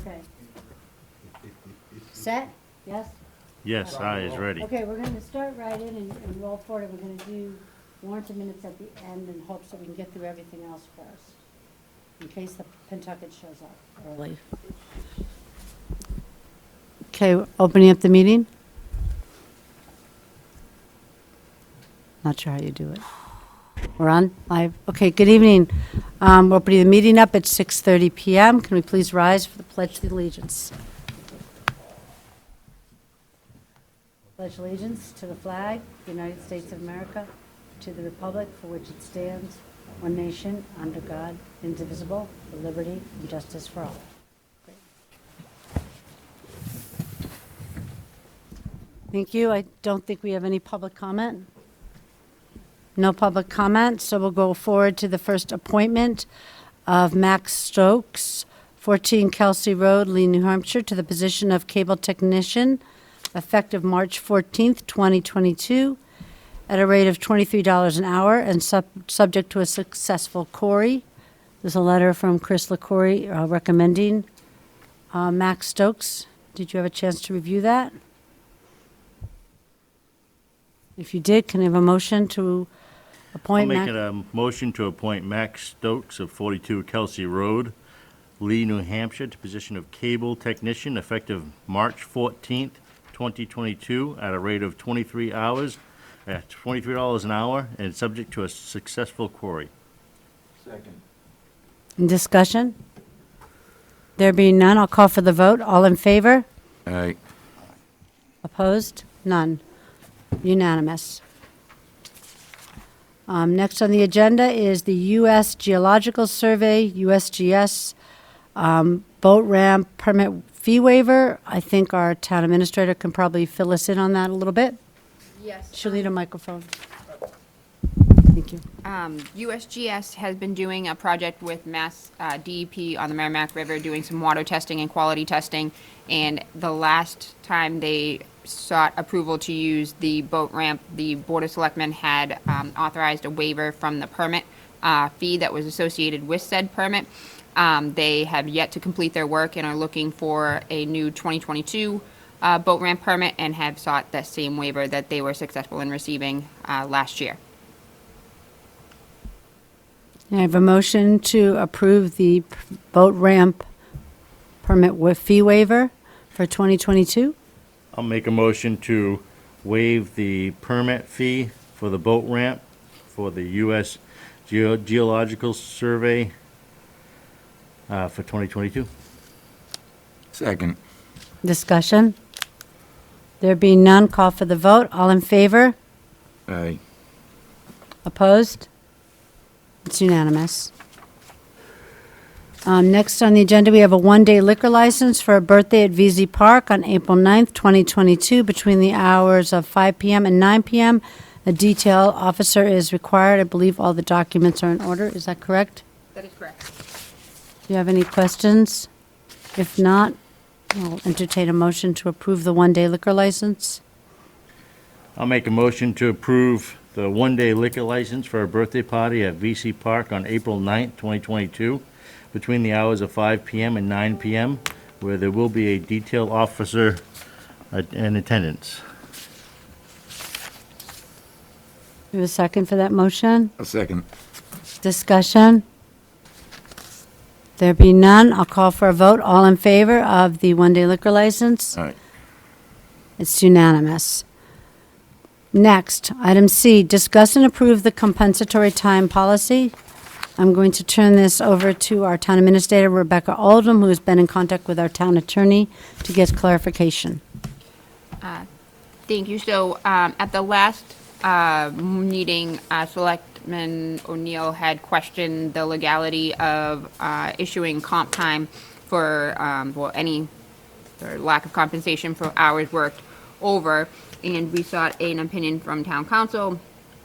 Okay. Set? Yes? Yes, aye is ready. Okay, we're going to start right in and roll forward. We're going to do warrant and minutes at the end in hopes that we can get through everything else first, in case the Pentucket shows up early. Okay, opening up the meeting. Not sure how you do it. We're on live. Okay, good evening. We're opening the meeting up at 6:30 p.m. Can we please rise for the Pledge of Allegiance? Pledge allegiance to the flag, the United States of America, to the republic for which it stands, one nation, under God, indivisible, with liberty and justice for all. Great. Thank you. I don't think we have any public comment. No public comment, so we'll go forward to the first appointment of Max Stokes, 14 Kelsey Road, Lee, New Hampshire, to the position of cable technician, effective March 14th, 2022, at a rate of $23 an hour and subject to a successful query. There's a letter from Chris LaCory recommending Max Stokes. Did you have a chance to review that? If you did, can I have a motion to I'll appoint make Max? it a motion to appoint Max Stokes of 42 Kelsey Road, Lee, New Hampshire, to position of cable technician effective March 14th, 2022, at a rate of 23 hours, at $23 an hour, and subject to a successful query. Second. Discussion? There being none, I'll call for the vote. All in favor? Aye. Opposed? None. Unanimous. Next on the agenda is the U.S. Geological Survey, USGS, boat ramp permit fee waiver. I think our town administrator can probably fill us in on that a little bit. Yes. She'll need a microphone. Thank you. USGS has been doing a project with Mass DEP on the Merrimack River, doing some water testing and quality testing. And the last time they sought approval to use the boat ramp, the Board of Selectmen had authorized a waiver from the permit fee that was associated with said permit. They have yet to complete their work and are looking for a new 2022 boat ramp permit and have sought the same waiver that they were successful in receiving last year. I have a motion to approve the boat ramp permit with fee waiver for 2022. I'll make a motion to waive the permit fee for the boat ramp for the U.S. Geological Survey for 2022. Second. Discussion? There being none, call for the vote. All in favor? Aye. Opposed? It's unanimous. Next on the agenda, we have a one-day liquor license for a birthday at VZ Park on April 9th, 2022, between the hours of 5 p.m. and 9 p.m. A detail officer is required. I believe all the documents are in order. Is that correct? That is correct. Do you have any questions? If not, I'll entertain a motion to approve the one-day liquor license. I'll make a motion to approve the one-day liquor license for a birthday party at VC Park on April 9th, 2022, between the hours of 5 p.m. and 9 p.m., where there will be a detail officer in attendance. Do you have a second for that motion? A second. Discussion? There be none, I'll call for a vote. All in favor of the one-day liquor license? Aye. It's unanimous. Next, item C, discuss and approve the compensatory time policy. I'm going to turn this over to our town administrator, Rebecca Oldham, who has been in contact with our town attorney to get clarification. Thank you. So at the last meeting, Selectman O'Neill had questioned the legality of issuing comp time for any or lack of compensation for hours worked over, and we sought an opinion from town council,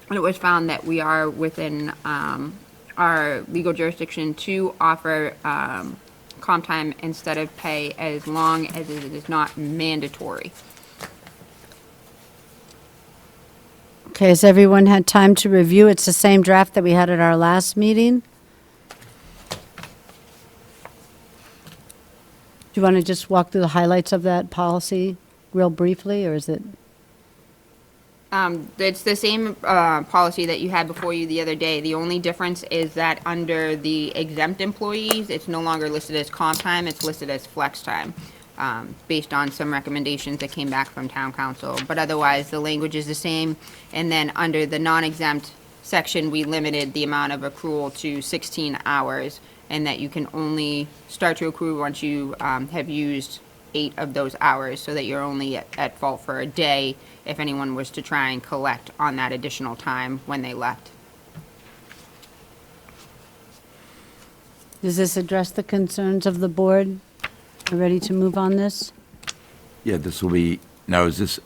and it was found that we are within our legal jurisdiction to offer comp time instead of pay as long as it is not mandatory. Okay, has everyone had time to review? It's the same draft that we had at our last meeting. Do you want to just walk through the highlights of that policy real briefly, or is it? It's the same policy that you had before you the other day. The only difference is that under the exempt employees, it's no longer listed as comp time, it's listed as flex time, based on some recommendations that came back from town council. But otherwise, the language is the same. And then under the non-exempt section, we limited the amount of accrual to 16 hours, and that you can only start to accrue once you have used 8 of those hours, so that you're only at fault for a day if anyone was to try and collect on that additional time when they left. Does this address the concerns of the board? Are ready to move on this? Yeah, this will be, now is this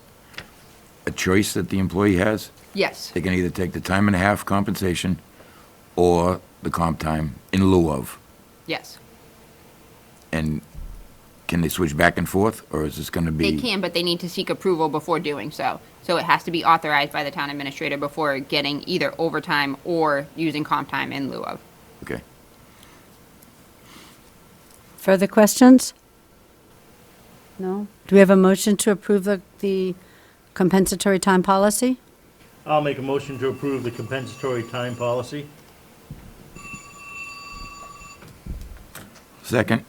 a choice that the employee has? Yes. They can either take the time and a half compensation or the comp time in lieu of. Yes. And can they switch back and forth, or is this going to be? They can, but they need to seek approval before doing so. So it has to be authorized by the town administrator before getting either overtime or using comp time in lieu of. Okay. Further questions? No? Do we have a motion to approve the compensatory time policy? I'll make a motion to approve the compensatory time policy. Second?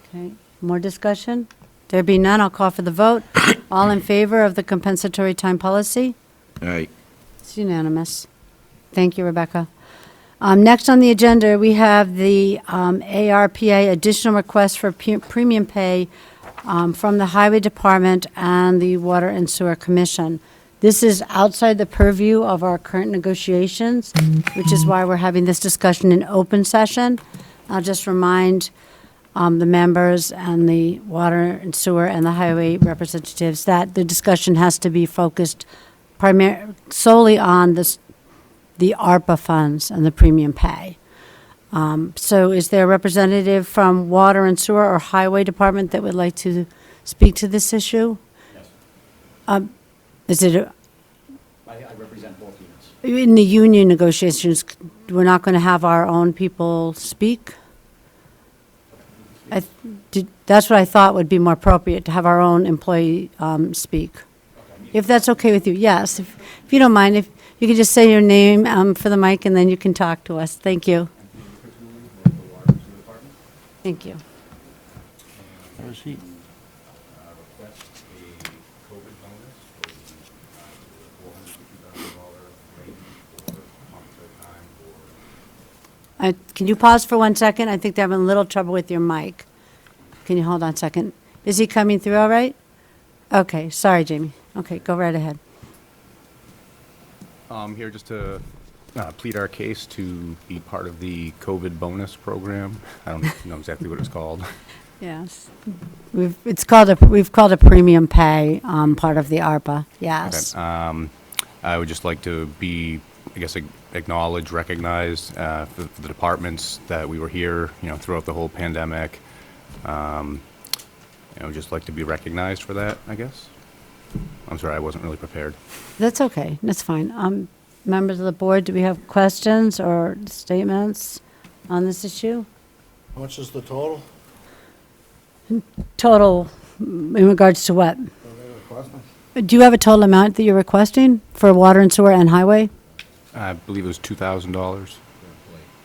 Okay, more discussion? There be none, I'll call for the vote. All in favor of the compensatory time policy? All right. It's unanimous. Thank you, Rebecca. Next on the agenda, we have the ARPA additional request for premium pay from the Highway Department and the Water and Sewer Commission. This is outside the purview of our current negotiations, which is why we're having this discussion in open session. I'll just remind the members and the water and sewer and the highway representatives that the discussion has to be focused solely on the ARPA funds and the premium pay. So is there a representative from water and sewer or highway department that would like to speak to this issue? Yes. Is it, I represent both units. in the union negotiations, we're not going to have our own people speak? That's what I thought would be more appropriate, to have our own employee speak. If that's okay with you, yes. If you don't mind, if you could just say your name for the mic, and then you can talk to us. Thank you. Thank you. Have a seat. Request a COVID bonus for the $450,000 rating for compensatory time for. Can you pause for 1 second? I think they're having a little trouble with your mic. Can you hold on a second? Is he coming through all right? Okay, sorry, Jamie. Okay, go right ahead. Here just to plead our case to be part of the COVID bonus program. I don't know exactly what it's called. Yes. We've called a premium pay part of the ARPA, yes. Okay. I would just like to be, I guess, acknowledged, recognized for the departments that we were here, throughout the whole pandemic. Just like to be recognized for that, I guess. I'm sorry, I wasn't really prepared. That's okay, that's fine. Members of the board, do we have questions or statements on this issue? How much is the total? Total, in regards to what? Do you have a total amount that you're requesting for water and sewer and highway? I believe it was $2,000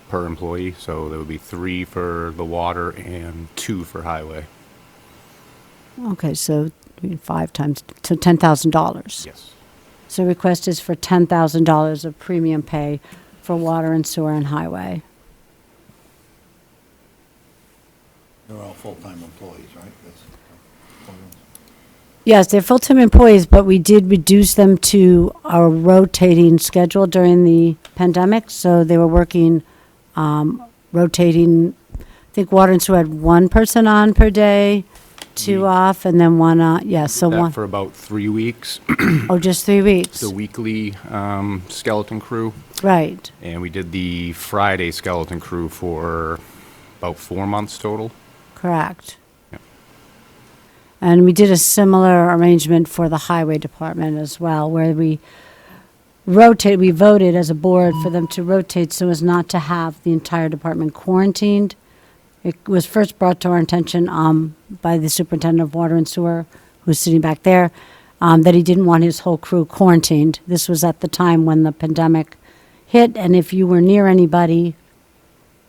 per employee, so there would be 3 for the water and 2 for highway. Okay, so 5 times, so $10,000. Yes. So request is for $10,000 of premium pay for water and sewer and highway. They're all full-time employees, right? Yes, they're full-time employees, but we did reduce them to our rotating schedule during the pandemic. So they were working, rotating, I think water and sewer had 1 person on per day, 2 off, and then 1 on, yes, so That 1. for about 3 weeks. Oh, just 3 weeks. The weekly skeleton crew, Right. and we did the Friday skeleton crew for about 4 months total. Correct. Yep. And we did a similar arrangement for the highway department as well, where we voted as a board for them to rotate so as not to have the entire department quarantined. It was first brought to our attention by the superintendent of water and sewer, who's sitting back there, that he didn't want his whole crew quarantined. This was at the time when the pandemic hit, and if you were near anybody,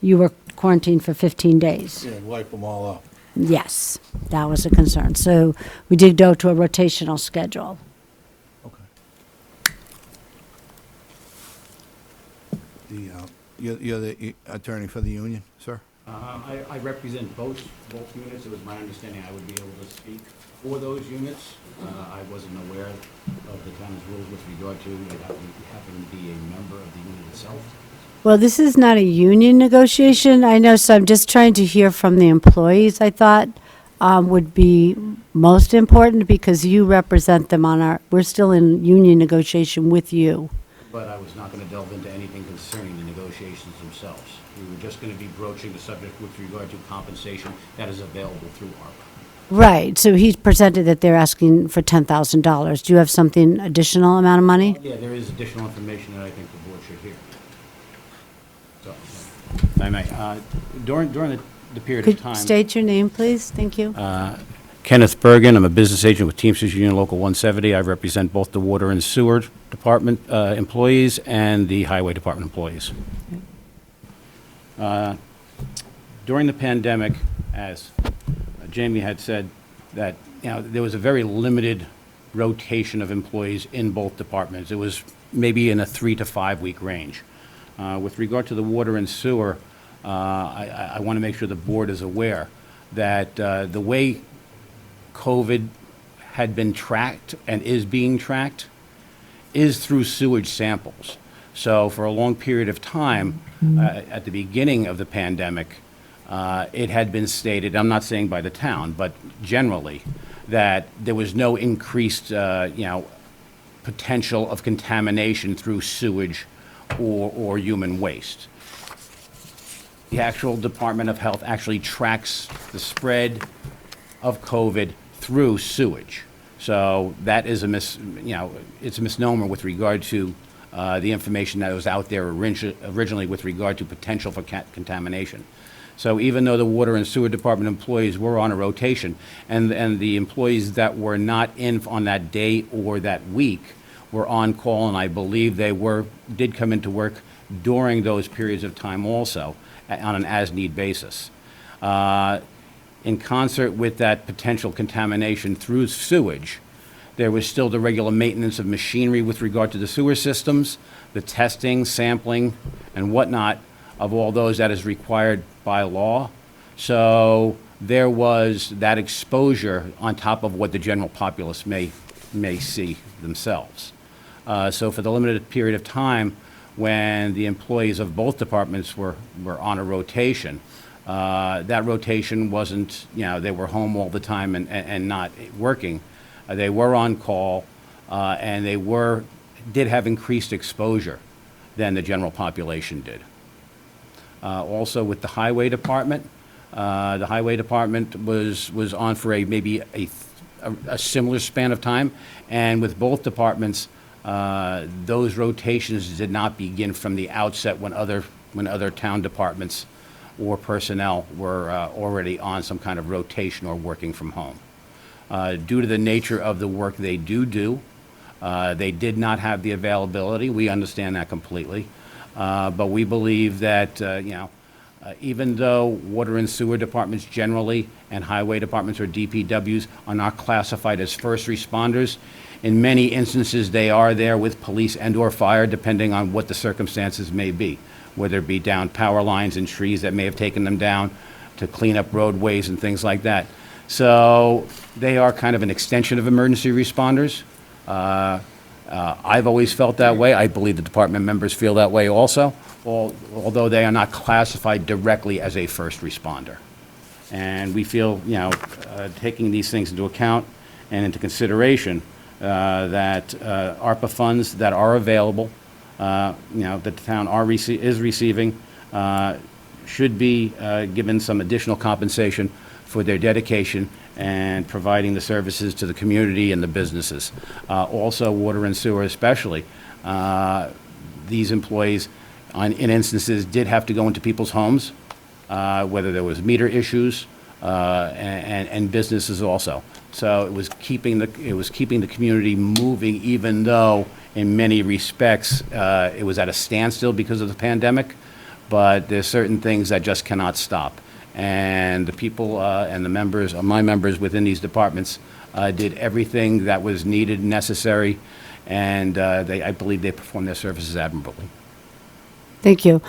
you were quarantined for 15 days. Yeah, wipe them all out. Yes, that was a concern. So we did go to a rotational schedule. Okay. You're the attorney for the union, sir? I represent both units. It was my understanding I would be able to speak for those units. I wasn't aware of the town's rules with regard to it having to be a member of the unit itself. Well, this is not a union negotiation, I know, so I'm just trying to hear from the employees, I thought, would be most important, because you represent them we're still in union negotiation with you. But I was not going to delve into anything concerning the negotiations themselves. We were just going to be broaching the subject with regard to compensation that is available through ARPA. Right, so he's presented that they're asking for $10,000. Do you have something additional amount of money? Yeah, there is additional information that I think the board should hear. So, if I may, during the period of Could time. state your name, please? Thank you. Kenneth Bergen, I'm a business agent with Teamsters Union Local 170. I represent both the Water and Sewer Department employees and the Highway Department employees. During the pandemic, as Jamie had said, that there was a very limited rotation of employees in both departments. It was maybe in a 3 to 5 week range. With regard to the Water and Sewer, I want to make sure the board is aware that the way COVID had been tracked and is being tracked is through sewage samples. So for a long period of time, at the beginning of the pandemic, it had been stated, I'm not saying by the town, but generally, that there was no increased, potential of contamination through sewage or human waste. The actual Department of Health actually tracks the spread of COVID through sewage. So that is it's a misnomer with regard to the information that was out there originally with regard to potential for contamination. So even though the Water and Sewer Department employees were on a rotation, and the employees that were not in on that day or that week were on call, and I believe they did come into work during those periods of time also, on an as-need basis. In concert with that potential contamination through sewage, there was still the regular maintenance of machinery with regard to the sewer systems, the testing, sampling, and whatnot of all those that is required by law. So there was that exposure on top of what the general populace may see themselves. So for the limited period of time when the employees of both departments were on a rotation, that rotation wasn't, they were home all the time and not working. They were on call, and they did have increased exposure than the general population did. Also with the Highway Department, was on for maybe a similar span of time, and with both departments, those rotations did not begin from the outset when other town departments or personnel were already on some kind of rotation or working from home. Due to the nature of the work they do, they did not have the availability. We understand that completely. But we believe that, even though Water and Sewer Departments generally and Highway Departments or DPWs are not classified as first responders, in many instances they are there with police and/or fire, depending on what the circumstances may be, whether it be down power lines and trees that may have taken them down, to clean up roadways and things like that. So they are kind of an extension of emergency responders. I've always felt that way. I believe the department members feel that way also, although they are not classified directly as a first responder. And we feel, taking these things into account and into consideration, that ARPA funds that are available, that the town is receiving, should be given some additional compensation for their dedication and providing the services to the community and the businesses. Also, Water and Sewer especially, these employees, in instances, did have to go into people's homes whether there was meter issues, and businesses also. So it was keeping the community moving, even though in many respects, it was at a standstill because of the pandemic. But there's certain things that just cannot stop. And the people, and the members, my members within these departments, did everything that was needed and necessary, and I believe they performed their services admirably. Thank you.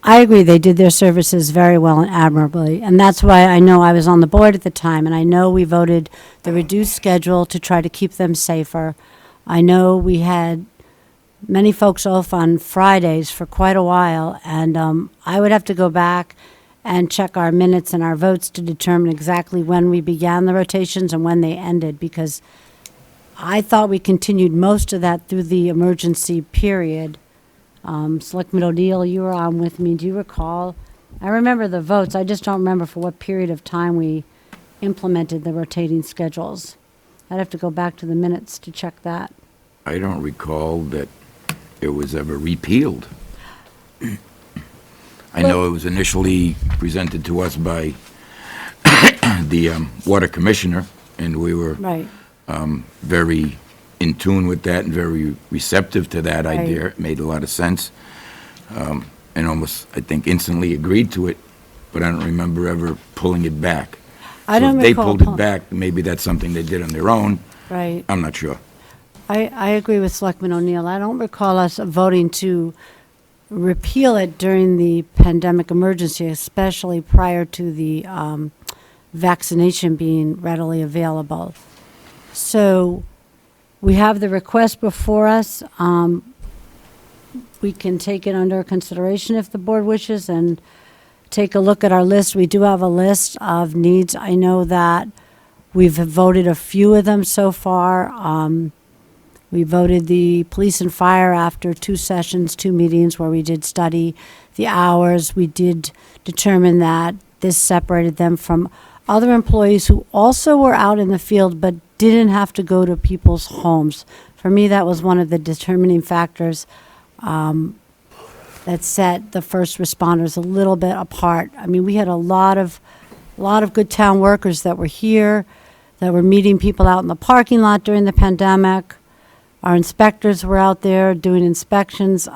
I agree, they did their services very well and admirably, and that's why I know I was on the board at the time, and I know we voted the reduced schedule to try to keep them safer. I know we had many folks off on Fridays for quite a while, and I would have to go back and check our minutes and our votes to determine exactly when we began the rotations and when they ended, because I thought we continued most of that through the emergency period. Selectman O'Neill, you were on with me. Do you recall? I remember the votes. I just don't remember for what period of time we implemented the rotating schedules. I'd have to go back to the minutes to check that. I don't recall that it was ever repealed. I know it was initially presented to us by the Water Commissioner, and we were Right. very in tune with that and very receptive to that Right. idea. It made a lot of sense, and almost, I think, instantly agreed to it, but I don't remember ever pulling it back. I So don't if they recall pulled it pull- back, maybe that's something they did on their own. Right. I'm not sure. I agree with Selectman O'Neill. I don't recall us voting to repeal it during the pandemic emergency, especially prior to the vaccination being readily available. So we have the request before us. We can take it under consideration if the board wishes and take a look at our list. We do have a list of needs. I know that we've voted a few of them so far. We voted the police and fire after 2 sessions, 2 meetings where we did study the hours. We did determine that this separated them from other employees who also were out in the field but didn't have to go to people's homes. For me, that was one of the determining factors that set the first responders a little bit apart. I mean, we had a lot of good town workers that were here, that were meeting people out in the parking lot during the pandemic. Our inspectors were out there doing inspections.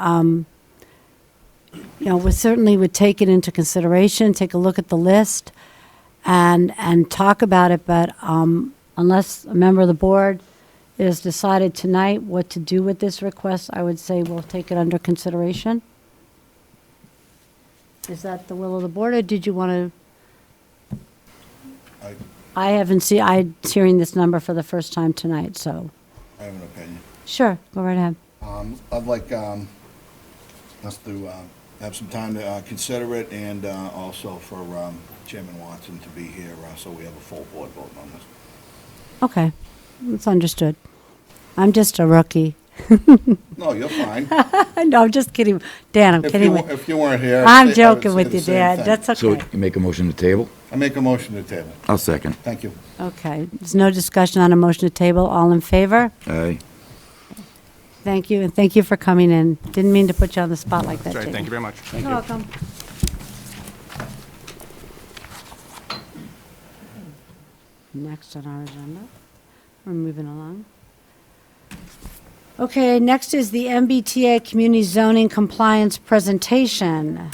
We certainly would take it into consideration, take a look at the list, and talk about it. But unless a member of the board has decided tonight what to do with this request, I would say we'll take it under consideration. Is that the will of the board, or did you want to? I'm hearing this number for the first time tonight, so. I have an opinion. Sure, go right ahead. I'd like us to have some time to consider it, and also for Chairman Watson to be here, so we have a full board vote on this. Okay, that's understood. I'm just a rookie. No, you're fine. No, I'm just kidding. Dan, I'm kidding with If you weren't here. I'm I would joking say with the you, same Dan. thing. That's So okay. you make a motion to table? I make a motion to table. I'll second. Thank you. Okay, there's no discussion on a motion to table. All in favor? Aye. Thank you, and thank you for coming in. Didn't mean to put you on the spot like that, Sorry, Jamie. thank you very much. You're welcome. Next on our agenda, we're moving along. Okay, next is the MBTA Community Zoning Compliance Presentation.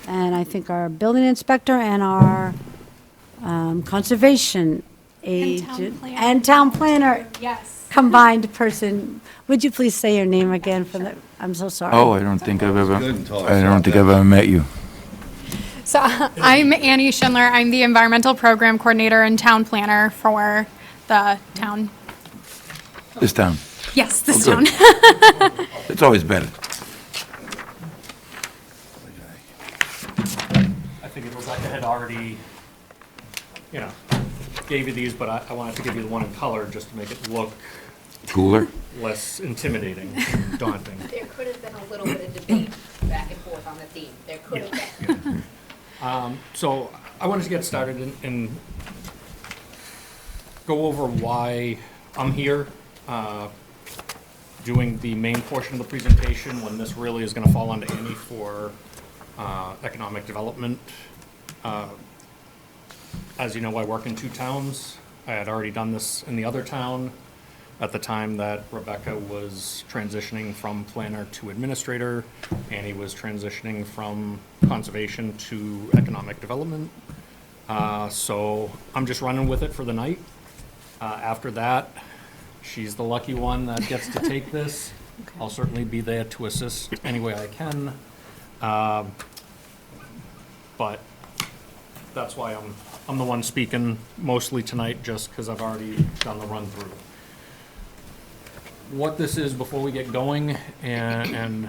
And I think our building inspector and our conservation agent and town planner Yes. combined person. Would you please say your name again for the, I'm so sorry. Oh, I don't think I've ever, Good until I I saw don't think that. I've ever met you. So I'm Annie Schindler. I'm the environmental program coordinator and town planner for the town. This town. Yes, this Oh, town. good. It's always better. I figured Rebecca had already, gave you these, but I wanted to give you the one in color just to make it look Cooler? less intimidating and daunting. There could have been a little bit of debate back and forth on the theme. There could have been. So I wanted to get started and go over why I'm here, doing the main portion of the presentation when this really is going to fall onto Annie for economic development. As you know, I work in 2 towns. I had already done this in the other town at the time that Rebecca was transitioning from planner to administrator, and he was transitioning from conservation to economic development. So I'm just running with it for the night. After that, she's the lucky one that gets to take this. I'll certainly be there to assist any way I can. But that's why I'm the one speaking mostly tonight, just because I've already done the run-through. What this is before we get going, and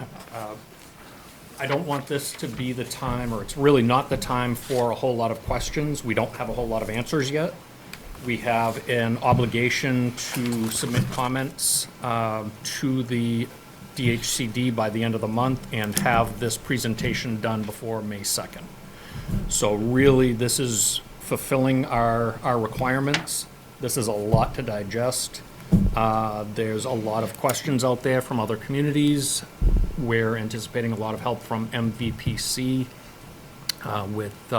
I don't want this to be the time, or it's really not the time for a whole lot of questions. We don't have a whole lot of answers yet. We have an obligation to submit comments to the DHCD by the end of the month and have this presentation done before May 2nd. So really, this is fulfilling our requirements. This is a lot to digest. There's a lot of questions out there from other communities. We're anticipating a lot of help from MVPC with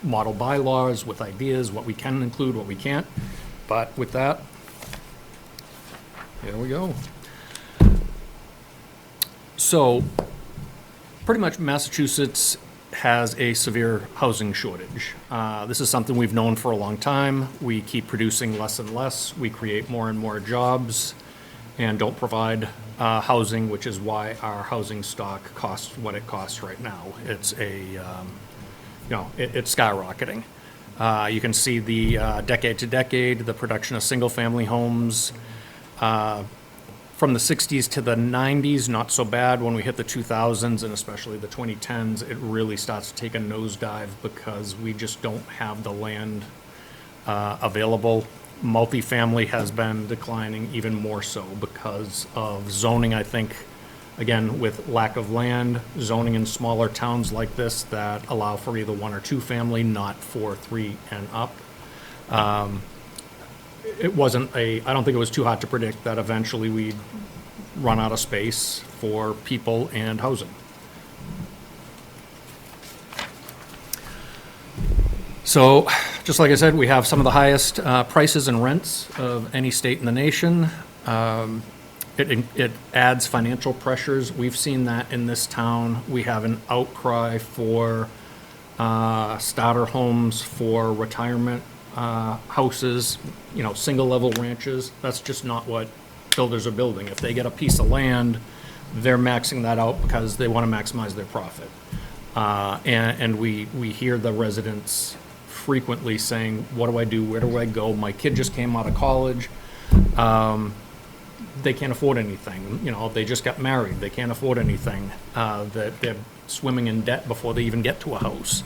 model bylaws, with ideas, what we can include, what we can't. But with that, here we go. So pretty much Massachusetts has a severe housing shortage. This is something we've known for a long time. We keep producing less and less. We create more and more jobs and don't provide housing, which is why our housing stock costs what it costs right now. It's it's skyrocketing. You can see the decade to decade, the production of single-family homes. From the 60s to the 90s, not so bad. When we hit the 2000s and especially the 2010s, it really starts to take a nosedive because we just don't have the land available. Multifamily has been declining even more so because of zoning, I think, again, with lack of land, zoning in smaller towns like this that allow for either 1 or 2 family, not 4, 3 and up. I don't think it was too hot to predict that eventually we'd run out of space for people and housing. So, just like I said, we have some of the highest prices and rents of any state in the nation. It adds financial pressures. We've seen that in this town. We have an outcry for starter homes, for retirement houses, single-level ranches. That's just not what builders are building. If they get a piece of land, they're maxing that out because they want to maximize their profit. And we hear the residents frequently saying, what do I do? Where do I go? My kid just came out of college. They can't afford anything. They just got married. They can't afford anything. That they're swimming in debt before they even get to a house.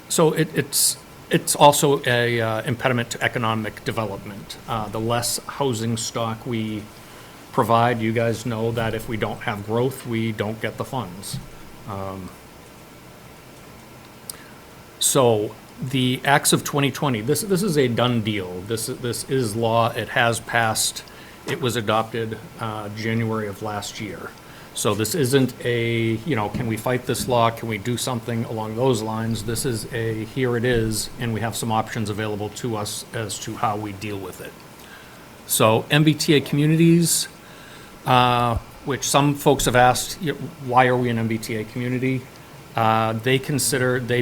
So it's also a impediment to economic development. The less housing stock we provide, you guys know that if we don't have growth, we don't get the funds. So the Acts of 2020, this is a done deal. This is law. It has passed. It was adopted January of last year. So this isn't a, can we fight this law? Can we do something along those lines? This is a, here it is, and we have some options available to us as to how we deal with it. So Mbta Communities, which some folks have asked, why are we an Mbta community? They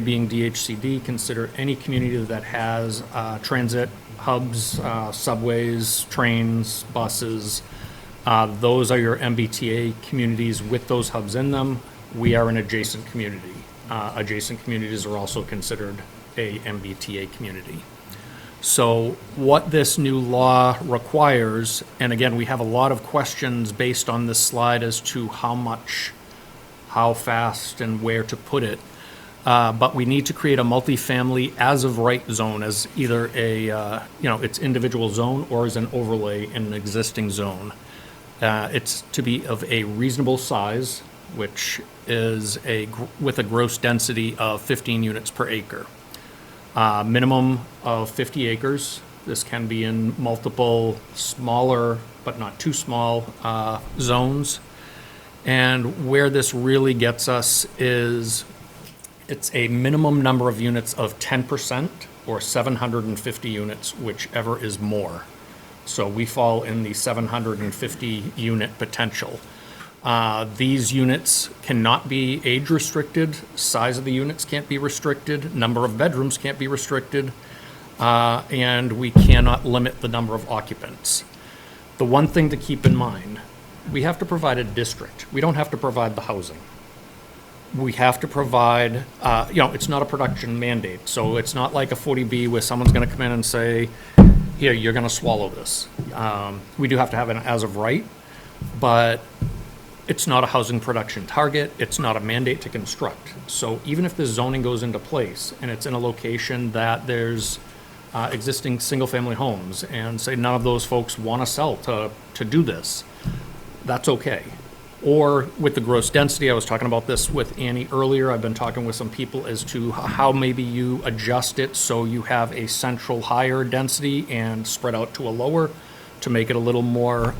being DHCD, consider any community that has transit hubs, subways, trains, buses. Those are your MBTA communities with those hubs in them. We are an adjacent community. Adjacent communities are also considered a MBTA community. So what this new law requires, and again, we have a lot of questions based on this slide as to how much, how fast, and where to put it. But we need to create a multifamily as-of-right zone as either a, its individual zone or as an overlay in an existing zone. It's to be of a reasonable size, which is with a gross density of 15 units per acre. Minimum of 50 acres. This can be in multiple smaller, but not too small, zones. And where this really gets us is it's a minimum number of units of 10% or 750 units, whichever is more. So we fall in the 750 unit potential. These units cannot be age restricted, size of the units can't be restricted, number of bedrooms can't be restricted, and we cannot limit the number of occupants. The one thing to keep in mind, we have to provide a district. We don't have to provide the housing. We have to provide, it's not a production mandate, so it's not like a 40B where someone's gonna come in and say, here, you're gonna swallow this. We do have to have an as of right, but it's not a housing production target, it's not a mandate to construct. So even if the zoning goes into place and it's in a location that there's existing single-family homes and say none of those folks wanna sell to do this, that's okay. Or with the gross density, I was talking about this with Annie earlier, I've been talking with some people as to how maybe you adjust it so you have a central higher density and spread out to a lower to make it a little more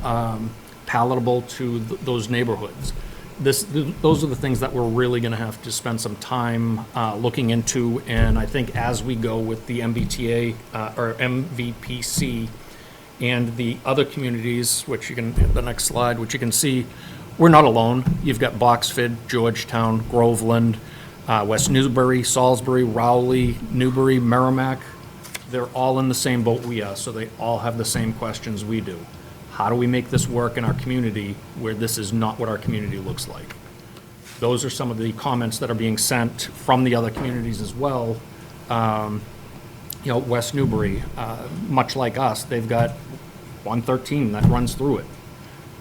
palatable to those neighborhoods. Those are the things that we're really gonna have to spend some time looking into, and I think as we go with the MBTA, or MVPC, and the other communities, which you can, the next slide, which you can see, we're not alone. You've got Boxford, Georgetown, Groveland, West Newbury, Salisbury, Rowley, Newbury, Merrimack. They're all in the same boat we are, so they all have the same questions we do. How do we make this work in our community where this is not what our community looks like? Those are some of the comments that are being sent from the other communities as well. West Newbury, much like us, they've got 113 that runs through it.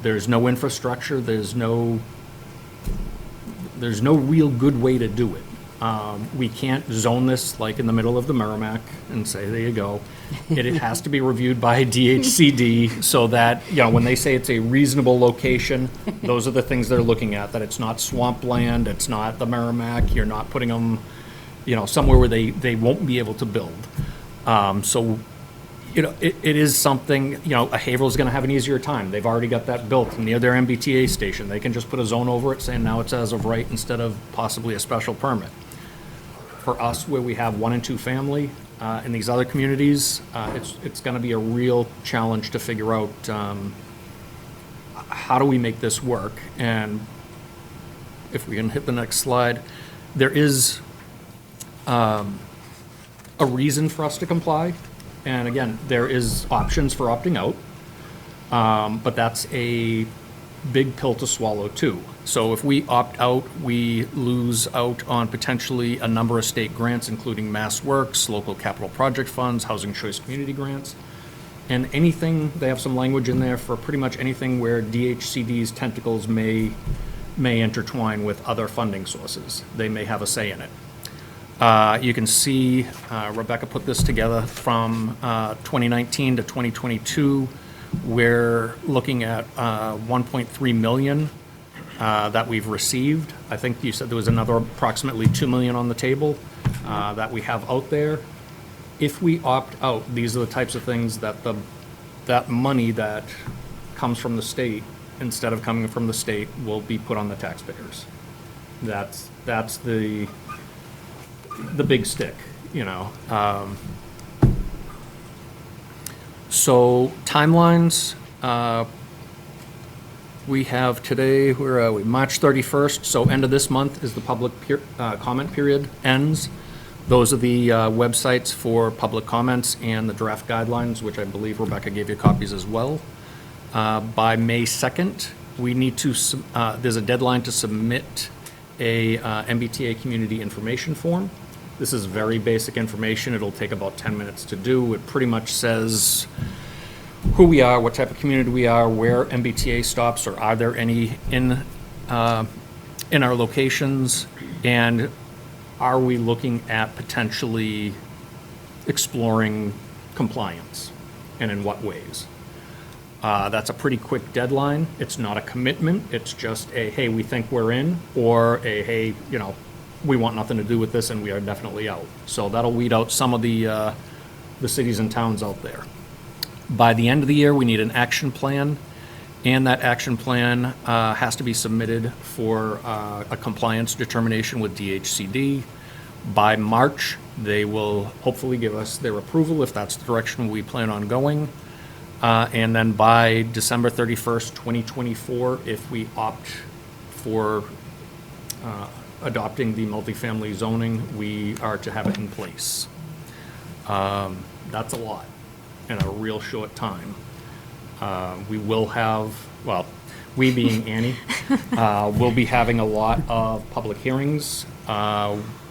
There's no infrastructure, there's no real good way to do it. We can't zone this like in the middle of the Merrimack and say, there you go. It has to be reviewed by DHCD so that, when they say it's a reasonable location, those are the things they're looking at, that it's not swampland, it's not the Merrimack, you're not putting them, somewhere where they won't be able to build. It is something, a Haverhill's gonna have an easier time. They've already got that built near their MBTA station. They can just put a zone over it saying now it's as of right instead of possibly a special permit. For us, where we have 1 and 2 family, in these other communities, it's gonna be a real challenge to figure out, how do we make this work? And if we can hit the next slide, there is, a reason for us to comply. And again, there is options for opting out, but that's a big pill to swallow too. So if we opt out, we lose out on potentially a number of state grants, including Mass Works, local capital project funds, Housing Choice Community grants, and anything, they have some language in there for pretty much anything where DHCD's tentacles may intertwine with other funding sources. They may have a say in it. You can see Rebecca put this together from 2019 to 2022. We're looking at 1.3 million that we've received. I think you said there was another approximately 2 million on the table that we have out there. If we opt out, these are the types of things that that money that comes from the state, instead of coming from the state, will be put on the taxpayers. That's the big stick, So timelines, we have today, where are we, March 31st, so end of this month is the public comment period ends. Those are the websites for public comments and the draft guidelines, which I believe Rebecca gave you copies as well. By May 2nd, we need to, there's a deadline to submit a MBTA community information form. This is very basic information. It'll take about 10 minutes to do. It pretty much says who we are, what type of community we are, where MBTA stops, or are there any in our locations, and are we looking at potentially exploring compliance, and in what ways. That's a pretty quick deadline. It's not a commitment. It's just a, hey, we think we're in, or a, hey, we want nothing to do with this and we are definitely out. So that'll weed out some of the cities and towns out there. By the end of the year, we need an action plan And that action plan has to be submitted for a compliance determination with DHCD. By March, they will hopefully give us their approval if that's the direction we plan on going. And then by December 31st, 2024, if we opt for adopting the multifamily zoning, we are to have it in place. That's a lot in a real short time. We will have, well, we being Annie, will be having a lot of public hearings.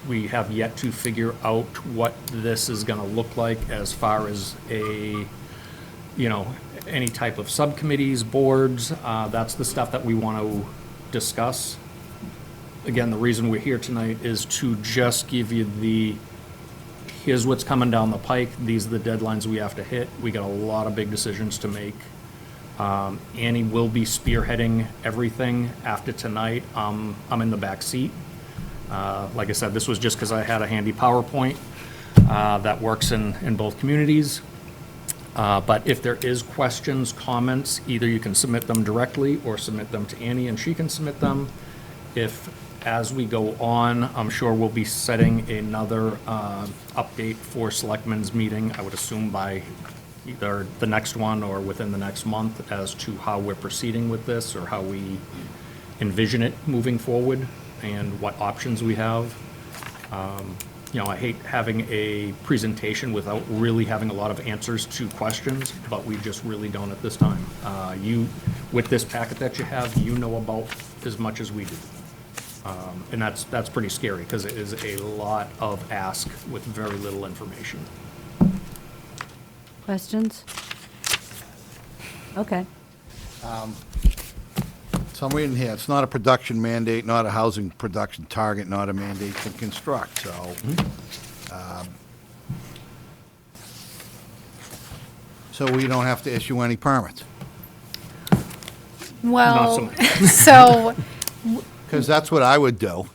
We have yet to figure out what this is going to look like as far as any type of subcommittees, boards. That's the stuff that we want to discuss. Again, the reason we're here tonight is to just give you here's what's coming down the pike. These are the deadlines we have to hit. We got a lot of big decisions to make. Annie will be spearheading everything after tonight. I'm in the back seat. Like I said, this was just because I had a handy PowerPoint that works in both communities. But if there is questions, comments, either you can submit them directly or submit them to Annie and she can submit them. If, as we go on, I'm sure we'll be setting another update for Selectmen's meeting, I would assume by either the next one or within the next month, as to how we're proceeding with this or how we envision it moving forward and what options we have. I hate having a presentation without really having a lot of answers to questions, but we just really don't at this time. With this packet that you have, you know about as much as we do. And that's pretty scary because it is a lot of ask with very little information. Questions? Okay. So I'm reading here, it's not a production mandate, not a housing production target, not a mandate to construct, so. So we don't have to issue any permits, Well, so so, because that's what I would do.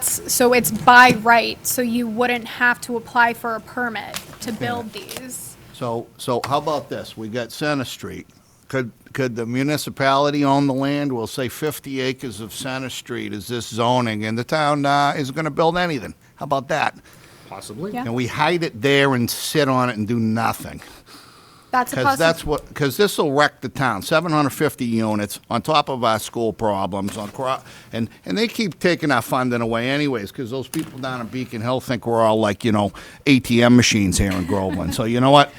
so it's by right, so you wouldn't have to apply for a permit to build these. So how about this? We got Center Street. Could the municipality own the land? We'll say 50 acres of Center Street is this zoning, and the town isn't going to build anything. How about that? Possibly. Yeah. And we hide it there and sit on it and do nothing. That's a Because possibility. because this will wreck the town. 750 units on top of our school problems, and they keep taking our funding away anyways, because those people down in Beacon Hill think we're all like, ATM machines here in Groveland. So you know what?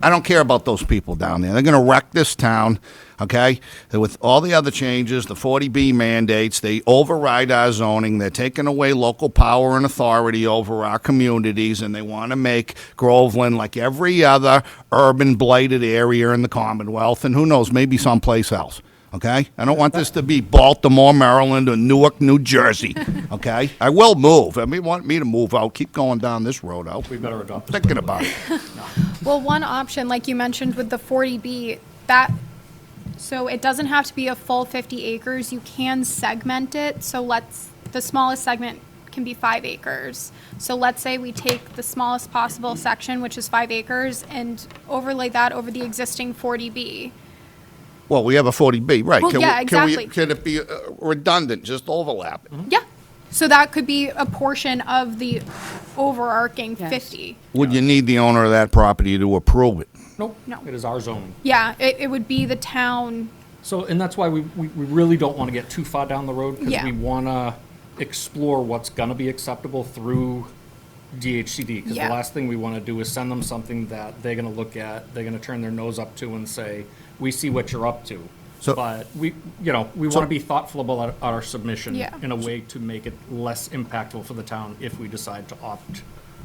I don't care about those people down there. They're going to wreck this town, okay? With all the other changes, the 40B mandates, they override our zoning. They're taking away local power and authority over our communities, and they want to make Groveland like every other urban blighted area in the Commonwealth, and who knows, maybe someplace else. Okay? I don't want this to be Baltimore, Maryland, or Newark, New Jersey. Okay? I will move. If you want me to move out, keep going down this road out. We better adopt this. Thinking about it. Well, one option, like you mentioned with the 40B, so it doesn't have to be a full 50 acres. You can segment it. So the smallest segment can be 5 acres. So let's say we take the smallest possible section, which is 5 acres, and overlay that over the existing 40B. Well, we have a 40B, right. Well, yeah, exactly. Can it be redundant, just overlap it? Yeah. So that could be a portion of the overarching Yes. 50. Would you need the owner of that property to approve it? Nope. No. It is our zoning. Yeah, it would be the town. So, and that's why we really don't want to get too far down the road, because Yeah. we want to explore what's going to be acceptable through DHCD. Because Yeah. the last thing we want to do is send them something that they're going to look at, they're going to turn their nose up to and say, we see what you're up to. So- But we want to be thoughtful about our submission Yeah. in a way to make it less impactful for the town if we decide to opt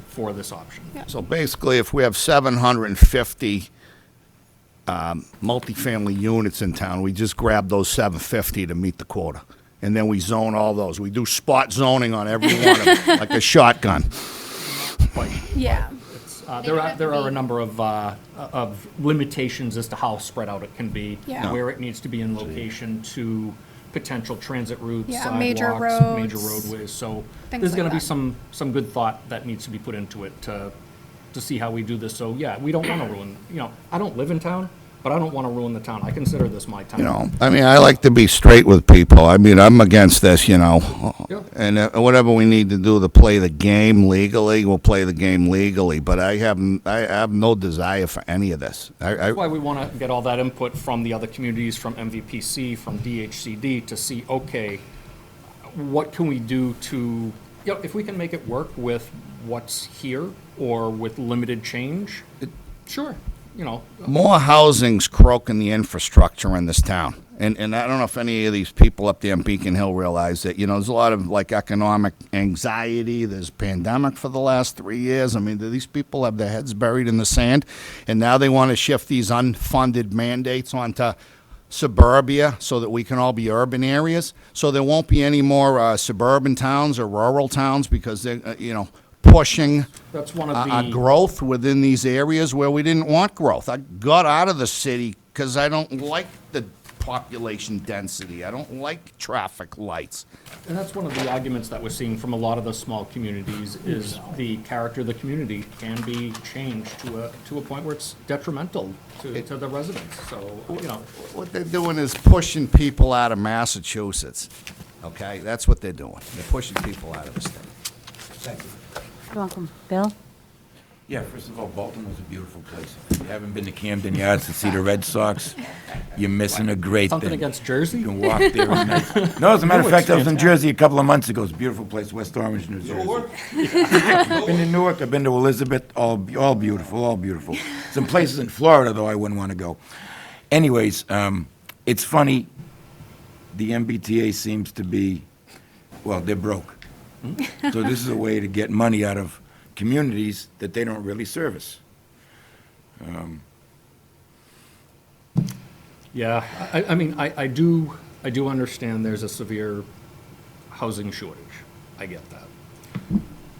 for this option. Yeah. So basically, if we have 750 multifamily units in town, we just grab those 750 to meet the quota. And then we zone all those. We do spot zoning on every one of them, like a shotgun. Yeah. There are a number of limitations as to how spread out it can be, Yeah. where it needs to be in location to potential transit routes, Yeah, sidewalks, major major roads, roadways. So things there's like going to be that. some good thought that needs to be put into it to see how we do this. So yeah, we don't want to ruin. I don't live in town, but I don't want to ruin the town. I consider this my town. You know, I mean, I like to be straight with people. I mean, I'm against this, you know. Yeah. And whatever we need to do to play the game legally, we'll play the game legally. But I have no desire for any of this. That's why we want to get all that input from the other communities, from MVPC, from DHCD, to see, okay, what can we do to, if we can make it work with what's here or with limited change, sure, More housing's croaking the infrastructure in this town. And I don't know if any of these people up there in Beacon Hill realize that, there's a lot of, like, economic anxiety. There's pandemic for the last 3 years. I mean, do these people have their heads buried in the sand? And now they want to shift these unfunded mandates onto suburbia so that we can all be urban areas. So there won't be any more suburban towns or rural towns because they're, pushing that's one of the growth within these areas where we didn't want growth. I got out of the city because I don't like the population density. I don't like traffic lights. And that's one of the arguments that we're seeing from a lot of the small communities is the character of the community can be changed to a point where it's detrimental to the residents. So, What they're doing is pushing people out of Massachusetts. Okay, that's what they're doing. They're pushing people out of the state. Thank you. You're welcome. Bill? Yeah, first of all, Baltimore's a beautiful place. If you haven't been to Camden Yards to see the Red Sox, you're missing a great something thing. against Jersey? You can walk there at night. No, as a matter of fact, I was in Jersey a couple of months ago. It's a beautiful place, West Orange, New Jersey. I've been to Newark, I've been to Elizabeth, all beautiful, all beautiful. Some places in Florida, though, I wouldn't want to go. Anyways, it's funny, the MBTA seems to be, well, they're broke. So this is a way to get money out of communities that they don't really service. Yeah, I mean, I do understand there's a severe housing shortage. I get that.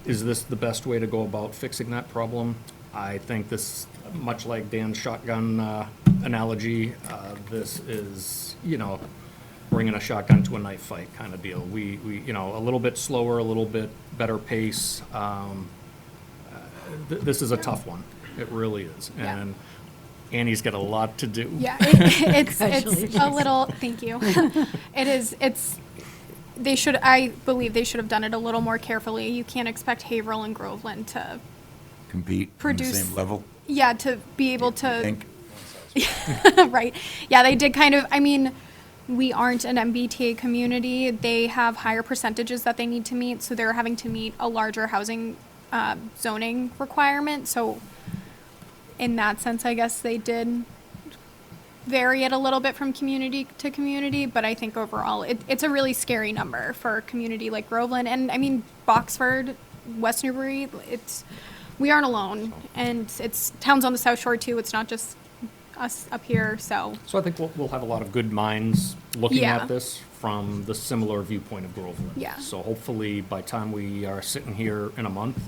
Is this the best way to go about fixing that problem? I think this, much like Dan's shotgun analogy, this is, bringing a shotgun to a knife fight kind of deal. We a little bit slower, a little bit better pace. This is a tough one. It really is. Yeah. And Annie's got a lot to do. Yeah, it's a little, thank you. I believe they should have done it a little more carefully. You can't expect Haverhill and Groveland to Compete on the produce. same level, Yeah, to be able I to, think. right. Yeah, they did kind of, we aren't an MBTA community. They have higher percentages that they need to meet, so they're having to meet a larger housing zoning requirement. So in that sense, I guess they did vary it a little bit from community to community, but I think overall it's a really scary number for a community like Groveland. And Boxford, West Newbury, we aren't alone. And it's towns on the South Shore too. It's not just us up here, so. So I think we'll have a lot of good minds looking Yeah. at this from the similar viewpoint of Groveland. Yeah. So hopefully by the time we are sitting here in a month,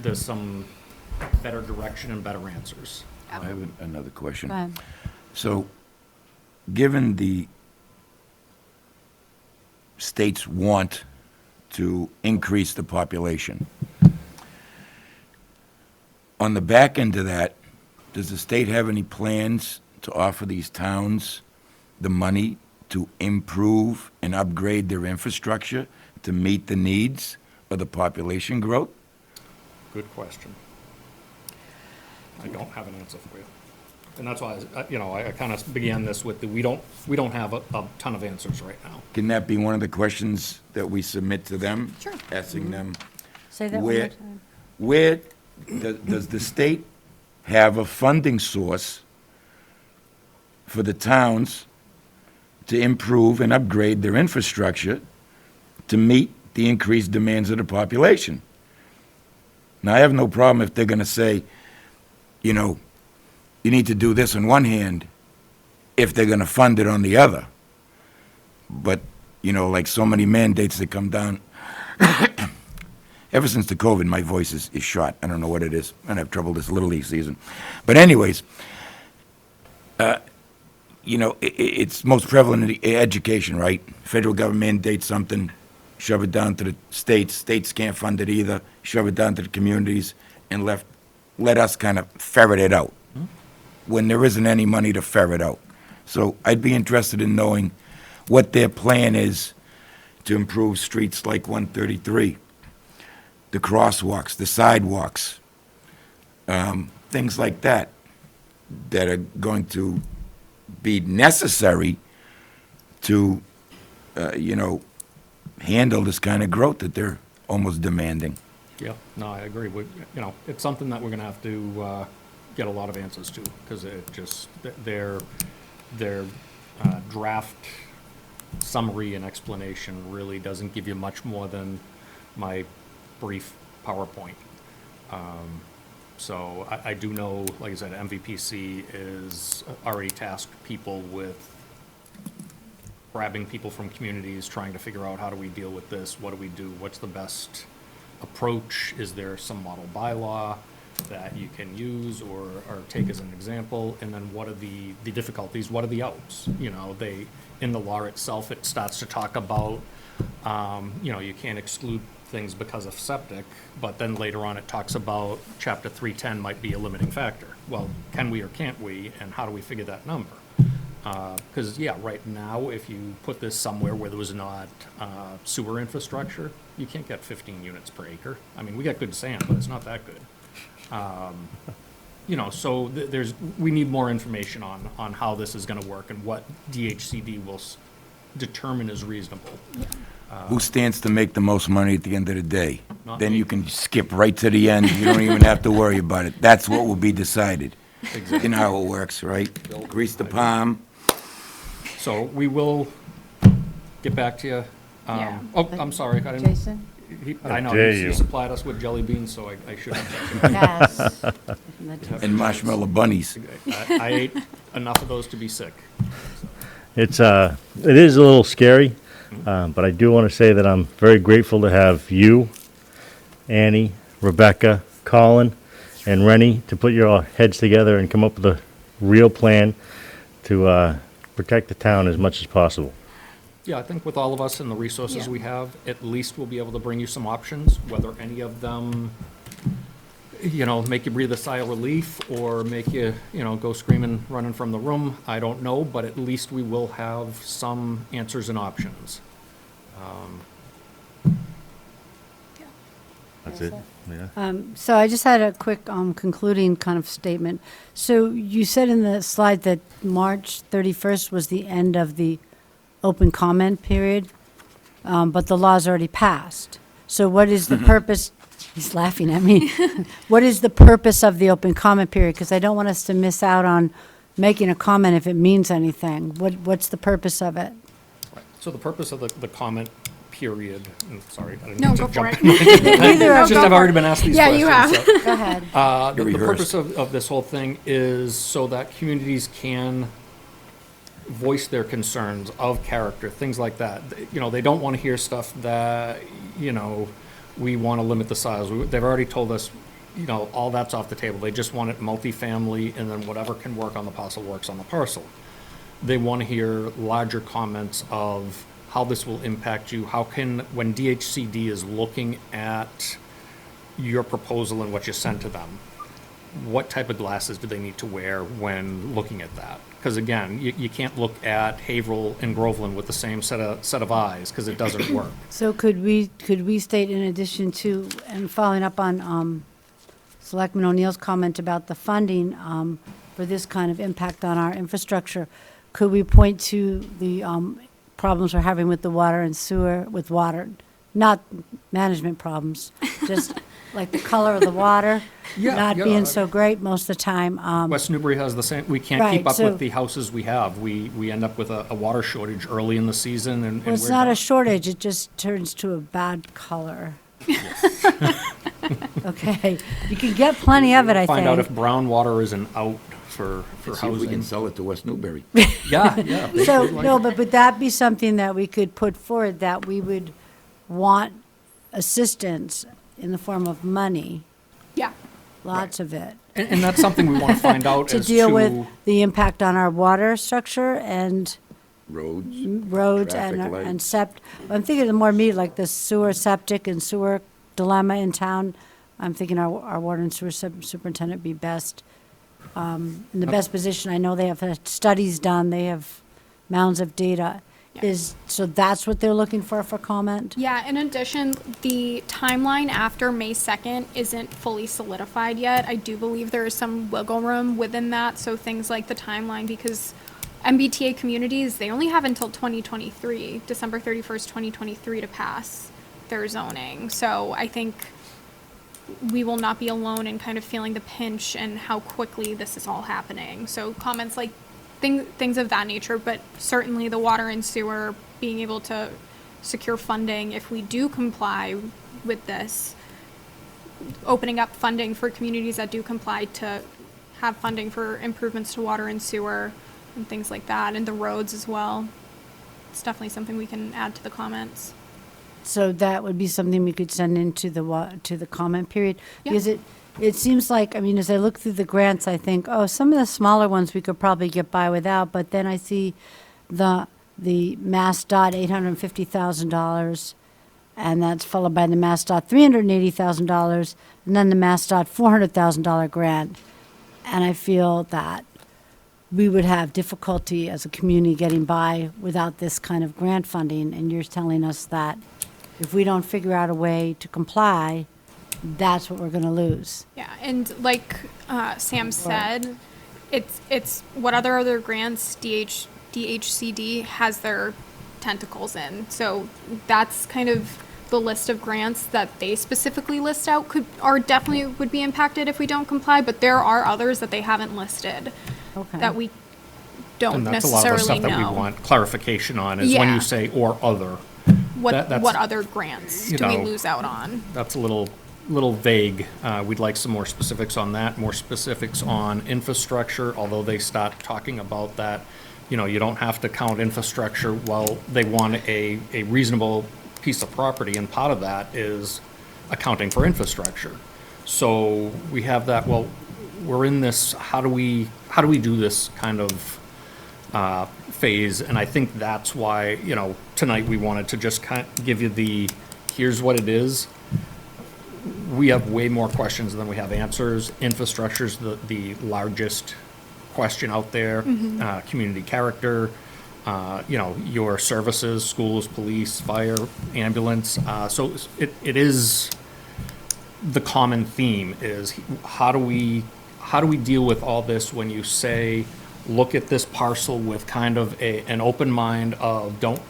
there's some better direction and better answers. I have another question. Go ahead. So, given the state's want to increase the population, on the back end of that, does the state have any plans to offer these towns the money to improve and upgrade their infrastructure to meet the needs of the population growth? Good question. I don't have an answer for you. And that's why, I kind of began this with we don't have a ton of answers right now. Can that be one of the questions that we submit to them? Sure. Asking them, Say that one more where, time. where does the state have a funding source for the towns to improve and upgrade their infrastructure to meet the increased demands of the population? Now, I have no problem if they're going to say, you need to do this on one hand if they're going to fund it on the other. But, like so many mandates that come down, ever since the COVID, my voice is shot. I don't know what it is. I have trouble this Little League season. But anyways, it's most prevalent in education, right? Federal government mandates something, shove it down to the states. States can't fund it either. Shove it down to the communities and let us kind of ferret it out. when there isn't any money to ferret out. So I'd be interested in knowing what their plan is to improve streets like 133, the crosswalks, the sidewalks, things like that, that are going to be necessary to, handle this kind of growth that they're almost demanding. Yeah, no, I agree. It's something that we're gonna have to get a lot of answers to, because it just, their draft summary and explanation really doesn't give you much more than my brief PowerPoint. So I do know, like I said, MVPC is already tasked people with grabbing people from communities, trying to figure out how do we deal with this, what do we do, what's the best approach, is there some model bylaw that you can use or take as an example, and then what are the difficulties, what are the outs? In the law itself, it starts to talk about, you can't exclude things because of septic, but then later on it talks about Chapter 310 might be a limiting factor. Well, can we or can't we, and how do we figure that number? Because, right now, if you put this somewhere where there was not sewer infrastructure, you can't get 15 units per acre. I mean, we got good sand, but it's not that good. So we need more information on how this is gonna work and what DHCD will determine is reasonable. Who stands to make the most money at the end of the day? Not Then me. you can skip right to the end. You don't even have to worry about it. That's what will be decided. You know how it works, right? Grease the palm. So we will get back to you. Yeah. Oh, I'm sorry, I didn't. Jason? I know, dare he you. supplied us with jelly beans, so I should have. Yes. And marshmallow bunnies. I ate enough of those to be sick. It is a little scary, but I do want to say that I'm very grateful to have you, Annie, Rebecca, Colin, and Rennie to put your heads together and come up with a real plan to protect the town as much as possible. Yeah, I think with all of us and the resources Yeah. we have, at least we'll be able to bring you some options, whether any of them, make you breathe a sigh of relief or make you, go screaming, running from the room. I don't know, but at least we will have some answers and options. That's it? Yeah. So I just had a quick concluding kind of statement. So you said in the slide that March 31st was the end of the open comment period, but the law's already passed. So what is the purpose? He's laughing at me. What is the purpose of the open comment period? Because I don't want us to miss out on making a comment if it means anything. What's the purpose of it? So the purpose of the comment period, and sorry, I didn't No, mean to go for jump. it. Either It's just I've already been asked these Yeah, questions. you have. so- Go ahead. The You're purpose rehearsed. of this whole thing is so that communities can voice their concerns of character, things like that. They don't want to hear stuff that, we want to limit the size. They've already told us, all that's off the table. They just want it multifamily, and then whatever can work on the parcel works on the parcel. They want to hear larger comments of how this will impact you. How can, when DHCD is looking at your proposal and what you sent to them, what type of glasses do they need to wear when looking at that? Because again, you can't look at Haverhill and Groveland with the same set of eyes, because it doesn't work. So could we state in addition to, and following up on Selectman O'Neill's comment about the funding for this kind of impact on our infrastructure, could we point to the problems we're having with the water and sewer, with water, not management problems, just like the color of the water Yeah, not yeah. being so great most of the time? West Newbury has the same, we can't Right, keep up so- with the houses we have. We end up with a water shortage early in the season, and Well, it's we're not a done. shortage, it just turns to a bad color. Okay, you can get plenty of it, I Find out if think. brown water is an out for See if we can housing. sell it to West Newbury. Yeah, yeah. they So, should like no, it. but would that be something that we could put forward, that we would want assistance in the form of money, Yeah. lots of it, And that's something we want to find out to as deal to. with the impact on our water structure and Roads. roads and, Traffic lights. and I'm thinking of more me, like the sewer, septic and sewer dilemma in town. I'm thinking our water and sewer superintendent be best in the best position. I know they have had studies done, they have mounds of data. So that's what they're looking for comment? Yeah, in addition, the timeline after May 2nd isn't fully solidified yet. I do believe there is some wiggle room within that, so things like the timeline, because MBTA Communities, they only have until 2023, December 31st, 2023 to pass their zoning. So I think we will not be alone in kind of feeling the pinch and how quickly this is all happening. So comments like things of that nature, but certainly the water and sewer, being able to secure funding if we do comply with this, opening up funding for communities that do comply to have funding for improvements to water and sewer and things like that, and the roads as well. It's definitely something we can add to the comments. So that would be something we could send into to the comment period? Yeah. Because it seems like, I mean, as I look through the grants, I think, oh, some of the smaller ones we could probably get by without, but then I see the Mass Dot $850,000, and that's followed by the Mass Dot $380,000, and then the Mass Dot $400,000 grant. And I feel that we would have difficulty as a community getting by without this kind of grant funding, and you're telling us that if we don't figure out a way to comply, that's what we're going to lose. Yeah, and like Sam said, it's what other grants DHCD has their tentacles in. So that's kind of the list of grants that they specifically list out definitely would be impacted if we don't comply, but there are others that they haven't listed Okay. that we don't And that's a lot of the necessarily stuff that we know. want clarification on, is when Yeah. you say "or other." that's- What other grants you do we know, lose out on? That's a little vague. We'd like some more specifics on that, more specifics on infrastructure, although they start talking about that, you know, you don't have to count infrastructure. Well, they want a reasonable piece of property, and part of that is accounting for infrastructure. So we have that, well, we're in this, how do we do this kind of phase? And I think that's why, you know, tonight we wanted to just kind of give you here's what it is. We have way more questions than we have answers. Infrastructure's the largest question out there. Community character, you know, your services, schools, police, fire, ambulance. So it is, the common theme is how do we deal with all this when you say, look at this parcel with kind of an open mind of don't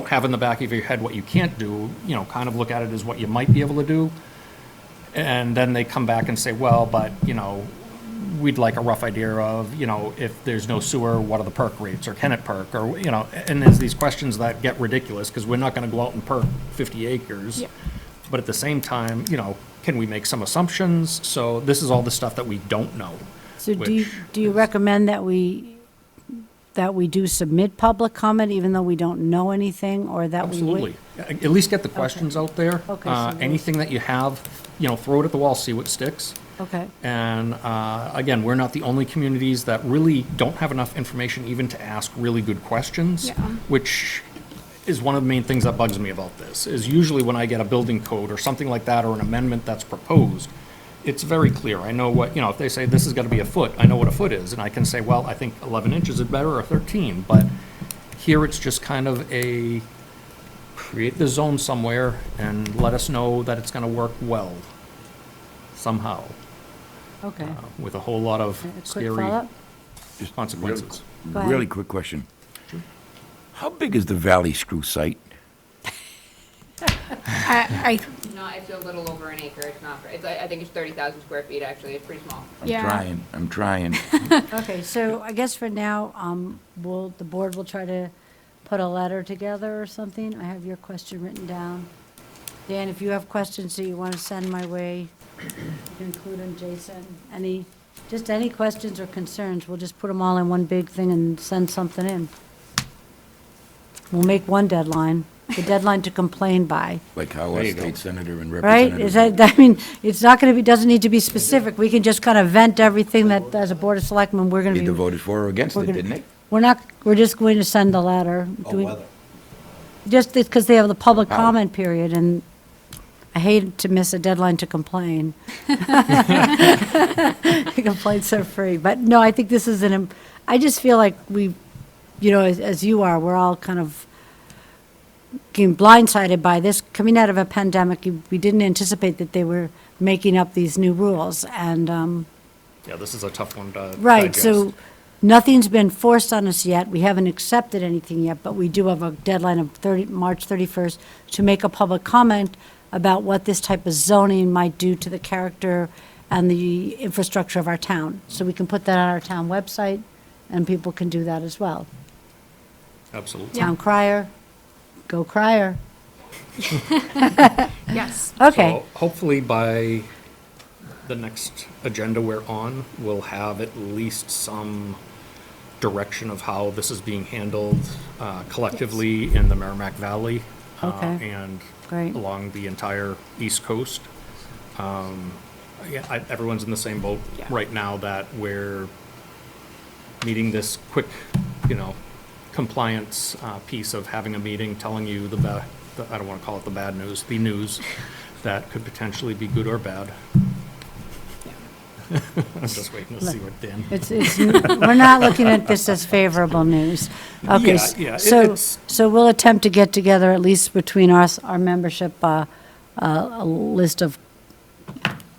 have in the back of your head what you can't do, you know, kind of look at it as what you might be able to do. And then they come back and say, well, but, you know, we'd like a rough idea of, you know, if there's no sewer, what are the perk rates, or can it perk, or, you know, and there's these questions that get ridiculous because we're not going to go out and perk 50 acres. Yeah. But at the same time, you know, can we make some assumptions? So this is all the stuff that we don't know. So do which you is- recommend that we do submit public comment even though we don't know anything, or that we wait? Absolutely. At least get the questions out there. Okay, so we'll- Anything that you have, you know, throw it at the wall, see what sticks. Okay, And again, we're not the only communities that really don't have enough information even to ask really good questions, Yeah. which is one of the main things that bugs me about this, is usually when I get a building code or something like that, or an amendment that's proposed, it's very clear. I know what, you know, if they say this has got to be a foot, I know what a foot is, and I can say, well, I think 11 inches is better, or 13, but here it's just kind of create the zone somewhere and let us know that it's going to work well, somehow, okay. with a whole lot of A quick scary follow-up? consequences. Go ahead. Really quick question. How big is the Valley Screw site? No, it's a little over an acre. It's not, I think it's 30,000 square feet, actually. It's pretty small. Yeah. I'm trying. Okay, so I guess for now, the board will try to put a letter together or something. I have your question written down. Dan, if you have questions that you want to send my way, you can include them, Jason. Any questions or concerns, we'll just put them all in one big thing and send something in. We'll make one deadline, the deadline to complain by, Like how our state senator and right? representative. Is that, I mean, it's not going to be, doesn't need to be specific. We can just kind of vent everything that, as a Board of Selectmen, we're going to be. Either voted for or against We're it, gonna- didn't they? We're just going to send a letter. Just because they have the public comment period, and I hate to miss a deadline to complain. Complaints are free, but no, I think this is I just feel like we, as you are, we're all kind of getting blindsided by this. Coming out of a pandemic, we didn't anticipate that they were making up these new rules, and, Yeah, this is a tough one to right, digest. so nothing's been forced on us yet. We haven't accepted anything yet, but we do have a deadline of March 31st to make a public comment about what this type of zoning might do to the character and the infrastructure of our town. So we can put that on our town website, and people can do that as well. Absolutely. Town crier, go crier. Yes. Okay, So hopefully by the next agenda we're on, we'll have at least some direction of how this is being handled collectively in the Merrimack Valley. Okay. And Great. along the entire East Coast. Yeah, everyone's in the same boat Yeah. right now that we're meeting this quick, compliance piece of having a meeting, telling you I don't want to call it the bad news, the news that could potentially be good or bad. I'm just waiting to see what Dan. we're not looking at this as favorable news. Okay, Yeah, so we'll attempt to get together, at least between us, our membership, a list of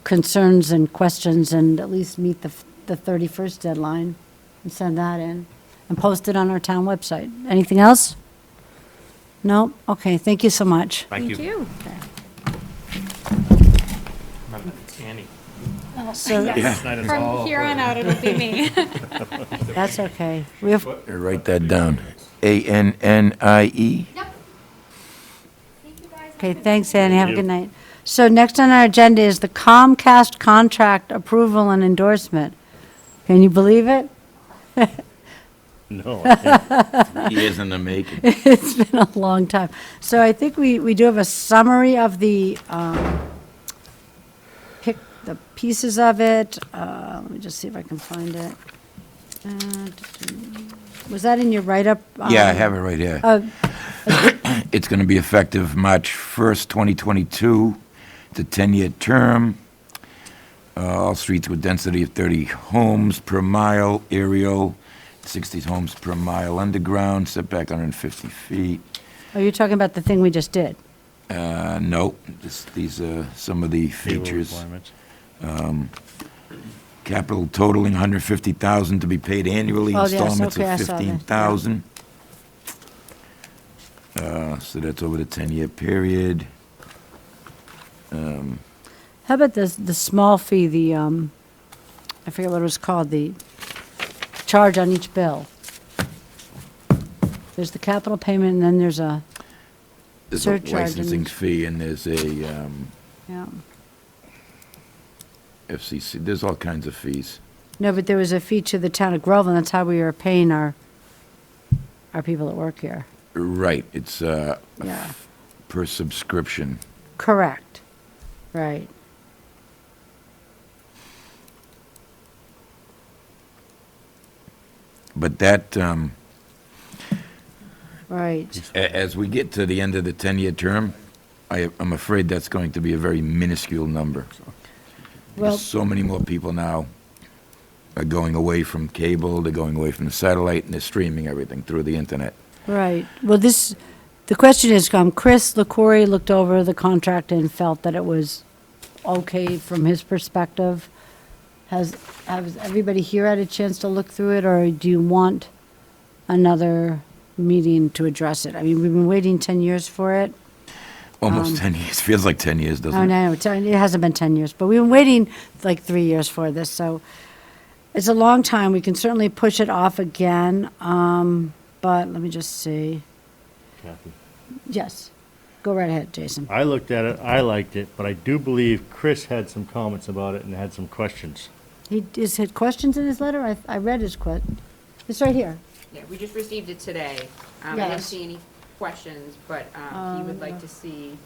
concerns and questions, and at least meet the 31st deadline, and send that in, and post it on our town website. Anything else? No? Okay, thank you so much. Thank you. Remember, it's Annie. So, From here on out, it'll be me. that's okay. We have, Write that down. ANNIE. okay, thanks, Annie, have a good night. So next on our agenda is the Comcast contract approval and endorsement. Can you believe it? No, I think Years in the making. It's been a long time. So I think we do have a summary of the, pick the pieces of it. Let me just see if I can find it. Was that in your write-up? Yeah, I have it right here. It's going to be effective March 1st, 2022. It's a 10-year term. All streets with density of 30 homes per mile, aerial, 60 homes per mile underground, setback 150 feet. Are you talking about the thing we just did? No, these are some of the table features. requirements. Capital totaling 150,000 to be paid annually, Oh, yes, installments okay, I of saw that, 15,000. So that's over the 10-year period. How about the small fee, I forget what it was called, the charge on each bill? There's the capital payment, and then there's a, There's a Surcharge licensing and- fee, and there's a yeah. FCC, there's all kinds of fees. No, but there was a fee to the town of Groveland, that's how we were paying our people that work here. Right, it's Yeah, per subscription. correct, right. But that, Right, as we get to the end of the 10-year term, I'm afraid that's going to be a very minuscule number. well, Because so many more people now are going away from cable, they're going away from the satellite, and they're streaming everything through the internet. right. Well, the question is, Chris LaCory looked over the contract and felt that it was okay from his perspective. Has everybody here had a chance to look through it, or do you want another meeting to address it? I mean, we've been waiting 10 years for it. Almost 10 years, feels like 10 years, doesn't Oh, it? no, it hasn't been 10 years, but we've been waiting like 3 years for this, so it's a long time. We can certainly push it off again, but let me just see. Kathy. Yes, go right ahead, Jason. I looked at it, I liked it, but I do believe Chris had some comments about it and had some questions. He had questions in his letter? I read his it's right here. Yeah, we just received it today. I didn't Yes. see any questions, but he would like to see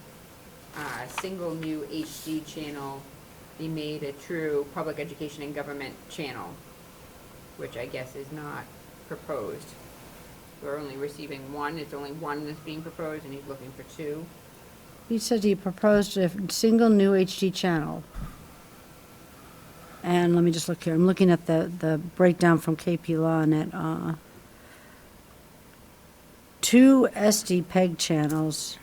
a single new HD channel be made a true public education and government channel, which I guess is not proposed. We're only receiving one, it's only one that's being proposed, and he's looking for two. He said he proposed a single new HD channel. And let me just look here. I'm looking at the breakdown from KP Law on it. 2 SD PEG channels.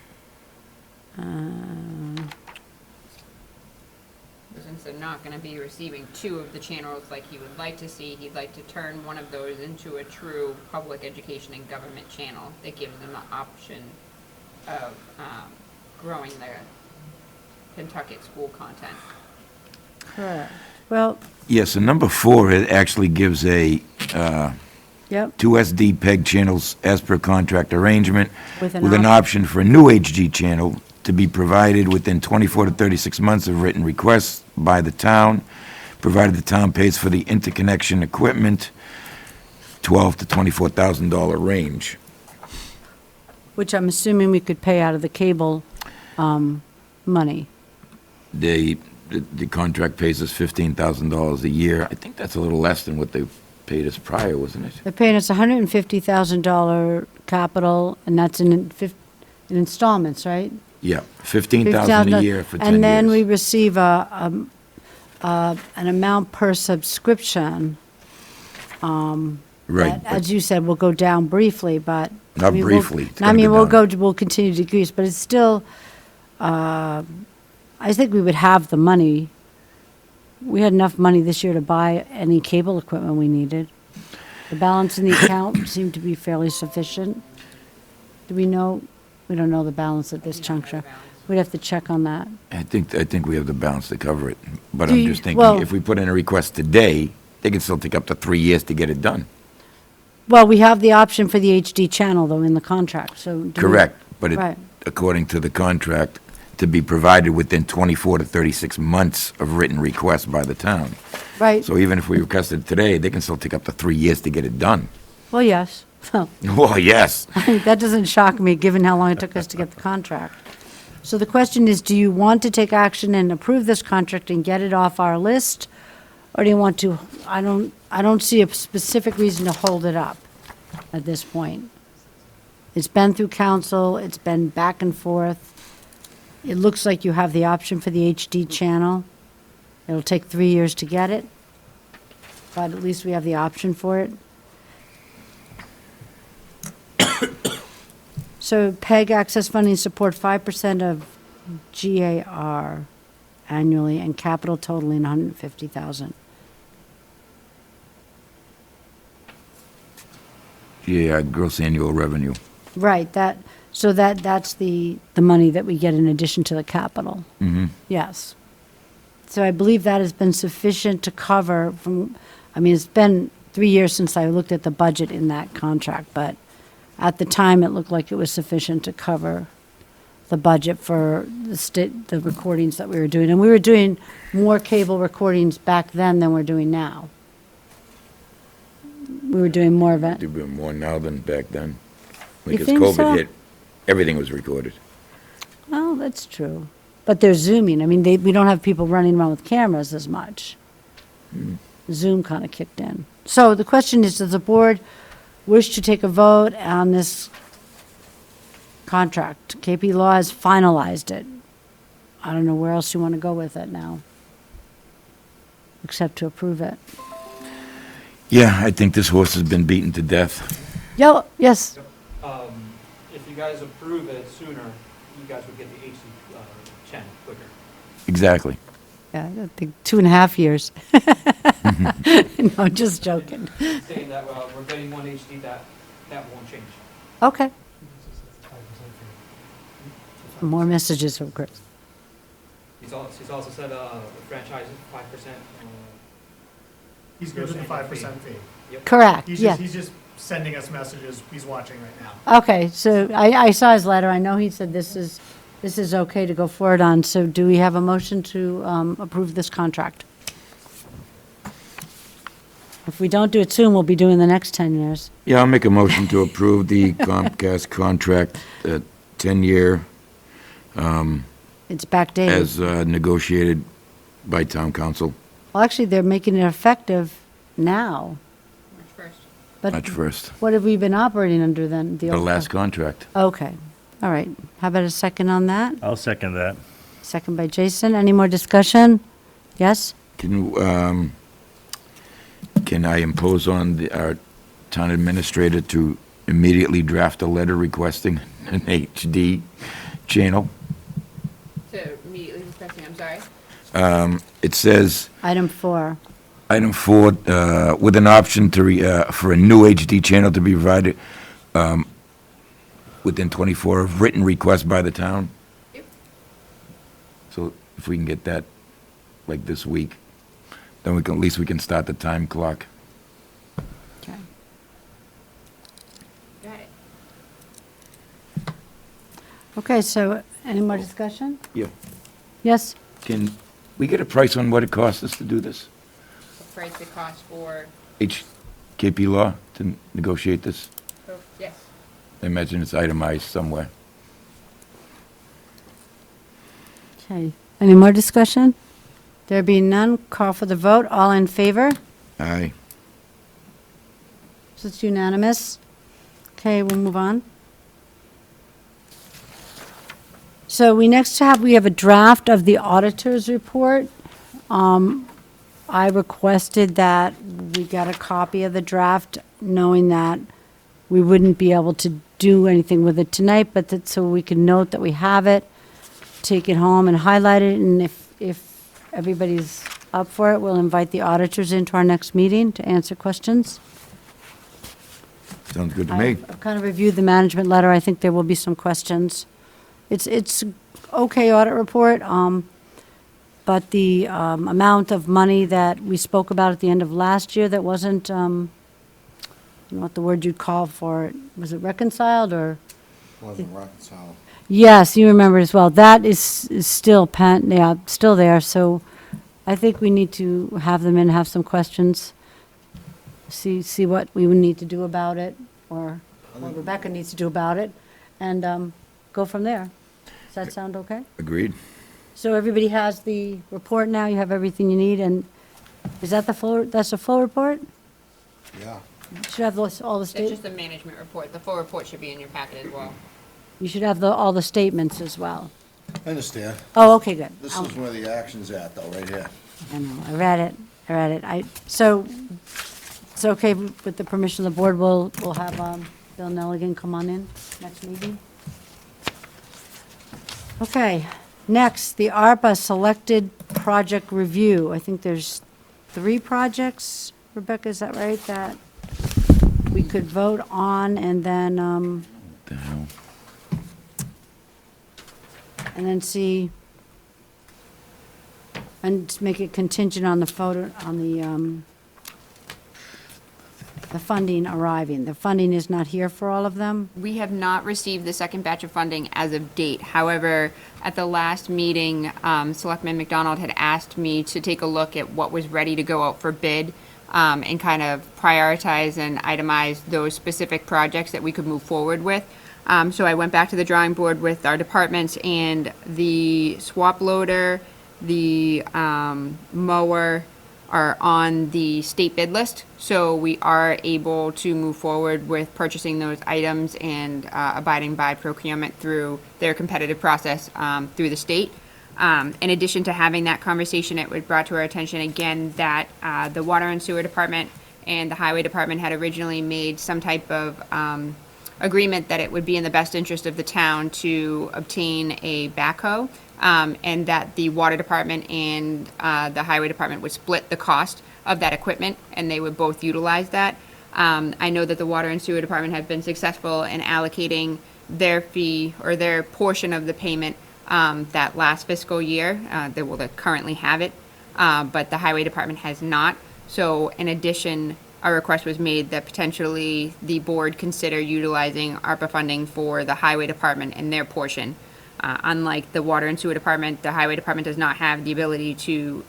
Since they're not gonna be receiving 2 of the channels like he would like to see, he'd like to turn one of those into a true public education and government channel that gives them the option of growing their Pentucket school content. Correct. Well, Yes, and number 4, it actually gives a yep, 2 SD PEG channels as per contract arrangement With an with an option. option for a new HD channel to be provided within 24 to 36 months of written requests by the town, provided the town pays for the interconnection equipment, $12,000 to $24,000 range. which I'm assuming we could pay out of the cable money. The contract pays us $15,000 a year. I think that's a little less than what they paid us prior, wasn't it? They're paying us $150,000 capital, and that's in installments, right? Yeah, $15,000 a year for 10 years. And then we receive an amount per subscription. Right, that, as you said, will go down briefly, but. Not I mean, briefly, it's I gonna mean, go down. we'll continue to decrease, but it's still, I think we would have the money. We had enough money this year to buy any cable equipment we needed. The balance in the account seemed to be fairly sufficient. Do we know? We don't know the balance at this juncture. We'd have to check on that. I think we have the balance to cover it. But Do I'm you- just well- thinking, if we put in a request today, they can still take up to 3 years to get it done. Well, we have the option for the HD channel, though, in the contract, so. do we- Correct, but Right. according to the contract, to be provided within 24 to 36 months of written request by the town. Right, So even if we requested it today, they can still take up to 3 years to get it done. well, yes. Well, yes. That doesn't shock me, given how long it took us to get the contract. So the question is, do you want to take action and approve this contract and get it off our list? Or do you want to, I don't see a specific reason to hold it up at this point. It's been through council, it's been back and forth. It looks like you have the option for the HD channel. It'll take 3 years to get it, but at least we have the option for it. So PEG access funding support 5% of GAR annually and capital totaling 150,000. Yeah, gross annual revenue. Right, that's the money that we get in addition to the capital. Mm-hmm. Yes. So I believe that has been sufficient to cover from, I mean, it's been 3 years since I looked at the budget in that contract, but at the time, it looked like it was sufficient to cover the budget for the recordings that we were doing. And we were doing more cable recordings back then than we're doing now. We were doing more of it. They're doing more now than back then. You Because think so? COVID hit, everything was recorded. Oh, that's true. But they're zooming. I mean, we don't have people running around with cameras as much. Zoom kind of kicked in. So the question is, does the board wish to take a vote on this contract? KP Law has finalized it. I don't know where else you want to go with it now, except to approve it. Yeah, I think this horse has been beaten to death. Yes, If you guys approve it sooner, you guys would get the HD channel quicker. Exactly. yeah, I think 2.5 years. No, just joking. Saying that we're getting one HD, that won't change. Okay. More messages from Chris. He's also said the franchise is 5%. He's good with the 5% fee. Correct, He's yeah. just sending us messages, he's watching right now. Okay, so I saw his letter. I know he said this is okay to go forward on. So do we have a motion to approve this contract? If we don't do it soon, we'll be doing the next 10 years. Yeah, I'll make a motion to approve the Comcast contract, 10-year, It's backdated. as negotiated by town council. Well, actually, they're making it effective now. March 1st. But March 1st. what have we been operating under then? The old last con- contract. Okay, All right. How about a second on that? I'll second that. Second by Jason. Any more discussion? Yes? Can I impose on our town administrator to immediately draft a letter requesting an HD channel? To immediately discussing, I'm sorry. It says, Item 4. item 4, with an option for a new HD channel to be provided within 24 of written request by the town. Yep. So if we can get that, like, this week, then at least we can start the time clock. Okay. Got it. Okay, so any more discussion? Yeah. Yes? Can we get a price on what it costs us to do this? What price it costs for, HKP Law to negotiate this? oh, yes. I imagine it's itemized somewhere. Okay. Any more discussion? There being none, call for the vote. All in favor? Aye. So it's unanimous. Okay, we'll move on. So we have a draft of the auditor's report. I requested that we get a copy of the draft, knowing that we wouldn't be able to do anything with it tonight, but that, so we can note that we have it, take it home and highlight it, and if everybody's up for it, we'll invite the auditors into our next meeting to answer questions. Sounds good to me. I've kind of reviewed the management letter. I think there will be some questions. It's okay audit report, but the amount of money that we spoke about at the end of last year that wasn't, I don't know what the word you'd call for it, was it reconciled or? Wasn't reconciled. Yes, you remember as well. That is still still there, so I think we need to have them in, have some questions, see what we would need to do about it, or what Rebecca needs to do about it, and go from there. Does that sound okay? Agreed. So everybody has the report now, you have everything you need, and is that that's the full report? Yeah. You should have all the It's statements. just the management report. The full report should be in your packet as well. You should have all the statements as well. I understand. Oh, okay, good. This is where the action's at, though, right here. I know, I read it. So, it's okay with the permission of the board, we'll have Bill Nelligan come on in next meeting? Okay, next, the ARPA Selected Project Review. I think there's 3 projects, Rebecca, is that right, that we could vote on, and then, The hell? and then see, and just make it contingent on the the funding arriving. The funding is not here for all of them? We have not received the second batch of funding as of date. However, at the last meeting, Selectman McDonald had asked me to take a look at what was ready to go out for bid, and kind of prioritize and itemize those specific projects that we could move forward with. So I went back to the drawing board with our departments, and the swap loader, the mower are on the state bid list. So we are able to move forward with purchasing those items and abiding by procurement through their competitive process through the state. In addition to having that conversation, it was brought to our attention again that the Water and Sewer Department and the Highway Department had originally made some type of agreement that it would be in the best interest of the town to obtain a backhoe, and that the Water Department and the Highway Department would split the cost of that equipment, and they would both utilize that. I know that the Water and Sewer Department have been successful in allocating their fee or their portion of the payment that last fiscal year. They will currently have it, but the Highway Department has not. So in addition, a request was made that potentially the board consider utilizing ARPA funding for the Highway Department and their portion. Unlike the Water and Sewer Department, the Highway Department does not have the ability to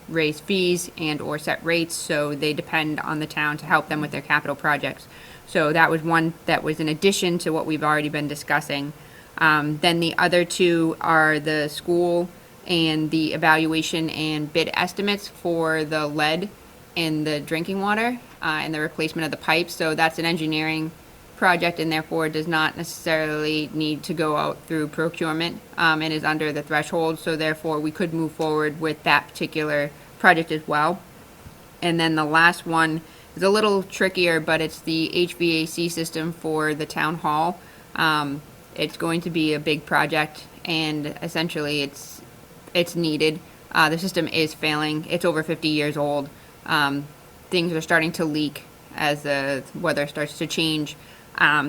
raise fees and or set rates, so they depend on the town to help them with their capital projects. So that was one that was in addition to what we've already been discussing. Then the other 2 are the school and the evaluation and bid estimates for the lead in the drinking water and the replacement of the pipes. So that's an engineering project and therefore does not necessarily need to go out through procurement, and is under the threshold, so therefore we could move forward with that particular project as well. And then the last one is a little trickier, but it's the HVAC system for the town hall. It's going to be a big project, and essentially it's needed. The system is failing. It's over 50 years old. Things are starting to leak as the weather starts to change.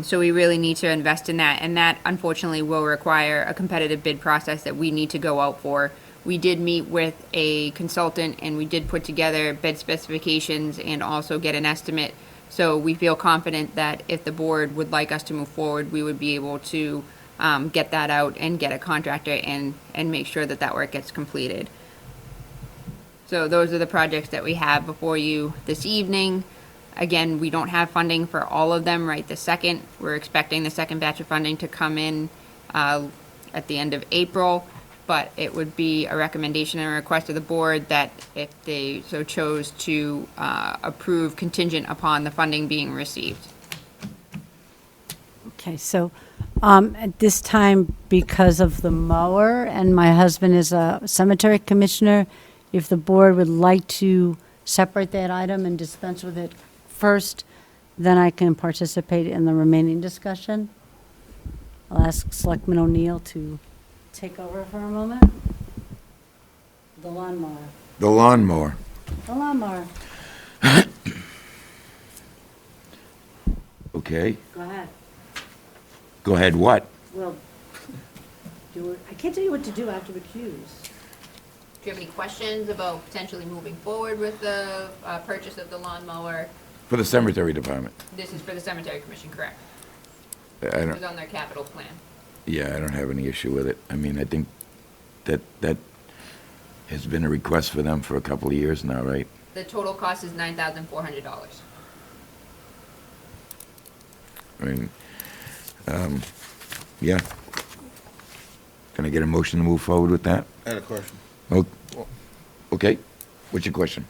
So we really need to invest in that, and that unfortunately will require a competitive bid process that we need to go out for. We did meet with a consultant, and we did put together bid specifications and also get an estimate. So we feel confident that if the board would like us to move forward, we would be able to get that out and get a contractor and make sure that that work gets completed. So those are the projects that we have before you this evening. Again, we don't have funding for all of them right this second. We're expecting the second batch of funding to come in at the end of April, but it would be a recommendation and a request of the board that if they so chose to approve contingent upon the funding being received. Okay, so at this time, because of the mower, and my husband is a cemetery commissioner, if the board would like to separate that item and dispense with it first, then I can participate in the remaining discussion. I'll ask Selectman O'Neill to take over for a moment. The lawnmower. The lawnmower. The lawnmower. Okay. Go ahead. Go ahead, what? Well, I can't tell you what to do after recuse. Do you have any questions about potentially moving forward with the purchase of the lawnmower? For the cemetery department. This is for the cemetery commission, correct? I It don't, was on their capital plan. yeah, I don't have any issue with it. I mean, I think that has been a request for them for a couple of years now, right? The total cost is $9,400. I mean, yeah. Can I get a motion to move forward with that? I had a question. Oh, okay. What's your question?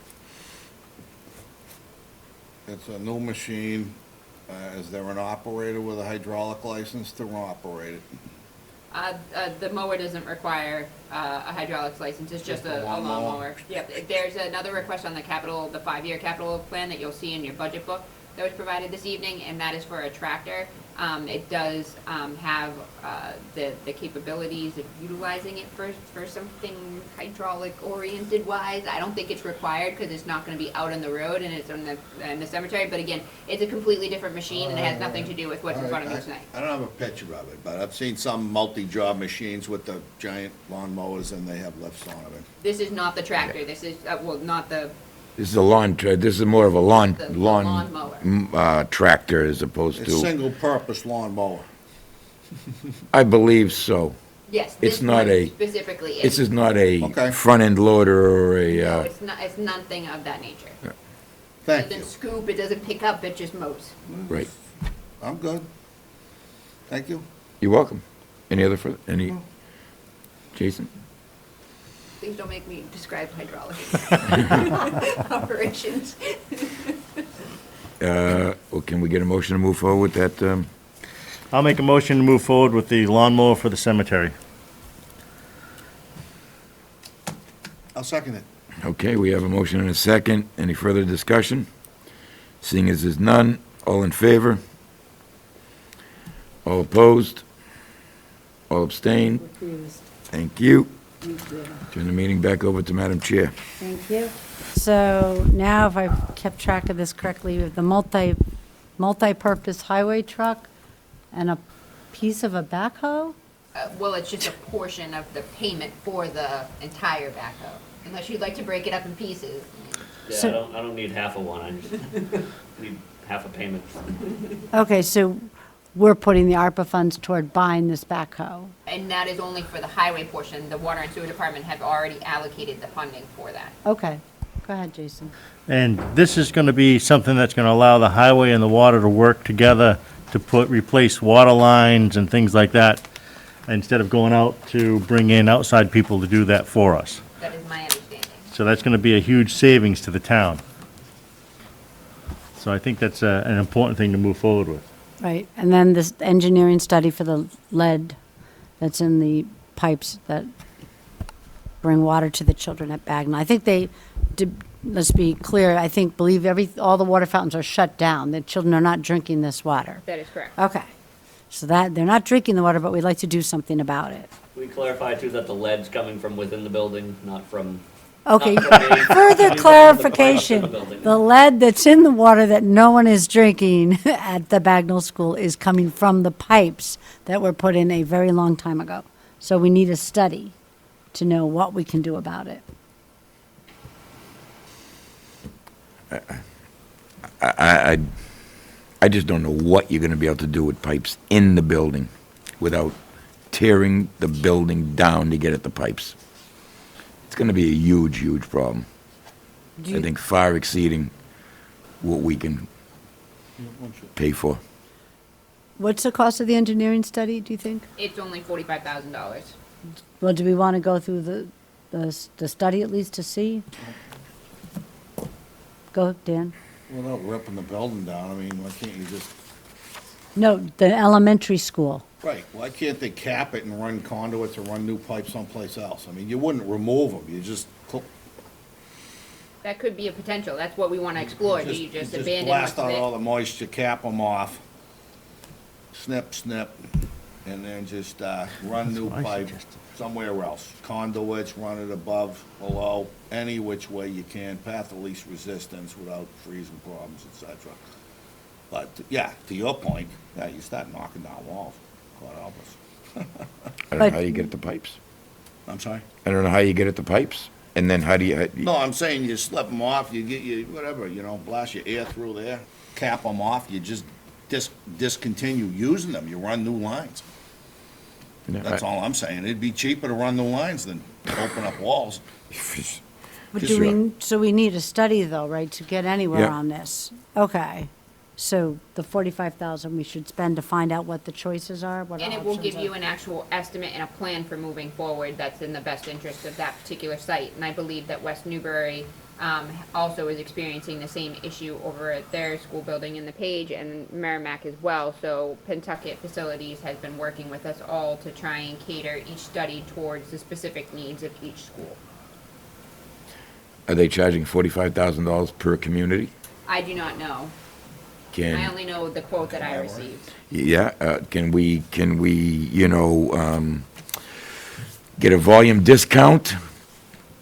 It's a new machine. Is there an operator with a hydraulic license to operate it? The mower doesn't require a hydraulics license, it's just a lawnmower. Yep, there's another request on the 5-year capital plan that you'll see in your budget book that was provided this evening, and that is for a tractor. It does have the capabilities of utilizing it for something hydraulic oriented wise. I don't think it's required because it's not going to be out on the road and it's in the cemetery. But again, it's a completely different machine and it has nothing to do with what's in front of you tonight. I don't have a picture of it, but I've seen some multi-job machines with the giant lawnmowers and they have lifts on it. This is not the tractor. This is not the. This is a lawn, this is more of a lawn lawnmower. tractor as opposed It's to, single-purpose lawnmower. I believe so. Yes, It's this not one a- specifically This is not Okay. a front-end loader or No, a, it's not. It's nothing of that nature. It Thank doesn't you. scoop. It doesn't pick up. It just mows. right. I'm good. Thank you. You're welcome. Any other, Jason? Please don't make me describe hydraulic operations. Well, can we get a motion to move forward with that? I'll make a motion to move forward with the lawnmower for the cemetery. I'll second it. Okay, we have a motion and a second. Any further discussion? Seeing as there's none, all in favor? All opposed? All abstained? Recused. Thank you. Thank you. Turn the meeting back over to Madam Chair. Thank you. So now, if I've kept track of this correctly, we have the multi-purpose highway truck and a piece of a backhoe? Well, it's just a portion of the payment for the entire backhoe, unless you'd like to break it up in pieces. Yeah, So- I don't need half of one, I just need half a payment. Okay, so we're putting the ARPA funds toward buying this backhoe. And that is only for the highway portion. The water and sewer department have already allocated the funding for that. Okay, go ahead, Jason. And this is going to be something that's going to allow the highway and the water to work together to replace water lines and things like that, instead of going out to bring in outside people to do that for us. That is my understanding. So that's going to be a huge savings to the town. So I think that's an important thing to move forward with. Right, and then this engineering study for the lead that's in the pipes that bring water to the children at Bagnell. I think let's be clear, believe all the water fountains are shut down. The children are not drinking this water. That is correct. Okay, so that, they're not drinking the water, but we'd like to do something about it. We clarify too that the lead's coming from within the building, not from. Okay, not from any- further coming from the pipes in clarification, the building. the lead that's in the water that no one is drinking at the Bagnell School is coming from the pipes that were put in a very long time ago. So we need a study to know what we can do about it. I just don't know what you're gonna be able to do with pipes in the building without tearing the building down to get at the pipes. It's gonna be a huge, huge problem. Do I you- think far exceeding what we can pay for. What's the cost of the engineering study, do you think? It's only $45,000. Well, do we want to go through the study at least to see? Go, Dan. Without ripping the building down, I mean, why can't you just, No, the elementary school. right, why can't they cap it and run conduits or run new pipes someplace else? I mean, you wouldn't remove them, you just, That could be a potential. That's what we want to explore. Do you just abandon blast what's out there? all the moisture, cap them off, snip, and then just, run new pipe somewhere else. Conduits, run it above, below, any which way you can, path of least resistance without freezing problems, et cetera. But, yeah, to your point, yeah, you start knocking down walls, God help us. I don't know But- how you get at the pipes. I'm sorry? I don't know how you get at the pipes. And then how do you, No, I'm saying you slip them off, you get you, whatever, blast your air through there, cap them off, you just discontinue using them, you run new lines. That's all I'm saying. It'd be cheaper to run new lines than open up walls. But Just so we need a study though, right, to get anywhere Yeah. on this? Okay. So the 45,000 we should spend to find out what the choices are, what our And it will options give you are. an actual estimate and a plan for moving forward that's in the best interest of that particular site. And I believe that West Newbury also is experiencing the same issue over at their school building in the Page and Merrimack as well. So Pentucket Facilities has been working with us all to try and cater each study towards the specific needs of each school. are they charging $45,000 per community? I do not know. I Can, only know the quote that I received. yeah, can we, get a volume discount?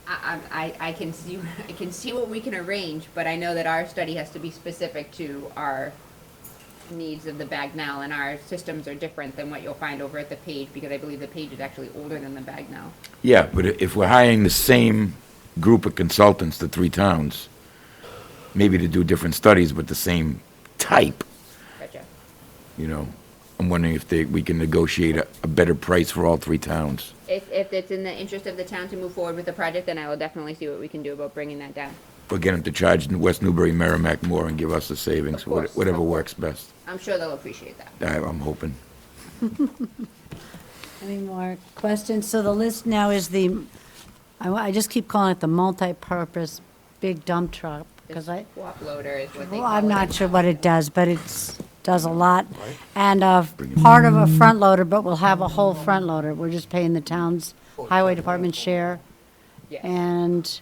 I can see what we can arrange, but I know that our study has to be specific to our needs of the Bagnell, and our systems are different than what you'll find over at the Page, because I believe the Page is actually older than the Bagnell. Yeah, but if we're hiring the same group of consultants, the three towns, maybe to do different studies, but the same type, Gotcha. I'm wondering if we can negotiate a better price for all three towns. If it's in the interest of the town to move forward with the project, then I will definitely see what we can do about bringing that down. Or get them to charge West Newbury, Merrimack more and give us the savings, Of course, whatever of course. works best. I'm sure they'll appreciate that. I'm hoping. Any more questions? So the list now is I just keep calling it the multi-purpose big dump truck, because The swap loader is what they well, call I'm it. not sure what it does, but does a lot. And part of a front loader, but we'll have a whole front loader. We're just paying the town's highway department share Yes. and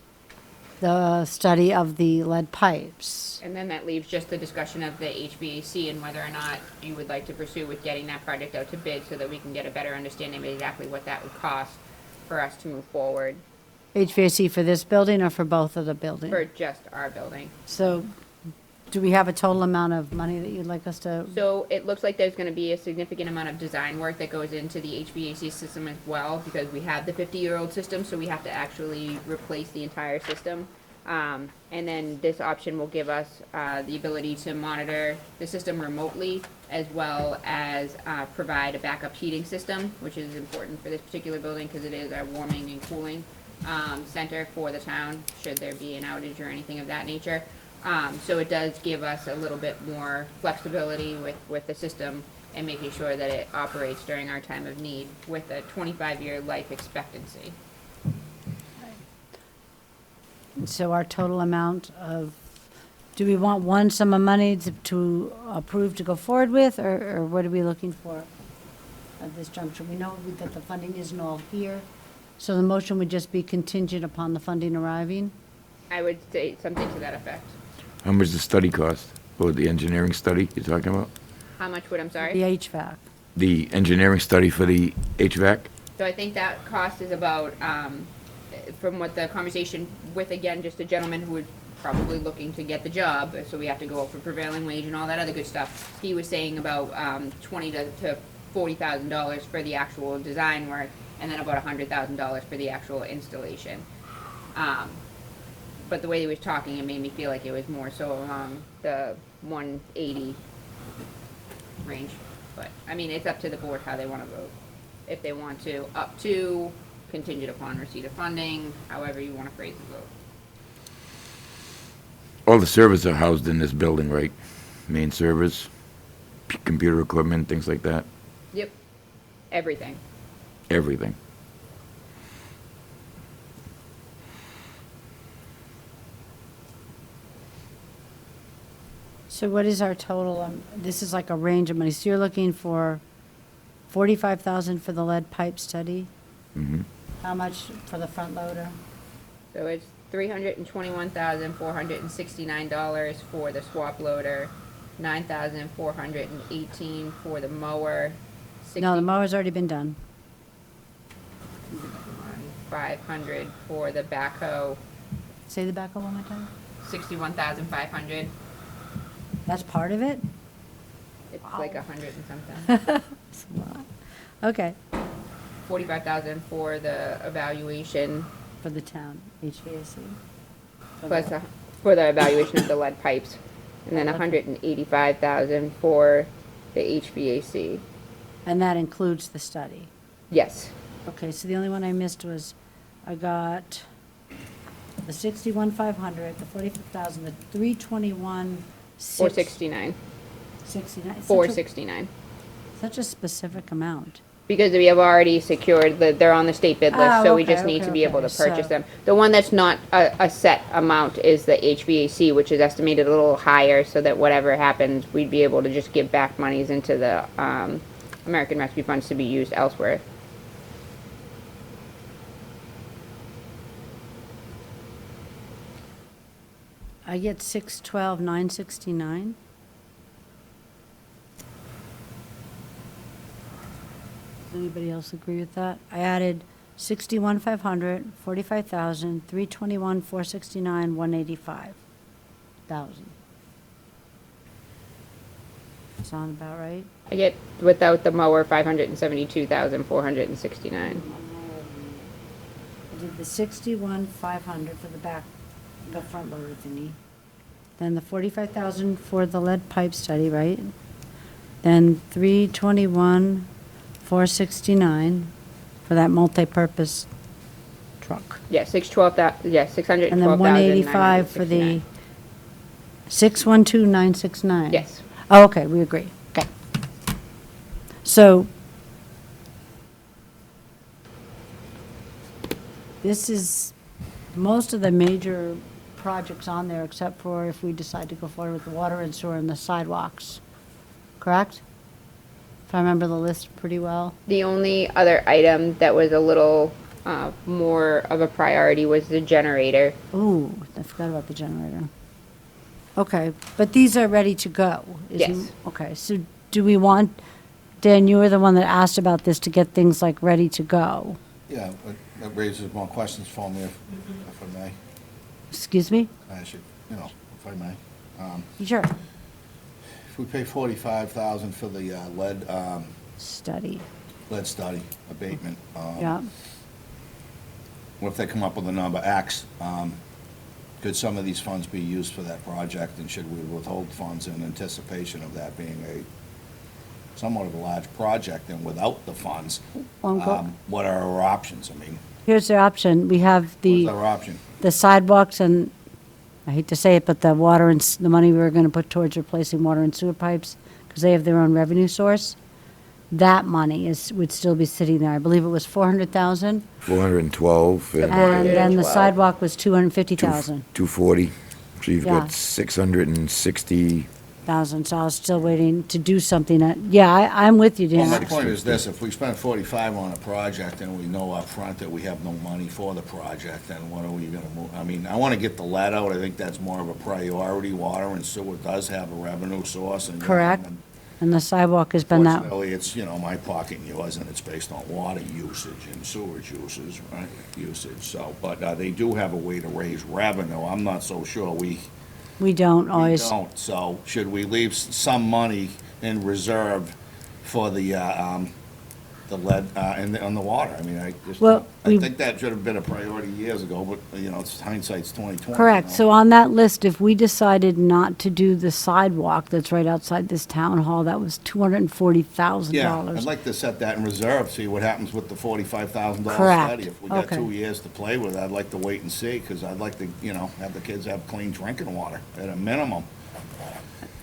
the study of the lead pipes. And then that leaves just the discussion of the HVAC and whether or not you would like to pursue with getting that project out to bid so that we can get a better understanding of exactly what that would cost for us to move forward HVAC for this building or for both of the buildings? for just our building. So do we have a total amount of money that you'd like us to? So it looks like there's gonna be a significant amount of design work that goes into the HVAC system as well, because we have the 50-year-old system, so we have to actually replace the entire system. And then this option will give us the ability to monitor the system remotely, as well as provide a backup heating system, which is important for this particular building because it is our warming and cooling center for the town, should there be an outage or anything of that nature. So it does give us a little bit more flexibility with the system and making sure that it operates during our time of need with a 25-year life expectancy. So our total amount of Do we want one sum of money to approve to go forward with, or what are we looking for at this juncture? We know that the funding isn't all here, so the motion would just be contingent upon the funding arriving? I would say something to that effect. How much does the study cost? Or the engineering study you're talking about? How much would, I'm The sorry? HVAC. The engineering study for the HVAC? So I think that cost is about, from what the conversation with, again, just a gentleman who was probably looking to get the job, so we have to go for prevailing wage and all that other good stuff. He was saying about $20,000 to $40,000 for the actual design work, and then about $100,000 for the actual installation. But the way he was talking, it made me feel like it was more so along the 180 range. But, I mean, it's up to the board how they want to vote. If they want to, up to, contingent upon receipt of funding, however you want to phrase the vote. All the servers are housed in this building, right? Main servers, computer equipment, things like that, Yep, everything. everything. So what is our total, this is like a range of money, so you're looking for 45,000 for the lead pipe study? Mhm. How much for the front loader? So it's $321,469 for the swap loader, $9,418 for the mower, No, the mower's already been done. $500 for the backhoe, Say the back one more time? $61,500. That's part of it? It's like 100 and something. That's a lot. Okay, $45,000 for the evaluation, for the town, HVAC. plus for the evaluation of the lead pipes, and then $185,000 for the HVAC. And that includes the study. Yes, Okay, so the only one I missed was, I got the 61,500, the 45,000, the 321. 469, 69. Such a- 469. Such a specific amount. Because we have already secured, they're on the state bid list, Oh, so we okay, just need to okay, be able to okay, purchase so- them. The one that's not a set amount is the HVAC, which is estimated a little higher, so that whatever happens, we'd be able to just give back monies into the American Rescue Funds to be used elsewhere. I get 612,969. Does anybody else agree with that? I added 61,500, 45,000, 321, 469, 185,000. Sound about right? I get, without the mower, 572,469. I did the 61,500 for the back, the front loader thingy. Then the 45,000 for the lead pipe study, right? Then 321, 469 for that multi-purpose truck. Yeah, 612,000, And then 185 for the 612,969. Yes. Oh, okay, we agree. Okay. So this is most of the major projects on there, except for if we decide to go forward with the water and sewer and the sidewalks, correct? If I remember the list pretty well. The only other item that was a little more of a priority was the generator. Ooh, I forgot about the generator. Okay, but these are ready to go? Yes. Okay, so do we want, Dan, you were the one that asked about this, to get things like ready to go. Yeah, but that raises more questions for me, if I may. Excuse me? I should, if I may. Sure. If we pay 45,000 for the Study, lead study abatement, yeah. what if they come up with a number X? Could some of these funds be used for that project, and should we withhold funds in anticipation of that being somewhat of a large project, and without the funds, what are our options? I mean, Here's the option. We have what's our option? the sidewalks and, I hate to say it, but the water and, the money we were going to put towards replacing water and sewer pipes, because they have their own revenue source, that money would still be sitting there. I believe it was 400,000, 412, and then the 412. sidewalk was 250,000. 240. So you've Yeah. got 660, So I was still waiting to do something. Yeah, I'm with you, Well, my Dan. point is this, if we spend 45 on a project and we know up front that we have no money for the project, then what are we gonna move? I mean, I wanna get the lead out, I think that's more of a priority. Water and sewer does have a revenue source and. Correct. And the sidewalk has been that, Fortunately, it's, my pocket and yours, and it's based on water usage and sewage usage, so, but they do have a way to raise revenue. I'm not so sure we don't we always. don't, so should we leave some money in reserve for the lead, and on the water? I mean, Well, I we- think that should have been a priority years ago, but, it's hindsight's 20/20. Correct. So on that list, if we decided not to do the sidewalk that's right outside this town hall, that was $240,000. Yeah, I'd like to set that in reserve, see what happens with the $45,000 Correct. study. If we got Okay. 2 years to play with, I'd like to wait and see, because I'd like to, have the kids have clean drinking water at a minimum.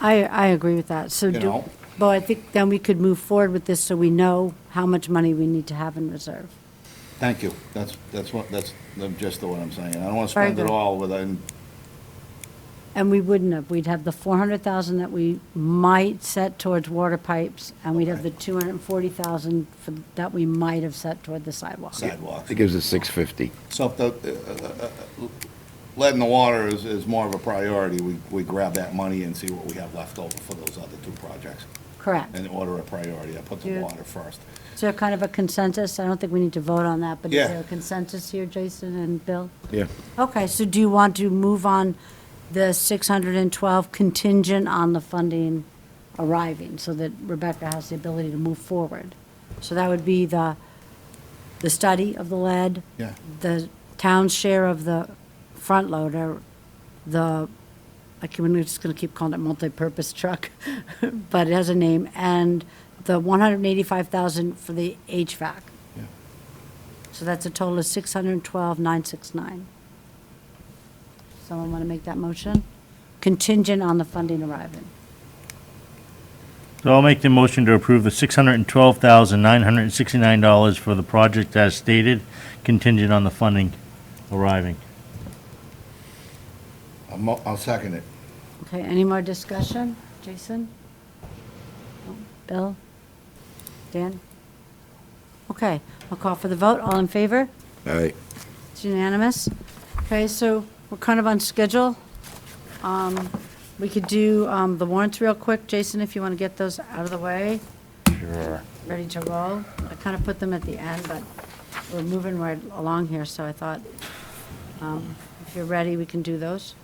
I agree with that. So You know? but I think then we could move forward with this so we know how much money we need to have in reserve. Thank you. That's the gist of what I'm saying. I don't want to Very spend it good. all within, And we wouldn't have. We'd have the 400,000 that we might set towards water pipes, and we'd have the 240,000 that we might have set toward the sidewalk. sidewalks. it gives us 650. So if the lead in the water is more of a priority, we grab that money and see what we have left over for those other 2 projects. Correct. In order of priority, I put the Yeah. water first. Is there kind of a consensus? I don't think we need to vote on that, but is Yeah. there a consensus here, Jason and Bill? Yeah. Okay, so do you want to move on the 612 contingent on the funding arriving, so that Rebecca has the ability to move forward? So that would be the study of the lead, Yeah. the town's share of the front loader, we're just gonna keep calling it multi-purpose truck, but it has a name, and the 185,000 for the HVAC. Yeah. So that's a total of 612,969. Someone want to make that motion? Contingent on the funding arriving. So I'll make the motion to approve the $612,969 for the project as stated, contingent on the funding arriving. I'll second it. Okay, any more discussion? Jason? No? Bill? Dan? Okay, I'll call for the vote. All in favor? All right. It's unanimous. Okay, so we're kind of on schedule. We could do the warrants real quick. Jason, if you want to get those out of the way. Sure. Ready to roll. I kind of put them at the end, but we're moving right along here, so I thought if you're ready, we can do those.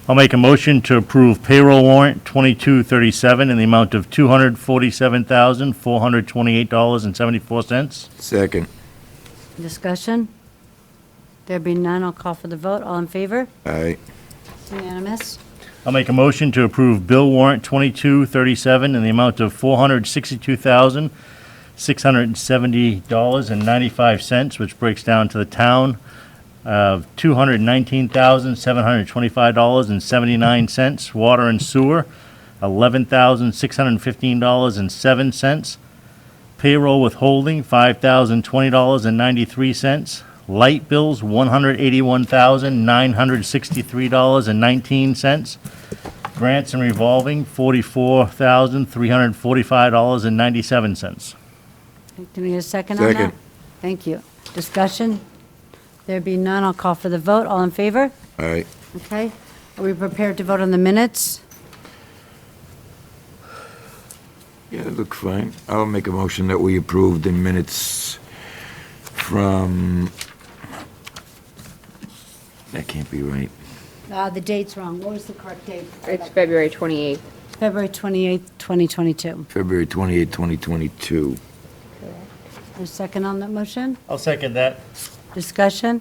I'll make a motion to approve payroll warrant 2237 in the amount of $247,428.74. Second. Discussion? There being none, I'll call for the vote. All in favor? All right. It's unanimous. I'll make a motion to approve bill warrant 2237 in the amount of $462,670.95, which breaks down to the town of $219,725.79, water and sewer, $11,615.07, payroll withholding, $5,020.93, light bills, $181,963.19, grants and revolving, $44,345.97. Can we get a second on that? Second. Thank you. Discussion? There be none, I'll call for the vote. All in favor? All right. Okay. Are we prepared to vote on the minutes? Yeah, it looks fine. I'll make a motion that we approve the minutes from, that can't be right. The date's wrong. What was the correct date? It's February 28th. February 28th, 2022. February 28, 2022. A second on that motion? I'll second that. Discussion?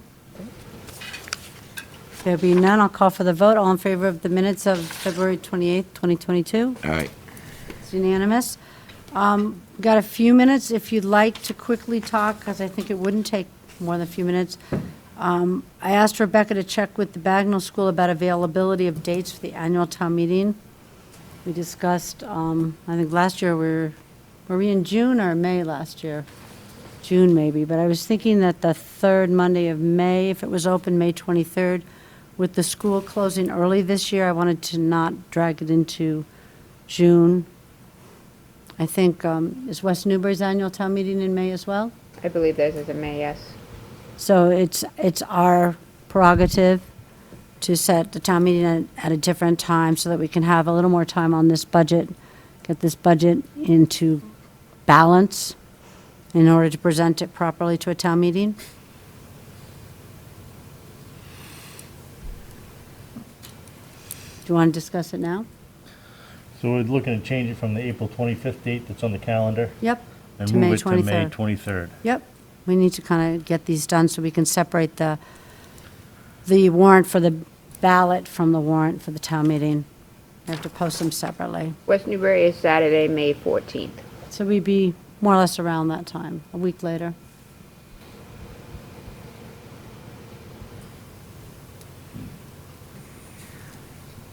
There be none, I'll call for the vote. All in favor of the minutes of February 28th, 2022? All right. It's unanimous. Got a few minutes if you'd like to quickly talk, because I think it wouldn't take more than a few minutes. I asked Rebecca to check with the Bagnell School about availability of dates for the annual town meeting. We discussed, I think last year were we in June or May last year? June maybe, but I was thinking that the third Monday of May, if it was open, May 23rd, with the school closing early this year, I wanted to not drag it into June. I think, is West Newbury's annual town meeting in May as well? I believe theirs is in May, yes. So it's our prerogative to set the town meeting at a different time so that we can have a little more time on this budget, get this budget into balance in order to present it properly to a town meeting. Do you want to discuss it now? So we're looking to change it from the April 25th date that's on the calendar Yep. and To May move it to May 23rd. 23rd. Yep. We need to kind of get these done so we can separate the warrant for the ballot from the warrant for the town meeting. We have to post them separately. West Newbury is Saturday, May 14th. So we'd be more or less around that time, a week later.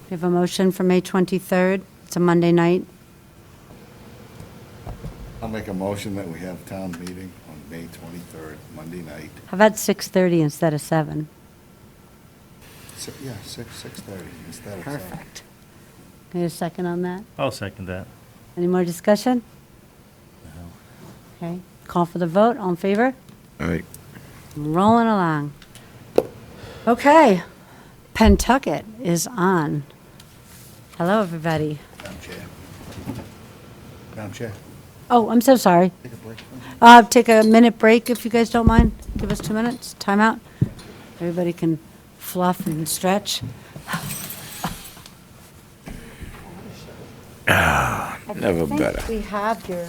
We have a motion for May 23rd. It's a Monday night. I'll make a motion that we have town meeting on May 23rd, Monday night. How about 6:30 instead of 7? Yeah, 6:30 instead of 7. Perfect. Need a second on that? I'll second that. Any more discussion? Okay, call for the vote. All in favor? All right. Rolling along. Okay, Pentucket is on. Hello, everybody. Madam Chair. Madam Chair, Oh, I'm so sorry. take a break. Take a minute break if you guys don't mind. Give us 2 minutes, time out. Everybody can fluff and stretch. Never better. We have your.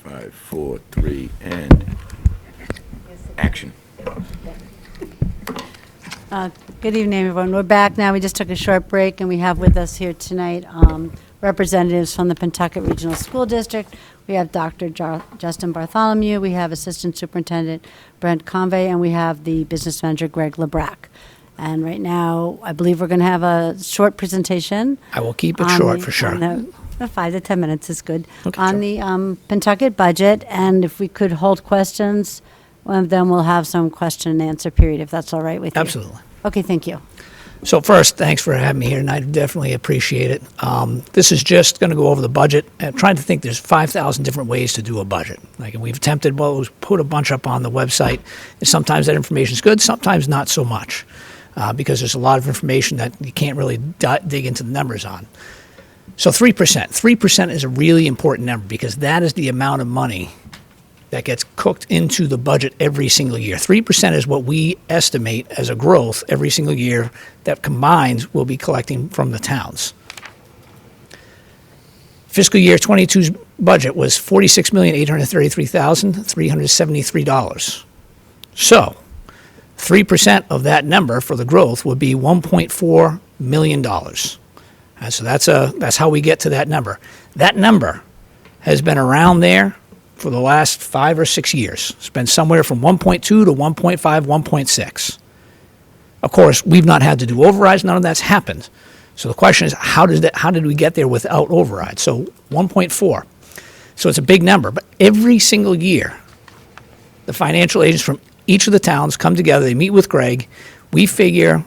5, 4, 3, and action. Good evening, everyone. We're back now. We just took a short break, and we have with us here tonight representatives from the Pentucket Regional School District. We have Dr. Justin Bartholomew, we have Assistant Superintendent Brent Convey, and we have the Business Manager Greg LeBrac. And right now, I believe we're going to have a short presentation. I will keep it short for sure. 5 to 10 minutes is good. Okay, On sure. the Pentucket budget, and if we could hold questions, then we'll have some question and answer period, if that's all right with you. Absolutely. Okay, thank you. So first, thanks for having me here, and I definitely appreciate it. This is just going to go over the budget. I'm trying to think there's 5,000 different ways to do a budget. Like, and we've attempted, well, we've put a bunch up on the website, and sometimes that information is good, sometimes not so much, because there's a lot of information that you can't really dig into the numbers on. So 3%. 3% is a really important number because that is the amount of money that gets cooked into the budget every single year. 3% is what we estimate as a growth every single year that combined we'll be collecting from the towns. Fiscal year 22's budget was $46,833,373. So 3% of that number for the growth would be $1.4 million. So that's how we get to that number. That number has been around there for the last 5 or 6 years. It's been somewhere from 1.2 to 1.5, 1.6. Of course, we've not had to do overrides. None of that's happened. So the question is, how did we get there without overrides? So 1.4. So it's a big number. But every single year, the financial agents from each of the towns come together. They meet with Greg. We figure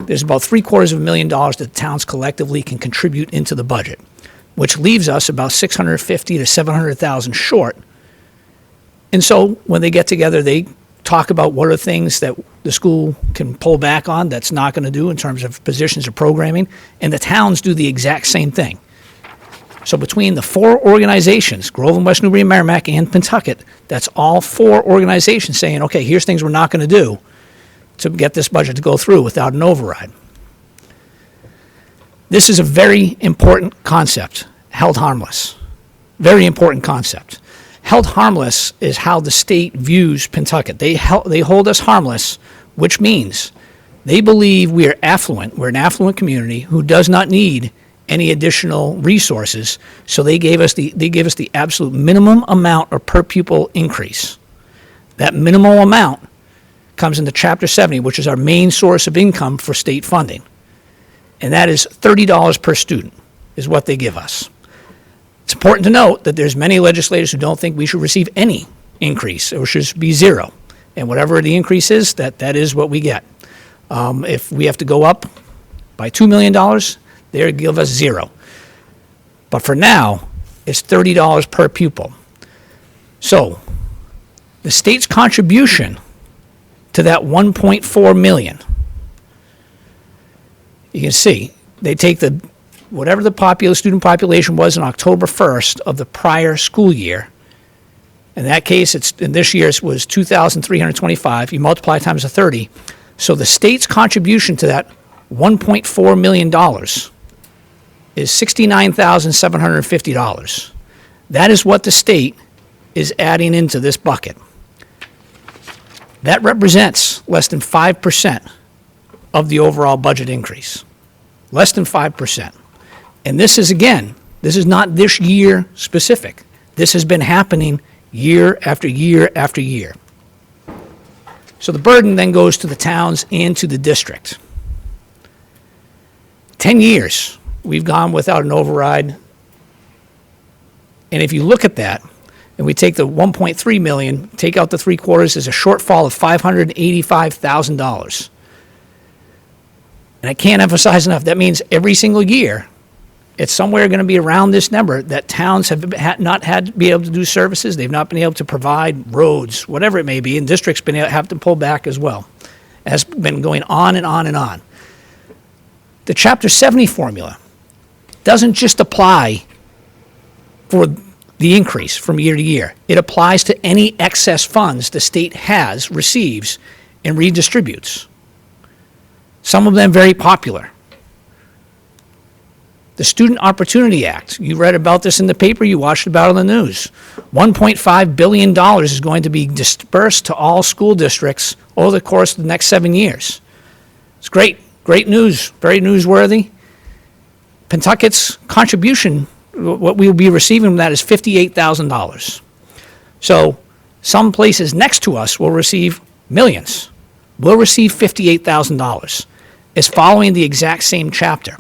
there's about $750,000 that the towns collectively can contribute into the budget, which leaves us about $650,000 to $700,000 short. And so when they get together, they talk about what are things that the school can pull back on that's not going to do in terms of positions or programming, and the towns do the exact same thing. So between the 4 organizations, Groveland, West Newbury, Merrimack, and Pentucket, that's all 4 organizations saying, okay, here's things we're not going to do to get this budget to go through without an override. This is a very important concept, held harmless. Very important concept. Held harmless is how the state views Pentucket. They hold us harmless, which means they believe we are affluent. We're an affluent community who does not need any additional resources, so they gave us the absolute minimum amount of per pupil increase. That minimal amount comes into Chapter 70, which is our main source of income for state funding. And that is $30 per student is what they give us. It's important to note that there's many legislators who don't think we should receive any increase or should be zero. And whatever the increase is, that is what we get. If we have to go up by $2 million, they give us zero. But for now, it's $30 per pupil. So the state's contribution to that $1.4 million, you can see, they take whatever the student population was on October 1st of the prior school year. In that case, in this year's was 2,325. You multiply times the 30. So the state's contribution to that $1.4 million is $69,750. That is what the state is adding into this bucket. That represents less than 5% of the overall budget increase. Less than 5%. And this is, again, this is not this year specific. This has been happening year after year after year. So the burden then goes to the towns and to the district. 10 years we've gone without an override. And if you look at that, and we take the 1.3 million, take out the 3/4, is a shortfall of $585,000. And I can't emphasize enough, that means every single year, it's somewhere going to be around this number that towns have not had to be able to do services. They've not been able to provide roads, whatever it may be, and districts have to pull back as well. It has been going on and on and on. The Chapter 70 formula doesn't just apply for the increase from year to year. It applies to any excess funds the state receives, and redistributes. Some of them very popular. The Student Opportunity Act, you read about this in the paper, you watched about it on the news. $1.5 billion is going to be dispersed to all school districts over the course of the next 7 years. It's great news, very newsworthy. Pentucket's contribution, what we will be receiving from that is $58,000. So some places next to us will receive millions. We'll receive $58,000. It's following the exact same chapter.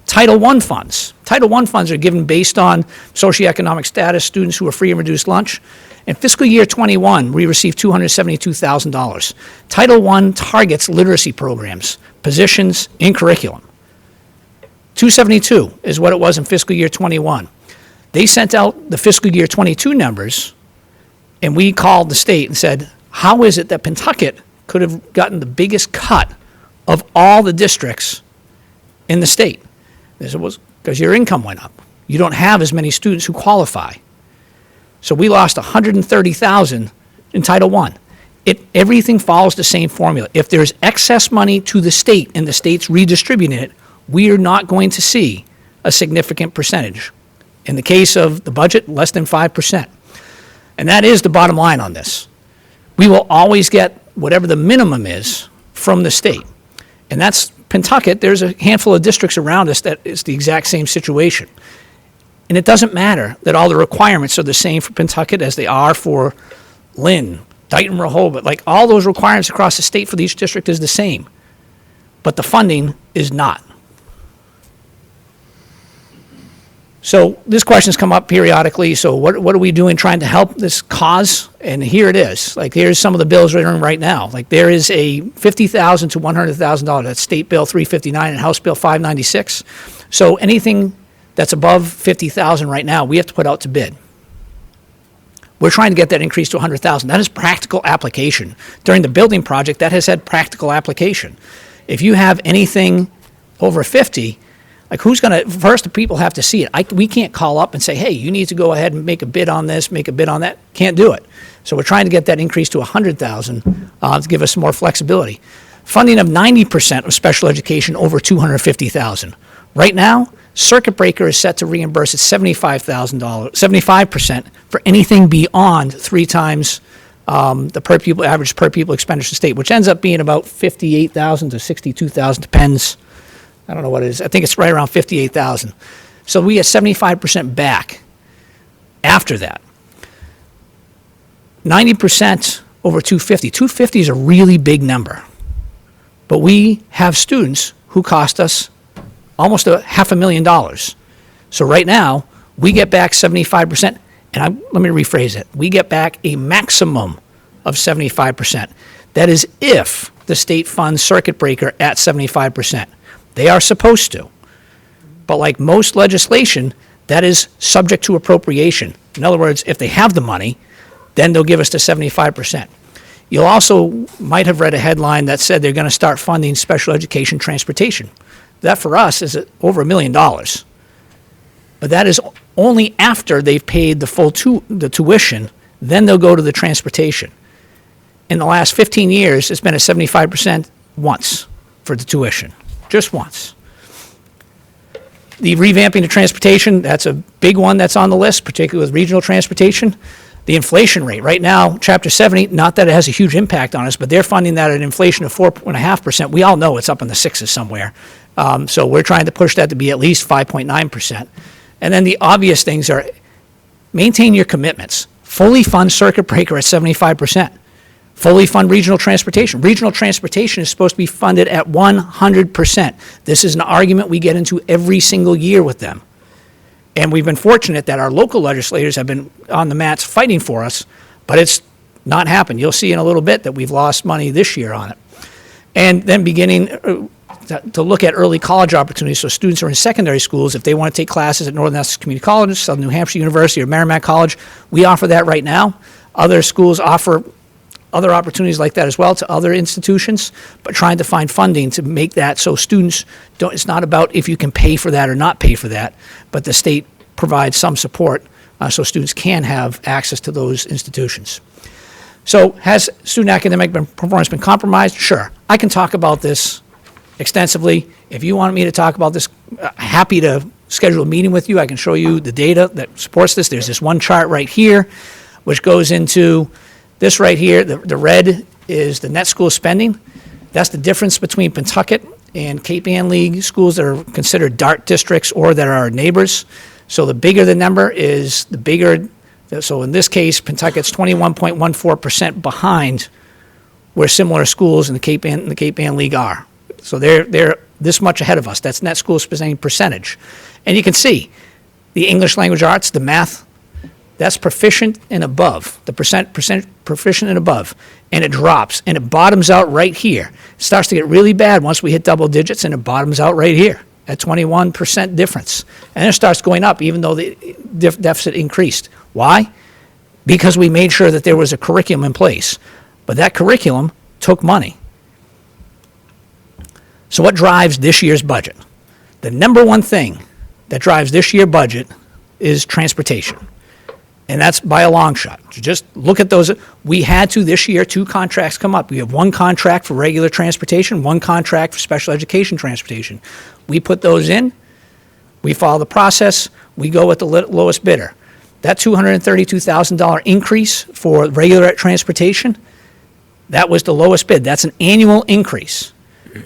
Title I funds. Title I funds are given based on socioeconomic status, students who are free and reduced lunch. In fiscal year 21, we received $272,000. Title I targets literacy programs, positions in curriculum. 272 is what it was in fiscal year 21. They sent out the fiscal year 22 numbers, and we called the state and said, how is it that Pentucket could have gotten the biggest cut of all the districts in the state? They said, well, because your income went up. You don't have as many students who qualify. So we lost $130,000 in Title I. Everything follows the same formula. If there's excess money to the state and the state's redistributing it, we are not going to see a significant percentage. In the case of the budget, less than 5%. And that is the bottom line on this. We will always get whatever the minimum is from the state. And that's Pentucket. There's a handful of districts around us that is the exact same situation. And it doesn't matter that all the requirements are the same for Pentucket as they are for Lynn, Dayton, Rehoboth. Like all those requirements across the state for each district is the same. But the funding is not. So this question's come up periodically. So what are we doing trying to help this cause? And here it is. Like here's some of the bills we're in right now. Like there is a $50,000 to $100,000. That's State Bill 359 and House Bill 596. So anything that's above $50,000 right now, we have to put out to bid. We're trying to get that increase to $100,000. That is practical application. During the building project, that has had practical application. If you have anything over 50, like who's going to, first the people have to see it. We can't call up and say, hey, you need to go ahead and make a bid on this, make a bid on that. Can't do it. So we're trying to get that increase to $100,000 to give us some more flexibility. Funding of 90% of special education over $250,000. Right now, circuit breaker is set to reimburse at $75% for anything beyond 3 times the average per pupil expenditure state, which ends up being about $58,000 to $62,000, depends. I don't know what it is. I think it's right around $58,000. So we get 75% back after that. 90% over 250. 250 is a really big number. But we have students who cost us almost $500,000. So right now, we get back 75%. And let me rephrase it. We get back a maximum of 75%. That is if the state funds circuit breaker at 75%. They are supposed to. But like most legislation, that is subject to appropriation. In other words, if they have the money, then they'll give us the 75%. You'll also might have read a headline that said they're going to start funding special education transportation. That for us is over $1 million. But that is only after they've paid the full the tuition, then they'll go to the transportation. In the last 15 years, it's been at 75% once for the tuition. Just once. The revamping of transportation, that's a big one that's on the list, particularly with regional transportation. The inflation rate. Right now, Chapter 70, not that it has a huge impact on us, but they're funding that at an inflation of 4.5%. We all know it's up in the 6s somewhere. So we're trying to push that to be at least 5.9%. And then the obvious things are maintain your commitments. Fully fund circuit breaker at 75%. Fully fund regional transportation. Regional transportation is supposed to be funded at 100%. This is an argument we get into every single year with them. And we've been fortunate that our local legislators have been on the mats fighting for us, but it's not happened. You'll see in a little bit that we've lost money this year on it. And then beginning to look at early college opportunities. So students are in secondary schools, if they want to take classes at Northern Essex Community College, Southern New Hampshire University, or Merrimack College, we offer that right now. Other schools offer other opportunities like that as well to other institutions, but trying to find funding to make that so students don't, it's not about if you can pay for that or not pay for that, but the state provides some support so students can have access to those institutions. So has student academic performance been compromised? Sure. I can talk about this extensively. If you want me to talk about this, happy to schedule a meeting with you, I can show you the data that supports this. There's this one chart right here, which goes into this right here. The red is the net school spending. That's the difference between Pentucket and Cape Ann League schools that are considered DART districts or that are our neighbors. So the bigger the number is, the bigger, so in this case, Pentucket's 21.14% behind where similar schools in the Cape Ann League are. So they're this much ahead of us. That's net school spending percentage. And you can see the English language arts, the math, that's proficient and above, the percent proficient and above. And it drops and it bottoms out right here. It starts to get really bad once we hit double digits, and it bottoms out right here at 21% difference. And then it starts going up even though the deficit increased. Why? Because we made sure that there was a curriculum in place. But that curriculum took money. So what drives this year's budget? The number one thing that drives this year's budget is transportation. And that's by a long shot. So just look at those. We had to this year, 2 contracts come up. We have 1 contract for regular transportation, 1 contract for special education transportation. We put those in. We follow the process. We go with the lowest bidder. That $232,000 increase for regular transportation, that was the lowest bid. That's an annual increase.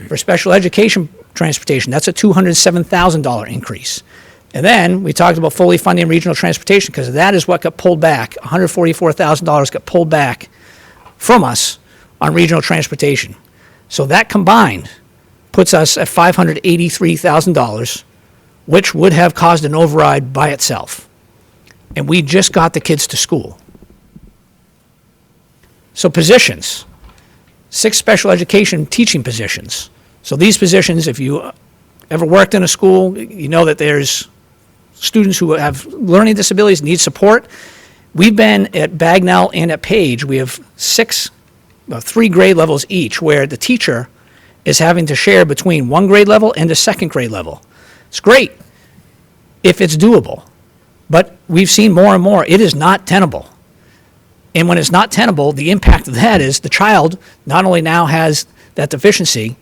For special education transportation, that's a $207,000 increase. And then we talked about fully funding regional transportation because that is what got pulled back. $144,000 got pulled back from us on regional transportation. So that combined puts us at $583,000, which would have caused an override by itself. And we just got the kids to school. So positions, 6 special education teaching positions. So these positions, if you ever worked in a school, you know that there's students who have learning disabilities, need support. We've been at Bagnell and at Page, we have 3 grade levels each where the teacher is having to share between 1 grade level and a 2nd grade level. It's great if it's doable, but we've seen more and more, it is not tenable. And when it's not tenable, the impact of that is the child not only now has that deficiency,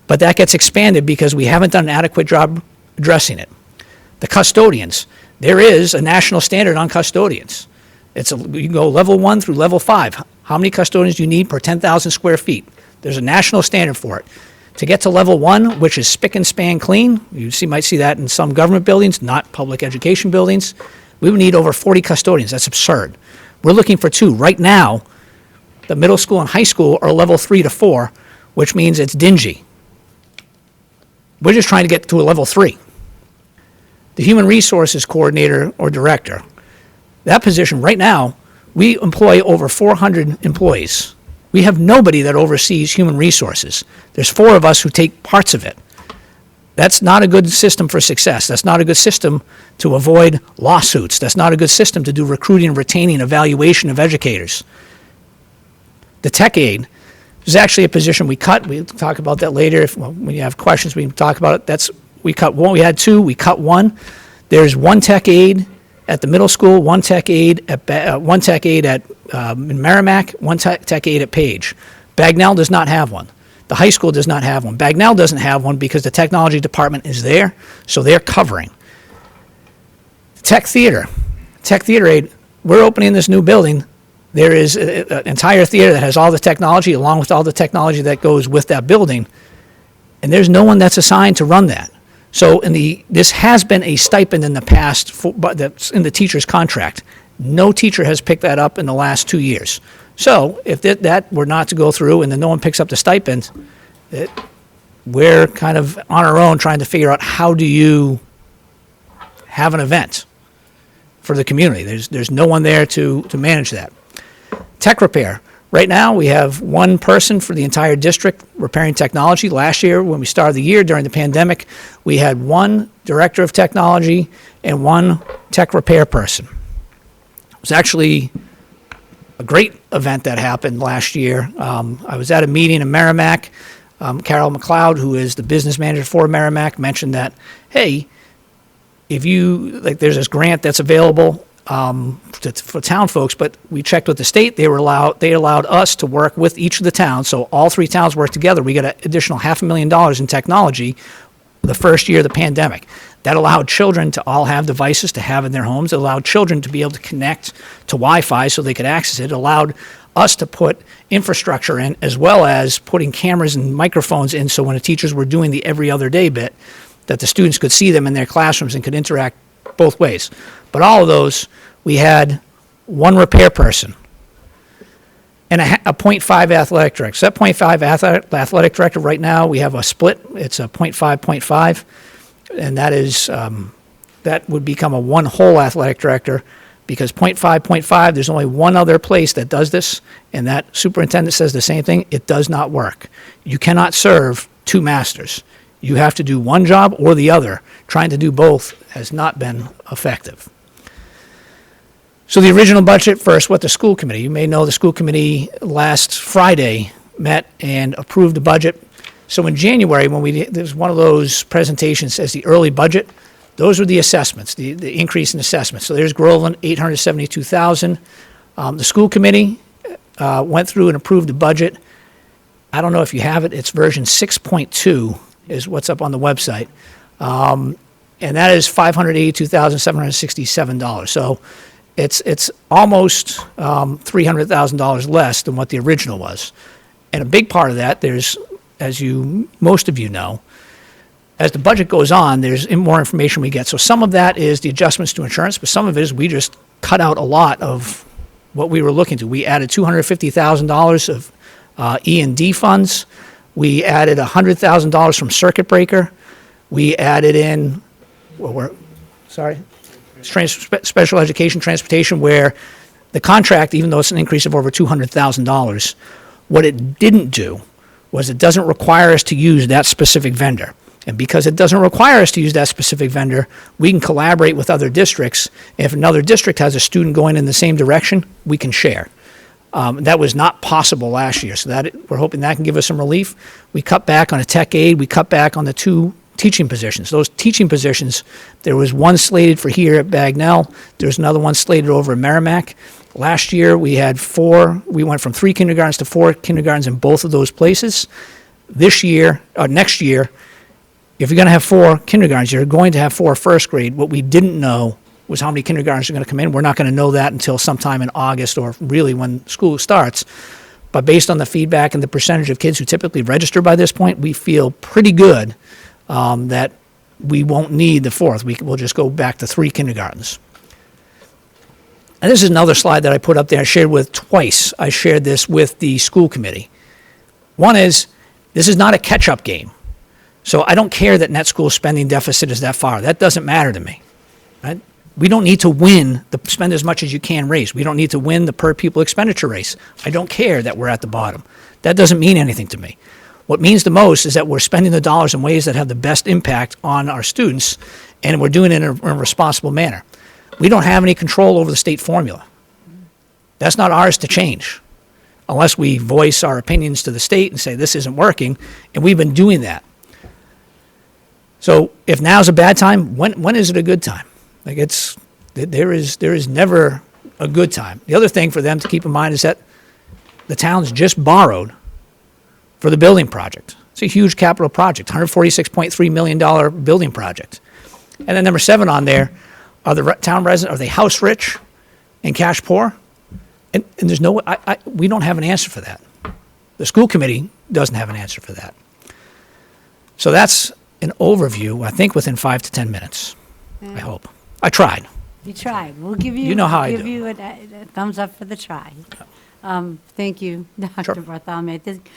but that gets expanded because we haven't done an adequate job addressing it. The custodians, there is a national standard on custodians. You can go level 1 through level 5. How many custodians do you need per 10,000 square feet? There's a national standard for it. To get to level 1, which is spick and span clean, might see that in some government buildings, not public education buildings, we would need over 40 custodians. That's absurd. We're looking for 2. Right now, the middle school and high school are level 3 to 4, which means it's dingy. We're just trying to get to a level 3. The human resources coordinator or director, that position right now, we employ over 400 employees. We have nobody that oversees human resources. There's 4 of us who take parts of it. That's not a good system for success. That's not a good system to avoid lawsuits. That's not a good system to do recruiting, retaining, evaluation of educators. The tech aide is actually a position we cut. We'll talk about that later. When you have questions, we can talk about it. We cut 1. We had 2. We cut 1. There's 1 tech aide at the middle school, 1 tech aide at in Merrimack, 1 tech aide at Page. Bagnell does not have one. The high school does not have one. Bagnell doesn't have one because the technology department is there, so they're covering. Tech theater aide, we're opening this new building. There is an entire theater that has all the technology along with all the technology that goes with that building, and there's no one that's assigned to run that. So this has been a stipend in the past, but that's in the teacher's contract. No teacher has picked that up in the last 2 years. So if that were not to go through and then no one picks up the stipend, we're kind of on our own trying to figure out how do you have an event for the community. There's no one there to manage that. Tech repair. Right now, we have 1 person for the entire district repairing technology. Last year, when we started the year during the pandemic, we had 1 director of technology and 1 tech repair person. It was actually a great event that happened last year. I was at a meeting in Merrimack. Carol McLeod, who is the business manager for Merrimack, mentioned that, hey, there's this grant that's available for town folks, but we checked with the state. They allowed us to work with each of the towns. So all 3 towns work together. We got an additional $500,000 in technology the first year of the pandemic. That allowed children to all have devices to have in their homes. It allowed children to be able to connect to Wi-Fi so they could access it. It allowed us to put infrastructure in, as well as putting cameras and microphones in, so when the teachers were doing the every other day bit, that the students could see them in their classrooms and could interact both ways. But all of those, we had one repair person and a 0.5 athletic director. So that 0.5 athletic director right now, we have a split. It's a 0.5, 0.5, and that is, that would become a one whole athletic director, because 0.5, 0.5, there's only one other place that does this, and that superintendent says the same thing. It does not work. You cannot serve two masters. You have to do one job or the other. Trying to do both has not been effective. So the original budget, first, what the school committee, you may know the school committee last Friday met and approved the budget. So in January, when there's one of those presentations as the early budget, those were the assessments, the increase in assessments. So there's Groveland, $872,000. The school committee went through and approved the budget. I don't know if you have it. It's version 6.2 is what's up on the website. And that is $582,767. So it's almost $300,000 less than what the original was. And a big part of that, there's, as most of you know, as the budget goes on, there's more information we get. So some of that is the adjustments to insurance, but some of it is we just cut out a lot of what we were looking to. We added $250,000 of E&D funds. We added $100,000 from circuit breaker. We added in, special education transportation, where the contract, even though it's an increase of over $200,000, what it didn't do was it doesn't require us to use that specific vendor. And because it doesn't require us to use that specific vendor, we can collaborate with other districts. If another district has a student going in the same direction, we can share. That was not possible last year, so that we're hoping that can give us some relief. We cut back on a tech aid. We cut back on the 2 teaching positions. Those teaching positions, there was one slated for here at Bagnell. There's another one slated over at Merrimack. Last year, we had 4. We went from 3 kindergartens to 4 kindergartens in both of those places. This year, next year, if you're going to have 4 kindergartens, you're going to have 4 first grade. What we didn't know was how many kindergartens are going to come in. We're not going to know that until sometime in August, or really when school starts. But based on the feedback and the percentage of kids who typically register by this point, we feel pretty good that we won't need the 4th. We'll just go back to 3 kindergartens. And this is another slide that I put up there. I shared this with the school committee. One is, this is not a catch-up game. So I don't care that net school spending deficit is that far. That doesn't matter to me. Right? We don't need to win the spend as much as you can race. We don't need to win the per pupil expenditure race. I don't care that we're at the bottom. That doesn't mean anything to me. What means the most is that we're spending the dollars in ways that have the best impact on our students, and we're doing it in a responsible manner. We don't have any control over the state formula. That's not ours to change, unless we voice our opinions to the state and say this isn't working, and we've been doing that. So if now's a bad time, when is it a good time? Like there is never a good time. The other thing for them to keep in mind is that the town's just borrowed for the building project. It's a huge capital project, $146.3 million building project. And then number 7 on there, are the town residents, are they house rich and cash poor? And there's no, we don't have an answer for that. The school committee doesn't have an answer for that. So that's an overview, I think within 5 to 10 minutes, I hope. I tried. You tried. We'll give you, You know how I give do. you a thumbs up for the try. Thank you, Dr. Sure. Bartholomew. I think,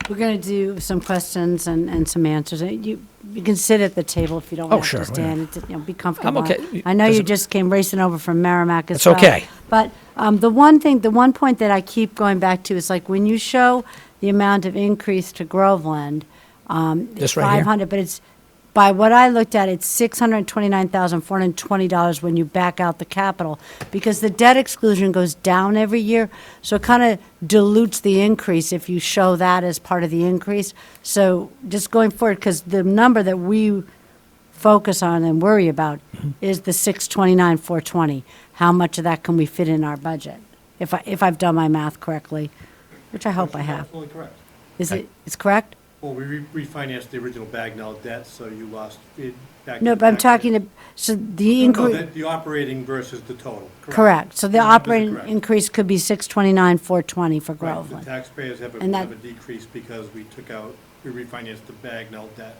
we're going to do some questions and some answers. You can sit at the table if you don't want sure, to stand. Be comfortable. I'm okay. I know you Doesn't- just came racing over from Merrimack as It's well. okay. But the one point that I keep going back to is like when you show the amount of increase to Groveland, it's This right here? 500, but it's, by what I looked at, it's $629,420 when you back out the capital, because the debt exclusion goes down every year, so it kind of dilutes the increase if you show that as part of the increase. So just going forward, because the number that we focus on and worry about is the $629,420. How much of that can we fit in our budget? If I've done my math correctly, which I hope I have. Absolutely correct. Is it, it's correct? Well, we refinanced the original Bagnell debt, so you lost it back. No, but I'm talking, so the increase, The operating versus the total. correct. So the Your numbers are operating correct. increase could be 629, 420 for Right, Groveland. the taxpayers have And a that- decrease because we refinanced the Bagnell debt.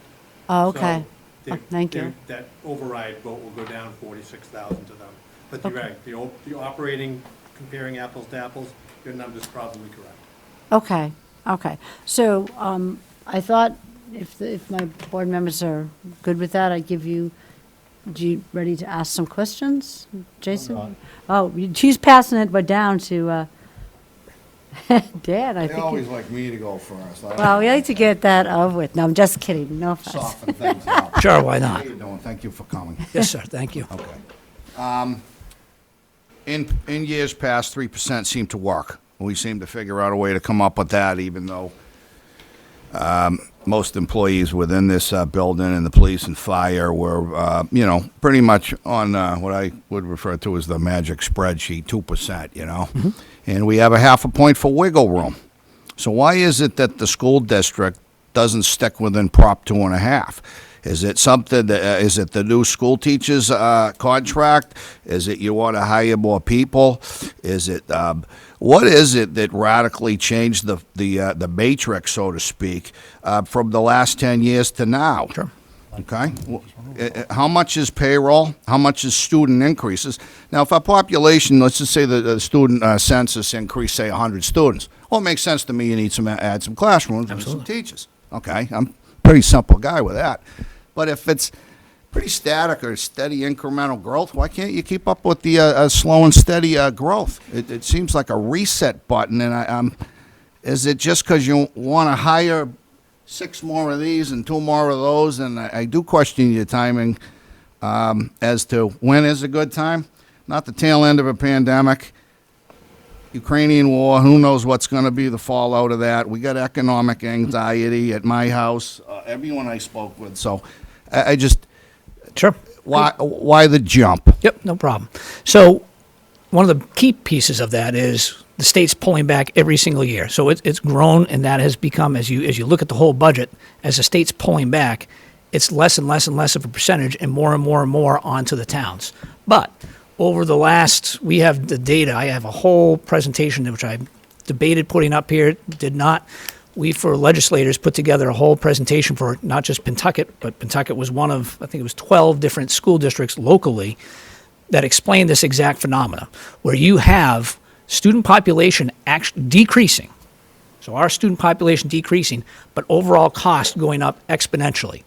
Oh, okay. So Oh, thank you. That override vote will go down 46,000 to them. But you're Okay. right, the operating, comparing apples to apples, your number's probably correct. Okay, okay. So I thought if my board members are good with that, I'd give you, ready to ask some questions? Jason? Oh, he's passing it down to Dan, I They think. always like me to go first. Well, we like to get that over with. No, I'm just kidding. No offense. Soften things up. Sure, why How not? you doing? Thank you for coming. Yes, sir, thank you. Okay. In years past, 3% seemed to work. We seemed to figure out a way to come up with that, even though most employees within this building and the police and fire were, pretty much on what I would refer to as the magic spreadsheet, 2%, And we have a half a point for wiggle room. So why is it that the school district doesn't stick within Prop 2.5? Is it something that, is it the new school teachers contract? Is it you want to hire more people? Is it, what is it that radically changed the matrix, so to speak, from the last 10 years to now? Sure. Okay. How much is payroll? How much is student increases? Now, if our population, let's just say the student census increased, say, 100 students, well, it makes sense to me you need to add some classrooms and some teachers. Okay, I'm a pretty simple guy with that. But if it's pretty static or steady incremental growth, why can't you keep up with the slow and steady growth? It seems like a reset button, and is it just because you want to hire 6 more of these and 2 more of those? And I do question your timing as to when is a good time. Not the tail end of a pandemic. Ukrainian war, who knows what's going to be the fallout of that. We got economic anxiety at my house, everyone I spoke with. So I just, Sure. why the jump? Yep, no problem. So one of the key pieces of that is the state's pulling back every single year. So it's grown, and that has become, as you look at the whole budget, as the state's pulling back, it's less and less and less of a percentage and more and more and more onto the towns. But over the last, we have the data. I have a whole presentation which I debated putting up here, did not. We, for legislators, put together a whole presentation for not just Pentucket, but Pentucket was one of, I think it was 12 different school districts locally that explained this exact phenomena, where you have student population actually decreasing. So our student population decreasing, but overall cost going up exponentially.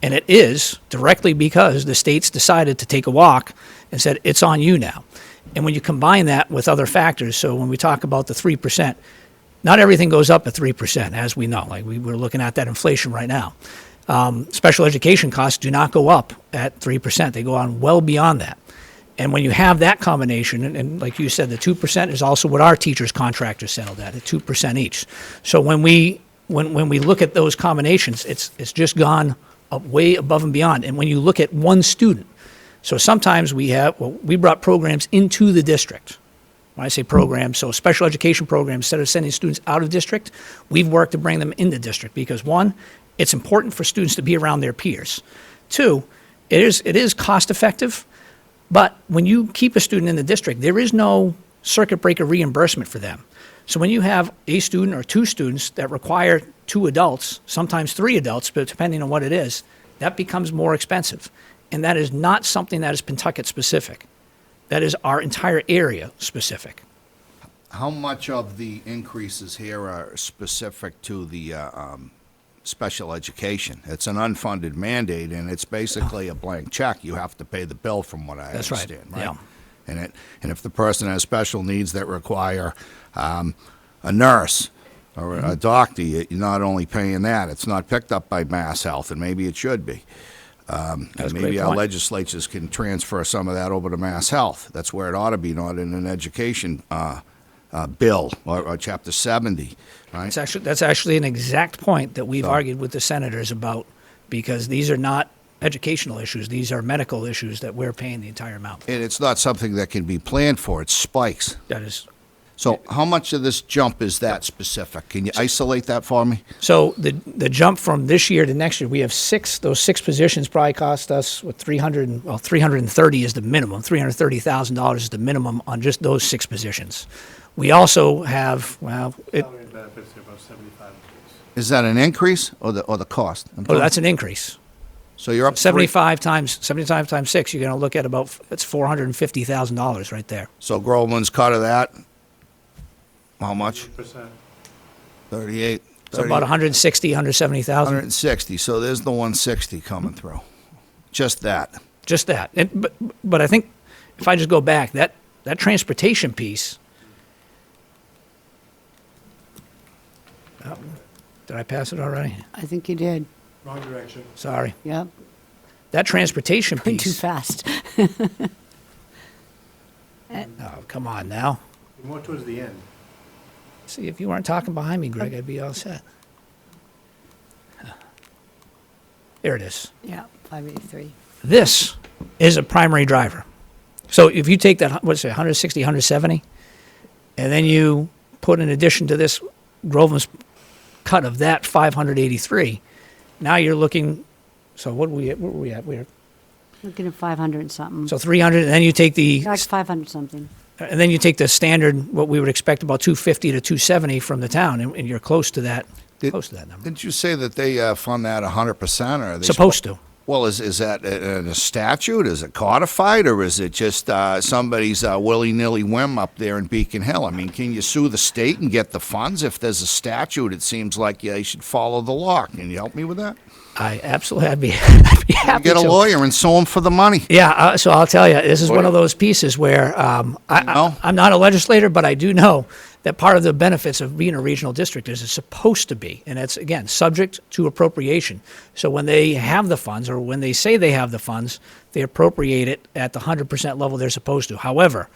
And it is directly because the states decided to take a walk and said, it's on you now. And when you combine that with other factors, so when we talk about the 3%, not everything goes up at 3%, as we know. Like we're looking at that inflation right now. Special education costs do not go up at 3%. They go on well beyond that. And when you have that combination, and like you said, the 2% is also what our teachers' contractors settled at 2% each. So when we look at those combinations, it's just gone up way above and beyond. And when you look at one student, so sometimes we brought programs into the district. When I say programs, so special education programs, instead of sending students out of district, we've worked to bring them into district because 1, it's important for students to be around their peers. 2, it is cost effective, but when you keep a student in the district, there is no circuit breaker reimbursement for them. So when you have a student or 2 students that require 2 adults, sometimes 3 adults, but depending on what it is, that becomes more expensive. And that is not something that is Pentucket specific. That is our entire area specific. How much of the increases here are specific to the special education? It's an unfunded mandate, and it's basically a blank check. You have to pay the bill, from what I That's right. understand, right? Yeah. And if the person has special needs that require a nurse or a doctor, you're not only paying that. It's not picked up by Mass Health, and maybe it should be. And That's a maybe great our point. legislatures can transfer some of that over to Mass Health. That's where it ought to be, not in an education bill or Chapter 70, right? That's actually an exact point that we've argued with the senators about, because these are not educational issues. These are medical issues that we're paying the entire amount. And it's not something that can be planned for. It spikes. That is So how much of this jump is that specific? Can you isolate that for me? So the jump from this year to next year, we have those six positions probably cost us, 330 is the minimum, $330,000 is the minimum on just those six positions. We also have, Salary and benefits are about 75. Is that an increase or the cost? that's an increase. So you're up 75 times 6, you're going to look at it's $450,000 right there. So Groveland's cut of that, how much? percent. 38. So about 160, 170,000. 160. So there's the 160 coming through. Just that. Just that. But I think if I just go back, that transportation piece. Did I pass it already? I think you did. Wrong direction. Sorry. Yep. That transportation Went too piece. fast. Oh, come on now. More towards the end. See, if you weren't talking behind me, Greg, I'd be all set. There it is. Yeah, 583. This is a primary driver. So if you take that, what's it, 160, 170, and then you put in addition to this Groveland's cut of that 583, now you're looking, so what were we at? We're Looking at 500 and something. so 300, and then you take the, Like 500 something. and then you take the standard, what we would expect about 250 to 270 from the town, and you're close to that, close to that number. Didn't you say that they fund that 100%? Or are they Supposed to. Well, is that in a statute? Is it codified, or is it just somebody's willy-nilly whim up there in Beacon Hill? I mean, can you sue the state and get the funds? If there's a statute, it seems like you should follow the law. Can you help me with that? I absolutely, I'd be happy Get a to. lawyer and sue him for the money. Yeah, so I'll tell you, this is one of those pieces where I'm not a legislator, but I do know that part of the benefits of being a regional district is it's supposed to be, and it's, again, subject to appropriation. So when they have the funds, or when they say they have the funds, they appropriate it at the 100% level they're supposed to. However,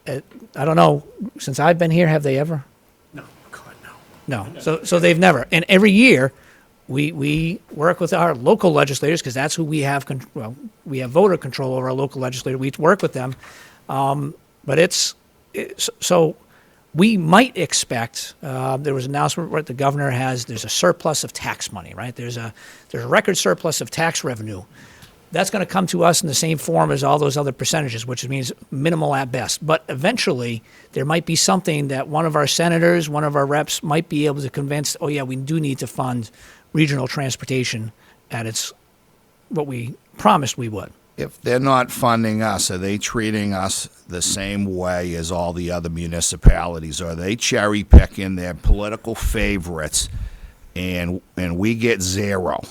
I don't know, since I've been here, have they ever? No, God, no. No, so they've never. And every year, we work with our local legislators, because that's who we have, we have voter control over our local legislator. We work with them. But so we might expect, there was an announcement where the governor there's a surplus of tax money, right? There's a record surplus of tax revenue. That's going to come to us in the same form as all those other percentages, which means minimal at best. But eventually, there might be something that one of our senators, one of our reps might be able to convince, oh yeah, we do need to fund regional transportation at what we promised we would. If they're not funding us, are they treating us the same way as all the other municipalities? Are they cherry picking their political favorites, and we get zero?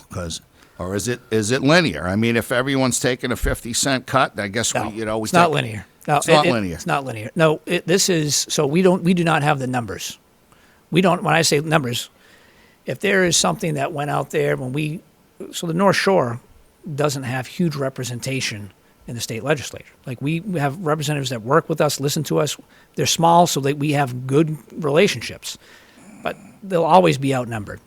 Or is it linear? I mean, if everyone's taking a 50-cent cut, I guess it's not linear. No, it's not linear. It's not linear. No, this is so we do not have the numbers. We don't. When I say numbers, if there is something that went out there so the North Shore doesn't have huge representation in the state legislature. Like, we have representatives that work with us, listen to us. They're small, so that we have good relationships, but they'll always be outnumbered.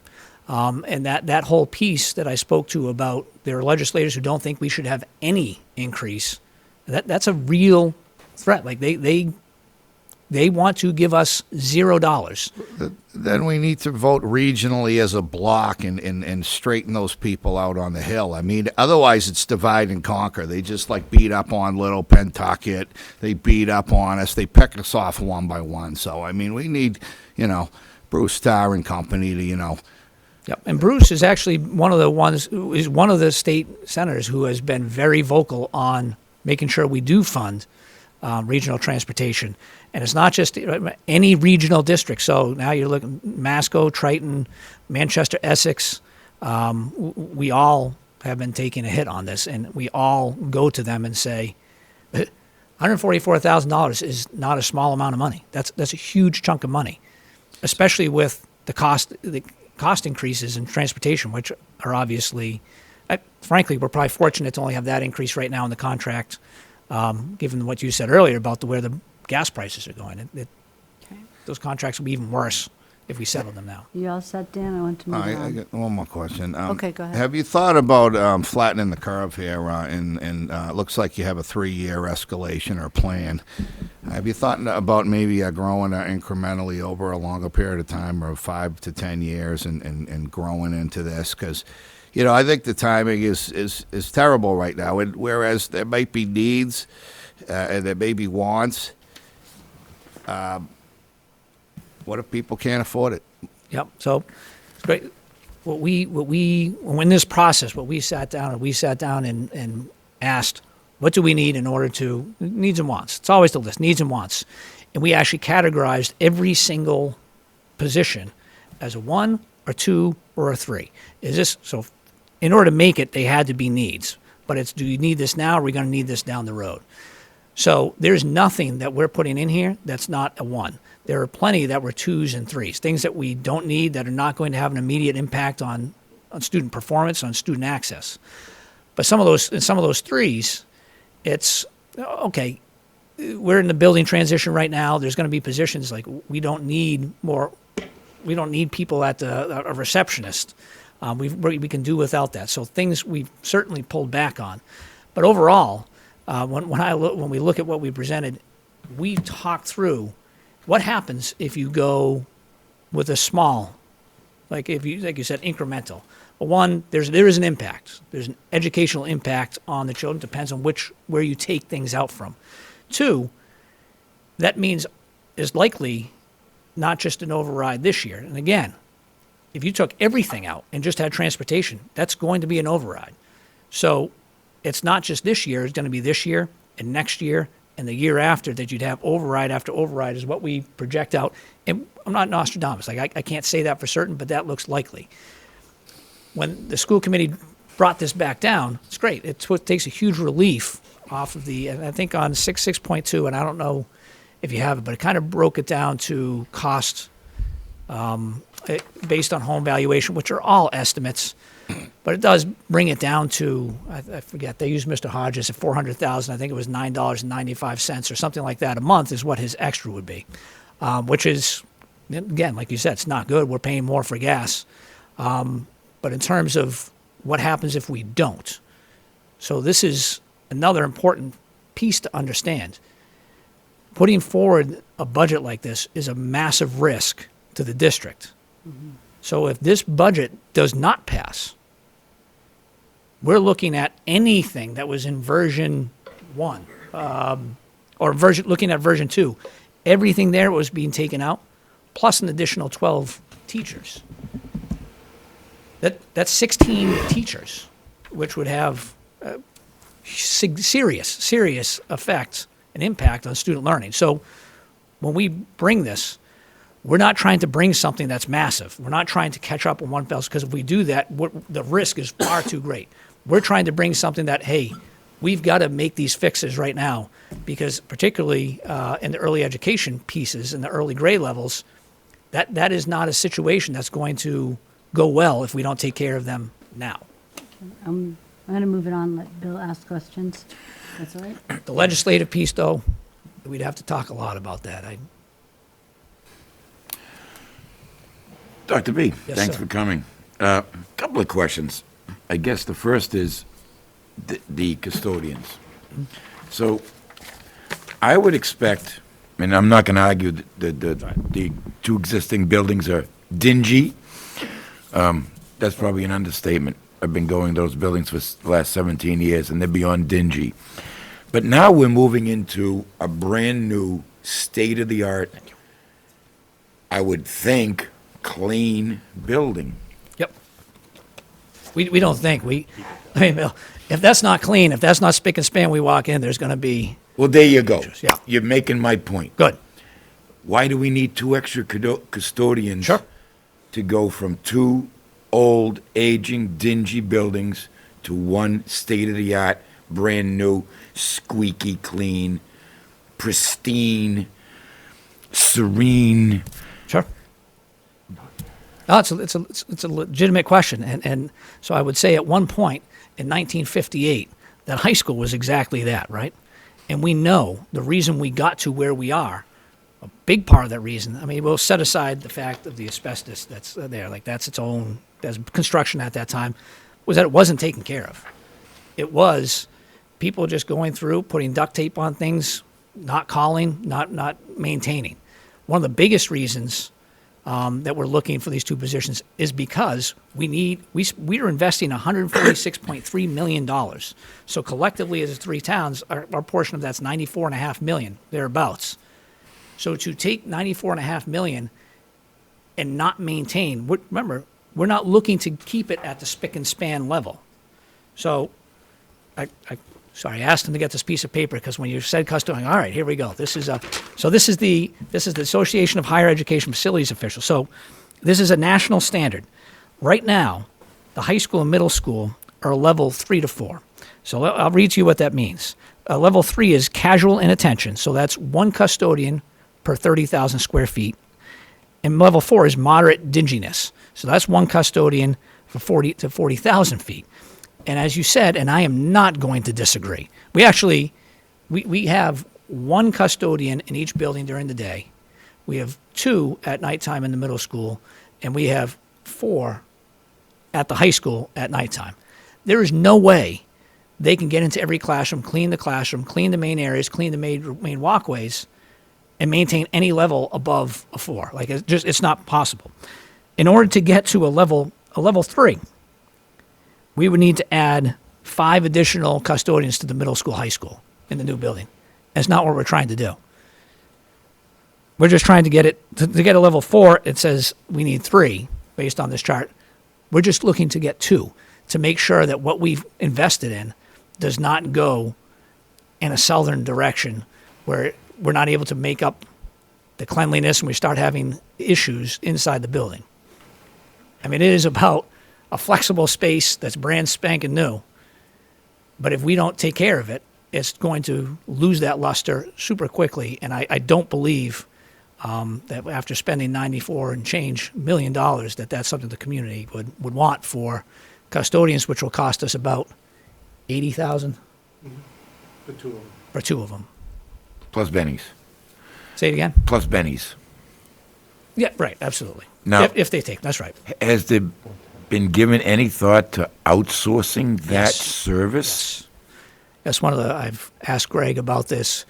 And that whole piece that I spoke to about there are legislators who don't think we should have any increase, that's a real threat. Like, they want to give us $0. Then we need to vote regionally as a block and straighten those people out on the Hill. I mean, otherwise it's divide and conquer. They just beat up on little Pentucket. They beat up on us. They pick us off one by one. So, I mean, we need, Bruce Starr and company to, Yep. And Bruce is actually one of the state senators who has been very vocal on making sure we do fund regional transportation. And it's not just any regional district. So now you're looking Masco, Triton, Manchester, Essex. We all have been taking a hit on this, and we all go to them and say, $144,000 is not a small amount of money. That's a huge chunk of money, especially with the cost increases in transportation, which are obviously, frankly, we're probably fortunate to only have that increase right now in the contract, given what you said earlier about where the gas prices are going. Those contracts will be even worse if we settle them now. You all set, Dan? I want to move I on. got one more question. Okay, go ahead. Have you thought about flattening the curve here? And it looks like you have a 3-year escalation or plan. Have you thought about maybe growing incrementally over a longer period of time, or 5 to 10 years, and growing into this? Because, I think the timing is terrible right now. And whereas there might be needs and there may be wants, what if people can't afford it? Yep. So it's great. When this process, what we sat down and asked, what do we need in order to, needs and wants. It's always the list, needs and wants. And we actually categorized every single position as a 1 or 2 or a 3. So in order to make it, they had to be needs. But it's, do you need this now, or are we going to need this down the road? So there's nothing that we're putting in here that's not a 1. There are plenty that were 2s and 3s, things that we don't need, that are not going to have an immediate impact on student performance, on student access. But some of those 3s, it's, okay, we're in the building transition right now. There's going to be positions like we don't need people at a receptionist. We can do without that. So things we've certainly pulled back on. But overall, when we look at what we presented, we talked through what happens if you go with a small, like you said, incremental. Well, 1, there is an impact. There's an educational impact on the children. Depends on where you take things out from. 2, that means is likely not just an override this year. And again, if you took everything out and just had transportation, that's going to be an override. So it's not just this year. It's going to be this year and next year and the year after that you'd have override after override is what we project out. And I'm not Nostradamus. Like I can't say that for certain, but that looks likely. When the school committee brought this back down, it's great. It takes a huge relief off of and I think on 6.2, and I don't know if you have it, but it kind of broke it down to cost based on home valuation, which are all estimates. But it does bring it down to, I forget, they used Mr. Hodges at $400,000. I think it was $9.95 or something like that a month is what his extra would be, which is, again, like you said, it's not good. We're paying more for gas. But in terms of what happens if we don't. So this is another important piece to understand. Putting forward a budget like this is a massive risk to the district. Mm-hmm. So if this budget does not pass, we're looking at anything that was in version 1, or looking at version 2. Everything there was being taken out, plus an additional 12 teachers. That's 16 teachers, which would have serious effects and impact on student learning. So when we bring this, we're not trying to bring something that's massive. We're not trying to catch up on one fell, because if we do that, the risk is far too great. We're trying to bring something that, hey, we've got to make these fixes right now, because particularly in the early education pieces, in the early grade levels, that is not a situation that's going to go well if we don't take care of them now. I'm going to move it on, let Bill ask questions. That's all right? The legislative piece, though, we'd have to talk a lot about that. Dr. B, Yes, thanks sir. for coming. Couple of questions. I guess the first is the custodians. So I would expect, and I'm not going to argue that the 2 existing buildings are dingy. That's probably an understatement. I've been going to those buildings for the last 17 years, and they're beyond dingy. But now we're moving into a brand-new, state-of-the-art, I would think, clean building. Yep. We don't think. Bill, if that's not clean, if that's not spick and span, we walk in, there's going to be... Well, there you go. Yeah. You're making my point. Good. Why do we need 2 extra custodians Sure. to go from 2 old, aging, dingy buildings to 1 state-of-the-art, brand-new, squeaky clean, pristine, serene? Sure. No, it's a legitimate question. And so I would say at one point in 1958, that high school was exactly that, right? And we know the reason we got to where we are, a big part of that reason, I mean, we'll set aside the fact of the asbestos that's there, like that's its own, that's construction at that time, was that it wasn't taken care of. It was people just going through, putting duct tape on things, not calling, not maintaining. One of the biggest reasons that we're looking for these two positions is because we are investing $146.3 million. So collectively as three towns, our portion of that's $94.5 million, thereabouts. So to take $94.5 million and not maintain, remember, we're not looking to keep it at the spick and span level. So I asked him to get this piece of paper because when you said custodian, all right, here we go. This is the Association of Higher Education Facilities Officials. So this is a national standard. Right now, the high school and middle school are level 3 to 4. So I'll read to you what that means. Level 3 is casual inattention. So that's one custodian per 30,000 square feet. And level 4 is moderate dinginess. So that's one custodian for 40 to 40,000 feet. And as you said, and I am not going to disagree, we have one custodian in each building during the day. We have 2 at nighttime in the middle school, and we have 4 at the high school at nighttime. There is no way they can get into every classroom, clean the main areas, clean the main walkways, and maintain any level above a 4. Like it's not possible. In order to get to a level 3, we would need to add 5 additional custodians to the middle school, high school in the new building. That's not what we're trying to do. We're just trying to get it, to get a level 4, it says we need 3 based on this chart. We're just looking to get 2 to make sure that what we've invested in does not go in a southern direction where we're not able to make up the cleanliness and we start having issues inside the building. I mean, it is about a flexible space that's brand spanking new. But if we don't take care of it, it's going to lose that luster super quickly. And I don't believe that after spending $94 and change million, that's something the community would want for custodians, which will cost us about $80,000 The 2 of them. for 2 of them. Plus bennies. Say it again? Plus bennies. Yeah, right, absolutely. Now- if they take, that's right. Has there been given any thought to outsourcing that Yes. service? That's one of the, I've asked Greg about this,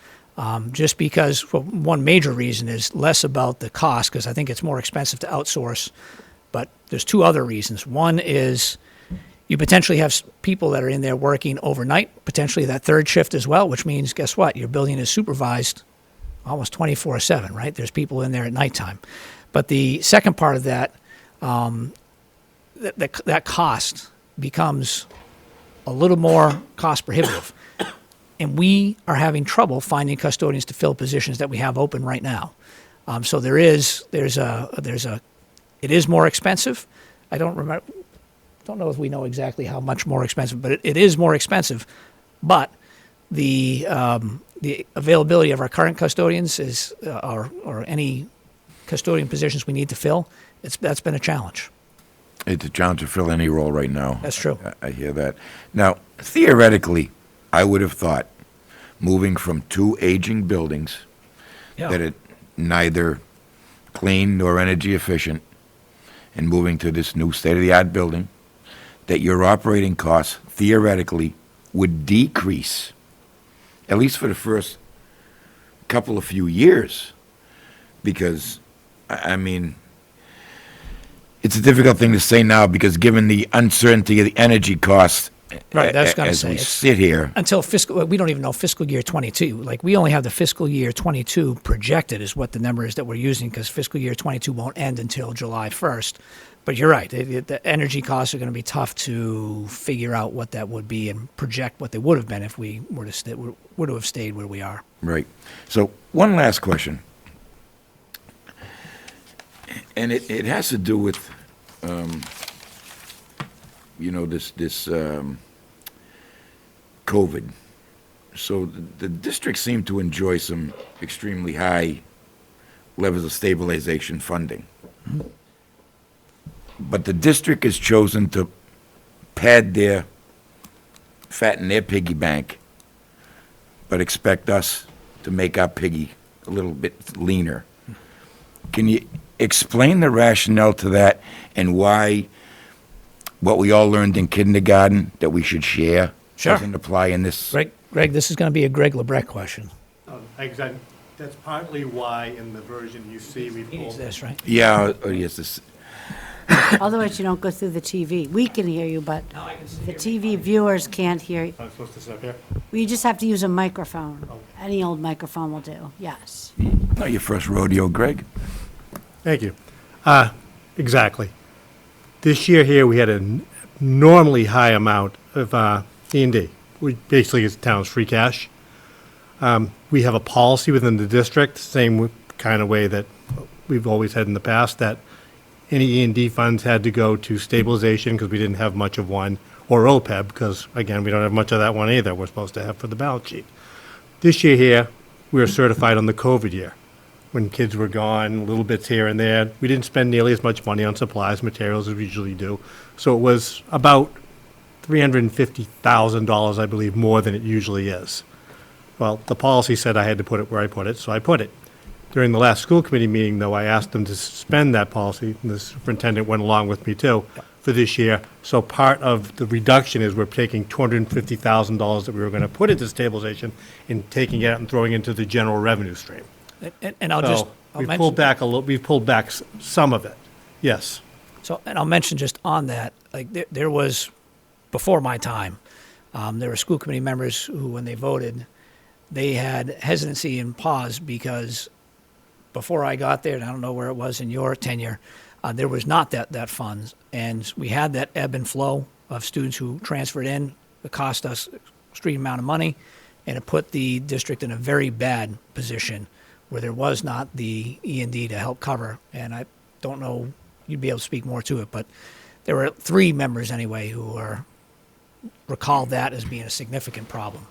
just because, well, one major reason is less about the cost, because I think it's more expensive to outsource, but there's 2 other reasons. One is you potentially have people that are in there working overnight, potentially that 3rd shift as well, which means, guess what? Your building is supervised almost 24/7, right? There's people in there at nighttime. But the second part of that, that cost becomes a little more cost prohibitive. And we are having trouble finding custodians to fill positions that we have open right now. So it is more expensive. I don't know if we know exactly how much more expensive, but it is more expensive. But the availability of our current custodians is, or any custodian positions we need to fill, that's been a challenge. It's a challenge to fill any role right now. That's true. I hear that. Now, theoretically, I would have thought moving from 2 aging buildings Yeah. that are neither clean nor energy efficient and moving to this new state-of-the-art building, that your operating costs theoretically would decrease, at least for the first couple of few years. Because, I mean, it's a difficult thing to say now because given the uncertainty of the energy costs Right, that's gonna as say we it. sit here. Until we don't even know fiscal year 22. Like, we only have the fiscal year 22 projected is what the number is that we're using, because fiscal year 22 won't end until July 1st. But you're right, the energy costs are going to be tough to figure out what that would be and project what they would have been if we were to have stayed where we are. Right. So one last question. And it has to do with, this COVID. So the district seemed to enjoy some extremely high levels of stabilization funding. But the district has chosen to fatten their piggy bank, but expect us to make our piggy a little bit leaner. Can you explain the rationale to that and why what we all learned in kindergarten that we should share Sure. doesn't apply in this? Greg, this is going to be a Greg LeBrecq question. Exactly. That's partly why in the version you see we He needs pulled. this, right? Yeah, oh, yes, this, Otherwise, you don't go through the TV. We can hear you, but the TV viewers can't hear you. I'm supposed to sit up here? We just have to use a microphone. Any old microphone will do, yes. not your first rodeo, Greg. Thank you. Exactly. This year here, we had an normally high amount of E&D. We basically, it's the town's free cash. We have a policy within the district, same kind of way that we've always had in the past, that any E&D funds had to go to stabilization because we didn't have much of one, or OPEB because, again, we don't have much of that one either we're supposed to have for the balance sheet. This year here, we were certified on the COVID year. When kids were gone, little bits here and there. We didn't spend nearly as much money on supplies, materials as we usually do. So it was about $350,000, I believe, more than it usually is. Well, the policy said I had to put it where I put it, so I put it. During the last school committee meeting, though, I asked them to suspend that policy, and the superintendent went along with me too, for this year. So part of the reduction is we're taking $250,000 that we were going to put into stabilization and taking it out and throwing it into the general revenue stream. And I'll just, So I'll we mention, pulled back a little, we pulled back some of it, yes. so, and I'll mention just on that, like, there was, before my time, there were school committee members who, when they voted, they had hesitancy and pause because before I got there, and I don't know where it was in your tenure, there was not that funds. And we had that ebb and flow of students who transferred in. It cost us an extreme amount of money, and it put the district in a very bad position where there was not the E&D to help cover. And I don't know, you'd be able to speak more to it, but there were 3 members anyway who recalled that as being a significant problem.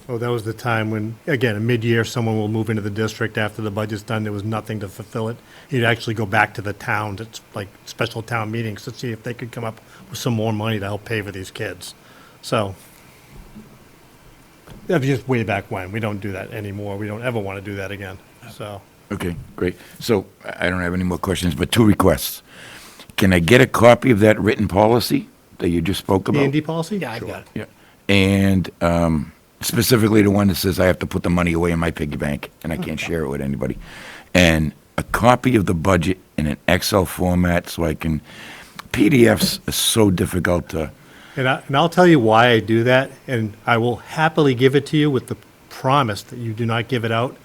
Oh, that was the time when, again, in mid-year, someone will move into the district after the budget's done. There was nothing to fulfill it. You'd actually go back to the towns, it's like special town meetings to see if they could come up with some more money to help pay for these kids. So, that was just way back when. We don't do that anymore. We don't ever want to do that again, so. Okay, great. So I don't have any more questions, but 2 requests. Can I get a copy of that written policy that you just spoke about? E&D policy? Yeah, I've Sure. got it. Yeah. And specifically the one that says I have to put the money away in my piggy bank and I can't share it with anybody. And a copy of the budget in an Excel format so I can, PDFs are so difficult to, And I'll tell you why I do that, and I will happily give it to you with the promise that you do not give it out.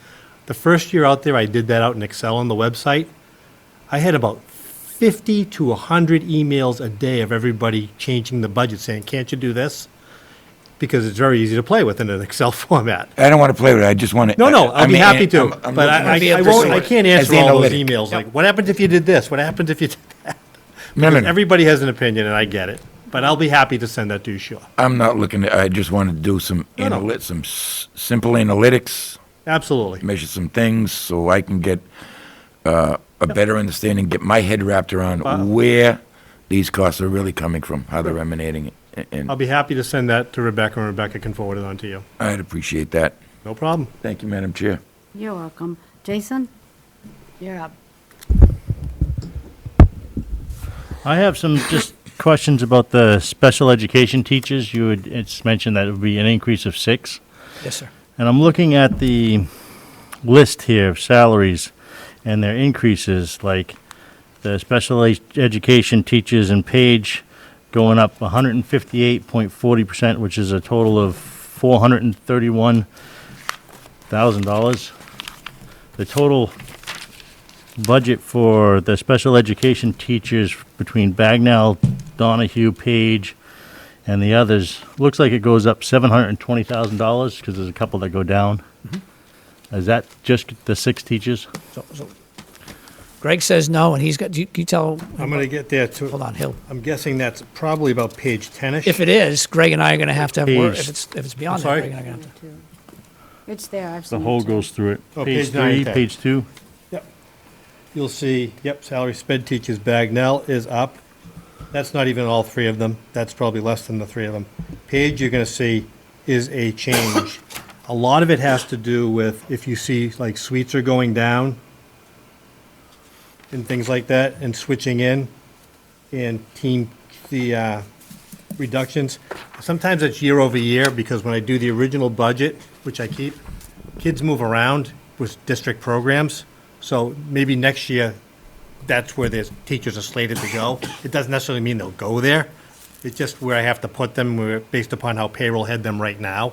The first year out there, I did that out in Excel on the website. I had about 50 to 100 emails a day of everybody changing the budget, saying, can't you do this? Because it's very easy to play with in an Excel format. I don't want to play with it, I just want to. No, I'll be happy to, I'm but looking at I won't, I it can't as answer all those analytic. emails, like, what happened if you did this? What happened if you did that? No, no, no. Everybody has an opinion, and I get it, but I'll be happy to send that to you, sure. I'm not looking at, I just want to do some No. some simple analytics, Absolutely. measure some things so I can get a better understanding, get my head wrapped around where these costs are really coming from, how they're emanating. And I'll be happy to send that to Rebecca, and Rebecca can forward it on to you. I'd appreciate that. No problem. Thank you, Madam Chair. You're welcome. Jason? You're up. I have some just questions about the special education teachers. It's mentioned that it would be an increase of 6. Yes, sir. And I'm looking at the list here of salaries and their increases, like the special education teachers and Page going up 158.40%, which is a total of $431,000. The total budget for the special education teachers between Bagnell, Donahue, Page, and the others, looks like it goes up $720,000 because there's a couple that go down. Is that just the 6 teachers? So Greg says no, and he's got, you tell, I'm going to get there too. hold on, Hill. I'm guessing that's probably about page 10-ish. If it is, Greg and I are going to have to have, Page- if it's beyond that, sorry? Greg and I are going to have to. It's there, I've The seen it whole too. goes through it. Oh, Page page 9 and 3, 10. page 2. Yep. You'll see, yep, salary sped teachers, Bagnell is up. That's not even all 3 of them. That's probably less than the 3 of them. Page, you're going to see, is a change A lot of it has to do with if you see like suites are going down and things like that, and switching in and the reductions. Sometimes it's year over year, because when I do the original budget, which I keep, kids move around with district programs. So maybe next year, that's where the teachers are slated to go. It doesn't necessarily mean they'll go there. It's just where I have to put them, based upon how payroll had them right now.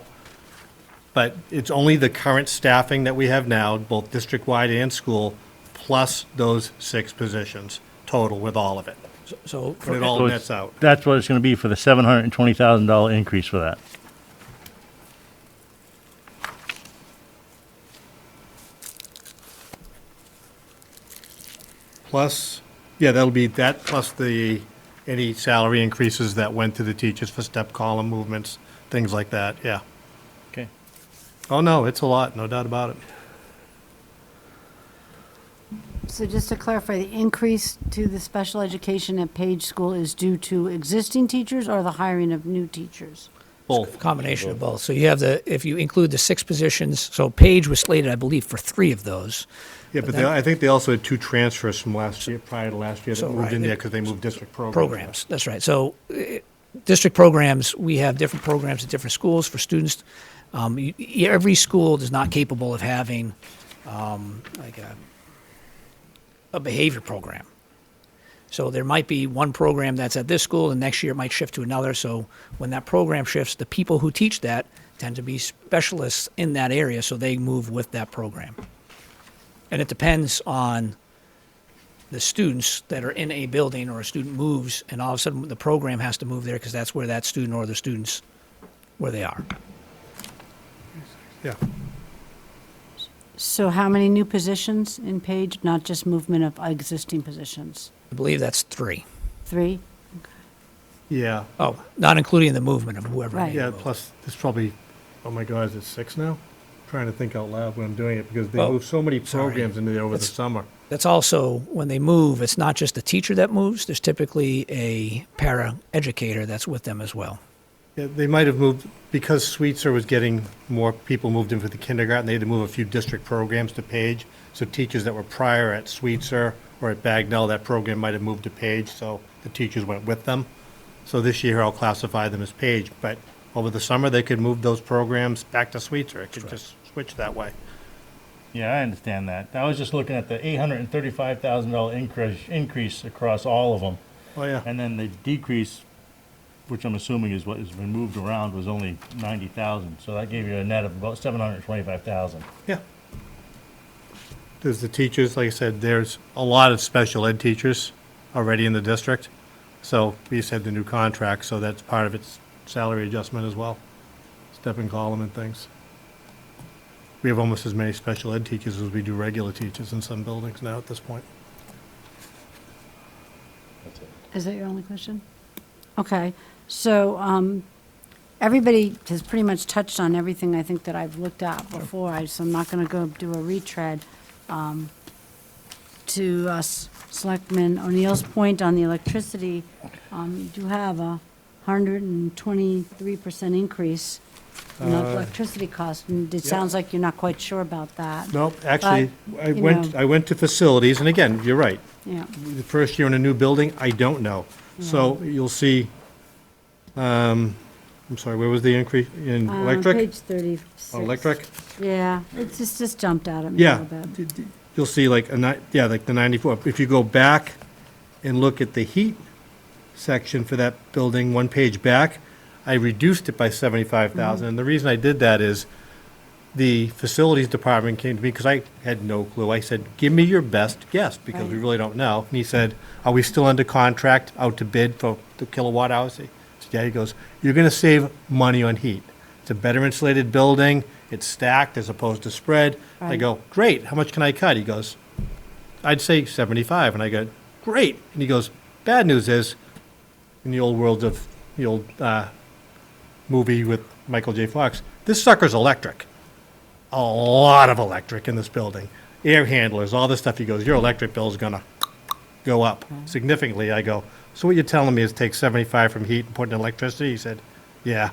But it's only the current staffing that we have now, both district-wide and school, plus those 6 positions total with all of it. So, But it all So nets out. That's what it's gonna be for the $720,000 increase for that. Plus, yeah, that'll be that plus any salary increases that went to the teachers for step column movements, things like that, yeah. Okay. Oh, no, it's a lot, no doubt about it. So just to clarify, the increase to the special education at Page School is due to existing teachers or the hiring of new teachers? Both. Combination of both. So you have if you include the 6 positions, so Paige was slated, I believe, for 3 of those. Yeah, but then- I think they also had 2 transfers from last year, prior to last year, that So, moved in right, there because they moved district programs. Programs, that's right. So district programs, we have different programs at different schools for students. Every school is not capable of having like a behavior program. So there might be one program that's at this school, and next year it might shift to another. So when that program shifts, the people who teach that tend to be specialists in that area, so they move with that program. And it depends on the students that are in a building, or a student moves, and all of a sudden the program has to move there because that's where that student or the students, where they are. Yeah. So how many new positions in Page, not just movement of existing positions? I believe that's 3. 3? Yeah, Oh, not including the movement of whoever. Right. may yeah, move. plus, there's probably, oh my God, is it 6 now? Trying to think out loud when I'm doing it, because they Oh, move so many sorry. programs into there over the That's- summer. That's also, when they move, it's not just the teacher that moves, there's typically a para educator that's with them as well. Yeah, they might have moved, because Sweetser was getting more people moved in for the kindergarten, they had to move a few district programs to Page. So teachers that were prior at Sweetser or at Bagnell, that program might have moved to Page, so the teachers went with them. So this year, I'll classify them as Page, but over the summer, they could move those programs back to Sweetser. It could just switch that way. Yeah, I understand that. I was just looking at the $835,000 increase across all of them. Oh, yeah. And then the decrease, which I'm assuming is what has been moved around, was only 90,000. So that gave you a net of about 725,000. Yeah. There's the teachers, like I said, there's a lot of special ed teachers already in the district. So we just had the new contract, so that's part of its salary adjustment as well. Step and column and things. We have almost as many special ed teachers as we do regular teachers in some buildings now at this point. Is that your only question? Okay, so everybody has pretty much touched on everything I think that I've looked at before, so I'm not going to go do a retread. To Selectman O'Neill's point on the electricity, you do have a 123% increase in electricity cost, and it sounds like you're not quite sure about that. Nope, actually, But, I you went, know. I went to facilities, and again, you're right. Yeah, The first year in a new building, I don't know. So you'll see, I'm sorry, where was the increase in electric? Page 36. Oh, electric? Yeah, it just jumped out at me a Yeah, little bit. you'll see like like the 94. If you go back and look at the heat section for that building, one page back, I reduced it by 75,000. And the reason I did that is the facilities department came to me because I had no clue. I said, give me your best guess because we Right. really don't know. And he said, are we still under contract out to bid for the kilowatt hours? I said, yeah, he goes, you're going to save money on heat. It's a better insulated building. It's stacked as opposed to spread. I Right. go, great. How much can I cut? He goes, I'd say 75. And I go, great. And he goes, bad news is, in the old world of the old movie with Michael J. Fox, this sucker's electric. A lot of electric in this building. Air handlers, all this stuff. He goes, your electric bill's gonna go up significantly. I go, so what you're telling me is take 75 from heat and put in electricity? He said, yeah.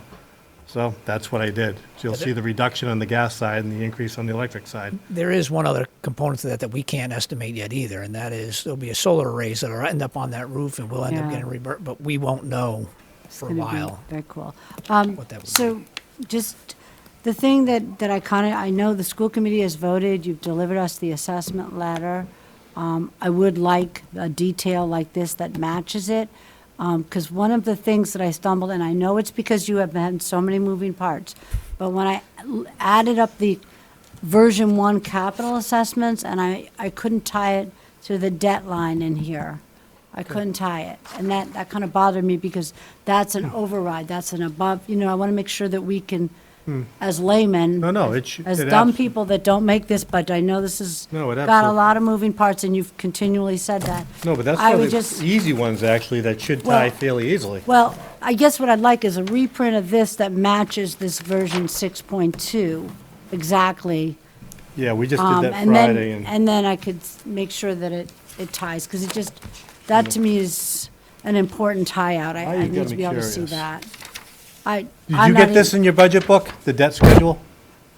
So that's what I did. So you'll see the reduction on the gas side and the increase on the electric side. There is one other component to that we can't estimate yet either, and that is there'll be a solar arrays that'll end up on that roof, and we'll end up Yeah. getting rebirth, but we won't know for a Gonna be while. Very cool. What that would So just the thing that I know the school committee has voted, you've delivered us the assessment letter. I would like a detail like this that matches it. Because one of the things that I stumbled, and I know it's because you have had so many moving parts, but when I added up the version 1 capital assessments, and I couldn't tie it to the debt line in here. I couldn't tie it. And that kind of bothered me because that's an override, that's an above, I want to make sure that we can, as laymen. No, As it dumb abs- people that don't make this budget, I know this has No, it got a absolute- lot of moving parts, and you've continually said that. No, but that's I one would of the just- easy ones, actually, that should Well- tie fairly easily. Well, I guess what I'd like is a reprint of this that matches this version 6.2 exactly. Yeah, we just did that And Friday, and then I could make sure that it ties, because it just, that to me is an important tie-out. Now I you need got to me be able to see curious. that. Did you get this in your budget book, the debt schedule?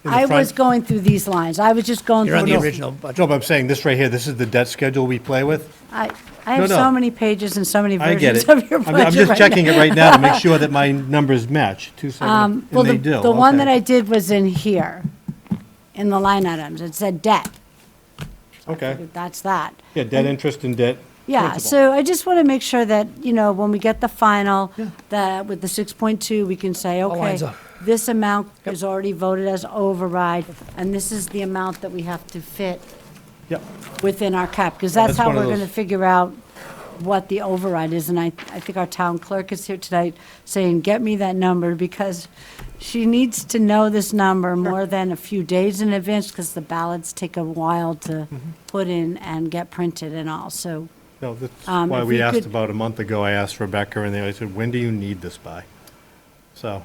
in the I front? was going through these lines. I was just going You're on through. the this. original budget. No, but I'm saying this right here, this is the debt schedule we play with? I have No, so no. many pages and so many I get versions it. of your I'm budget just right checking now. it right now to make sure that my numbers match, 270, and Well, they do. the one okay. that I did was in here, in the line items. It said debt. Okay, That's that. yeah, debt interest and debt Yeah, principal. so I just want to make sure that, when we get the final, that with the 6.2, we can say, okay, lines up. this amount is already voted as override, and this is the amount that we have to fit Yep. within our cap, because Yeah, that's that's how one of we're going to those- figure out what the override is. And I think our town clerk is here tonight saying, get me that number, because she needs to know this number more than a few days in advance, because the ballots take a while to Mm-hmm. put in and get printed and all, so. No, that's if why we we asked could- about a month ago, I asked Rebecca, and they said, when do you need this by? So,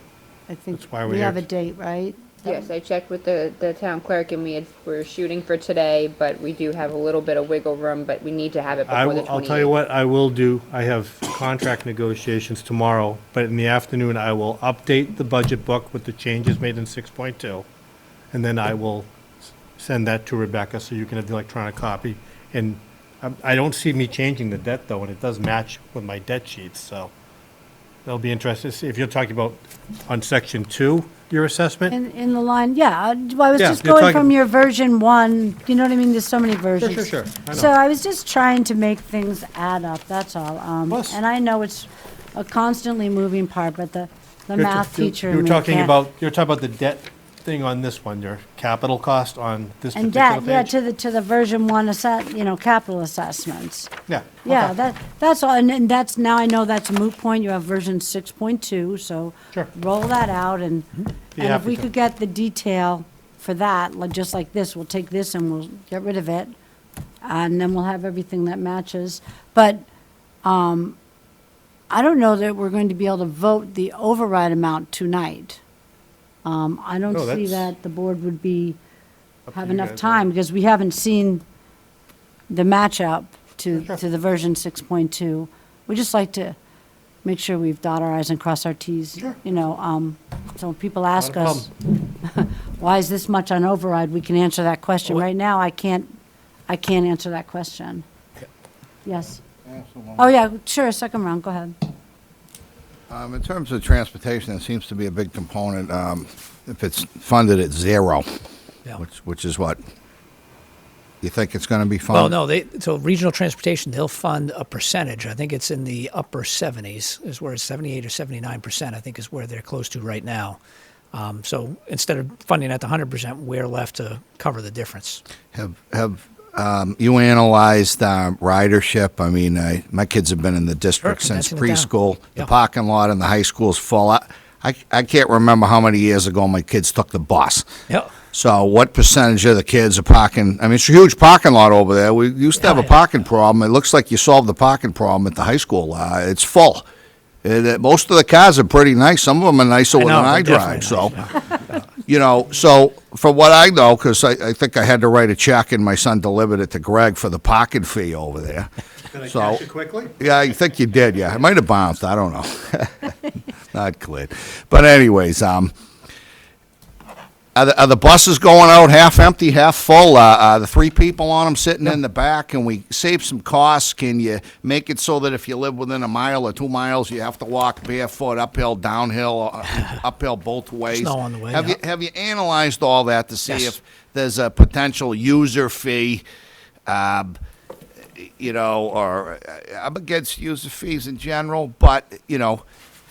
I think That's why we're we here. have a date, right? Yes, I checked with the town clerk and we're shooting for today, but we do have a little bit of wiggle room, but we need to have it before the 28th. I'll tell you what I will do. I have contract negotiations tomorrow, but in the afternoon, I will update the budget book with the changes made in 6.2, and then I will send that to Rebecca so you can have the electronic copy. And I don't see me changing the debt, though, and it does match with my debt sheets, so that'll be interesting to see. If you're talking about on section 2, your assessment? In the line, yeah, well, I was Yeah, just you're going talking- from your version 1, you know what I mean? There's so many versions. Sure. I know. So I was just trying to make things add up, that's all. Plus- And I know it's a constantly moving part, but the You're math t- teacher in You're me talking can't- about the debt thing on this one, your capital cost on this And particular debt, yeah, page? to the version 1 capital assessments. Yeah. Yeah, okay. that's all, and that's, now I know that's a moot point, you have version 6.2, so Sure. roll that out, and Be if happy we to. could get the detail for that, like, just like this, we'll take this and we'll get rid of it, and then we'll have everything that matches. But, I don't know that we're going to be able to vote the override amount tonight. I don't No, see that's that the board would be, Up to have you enough guys, time, because we haven't seen the matchup to Sure. the version 6.2. We just like to make sure we've dot our i's and cross our t's. Sure. So when people ask Not a us, why is this much on override, we can answer that question. Well, Right now, I can't answer that question. Yes. Oh, yeah, sure, second round, go ahead. In terms of transportation, it seems to be a big component. If it's funded at zero, Yeah. which is what? You think it's going to be Well, funded? no, so regional transportation, they'll fund a percentage. I think it's in the upper 70s, is where it's 78 or 79%, I think is where they're close to right now. So instead of funding at the 100%, we're left to cover the difference. Have you analyzed ridership? I mean, my kids have been in the district Sure, since that's in the town. preschool. The Yeah. parking lot in the high school is full. I can't remember how many years ago my kids took the bus. Yep. So what percentage of the kids are parking? I mean, it's a huge parking lot over there. We used to have a parking problem. It looks like you solved the parking problem at the high school. It's full. Most of the cars are pretty nice. Some of them are nicer I than know, I they're drive. So, definitely so from what I know, because I think I had to write a check and my son delivered it to Greg for the parking fee over there. Did I So- catch it quickly? Yeah, I think you did. Yeah, it might have bounced. I don't know. Not cleared. But anyways, are the buses going out half empty, half full? The 3 people on them sitting in the back? Can we save some costs? Can you make it so that if you live within a mile or 2 miles, you have to walk barefoot, uphill, downhill, uphill both ways? Snow on the way, Have you analyzed all that to see Yes. if there's a potential user fee, or I'm against user fees in general, but,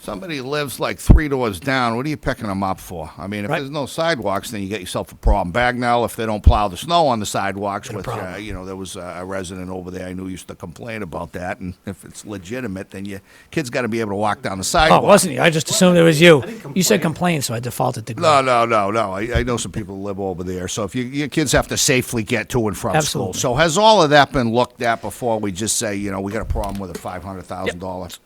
somebody lives like 3 doors down, what are you picking them up for? I mean, if Right. there's no sidewalks, then you get yourself a problem. Bagnell, if they don't plow the snow on the sidewalks, which, problem. there was a resident over there I knew used to complain about that, and if it's legitimate, then your kid's got to be able to walk down the Oh, sidewalk. it wasn't you. I just assumed it was you. You said complain, so I defaulted to. No. I know some people who live over there. So if your kids have to safely get to and from Absolutely. school. So has all of that been looked at before we just say, we got a problem with a $500,000?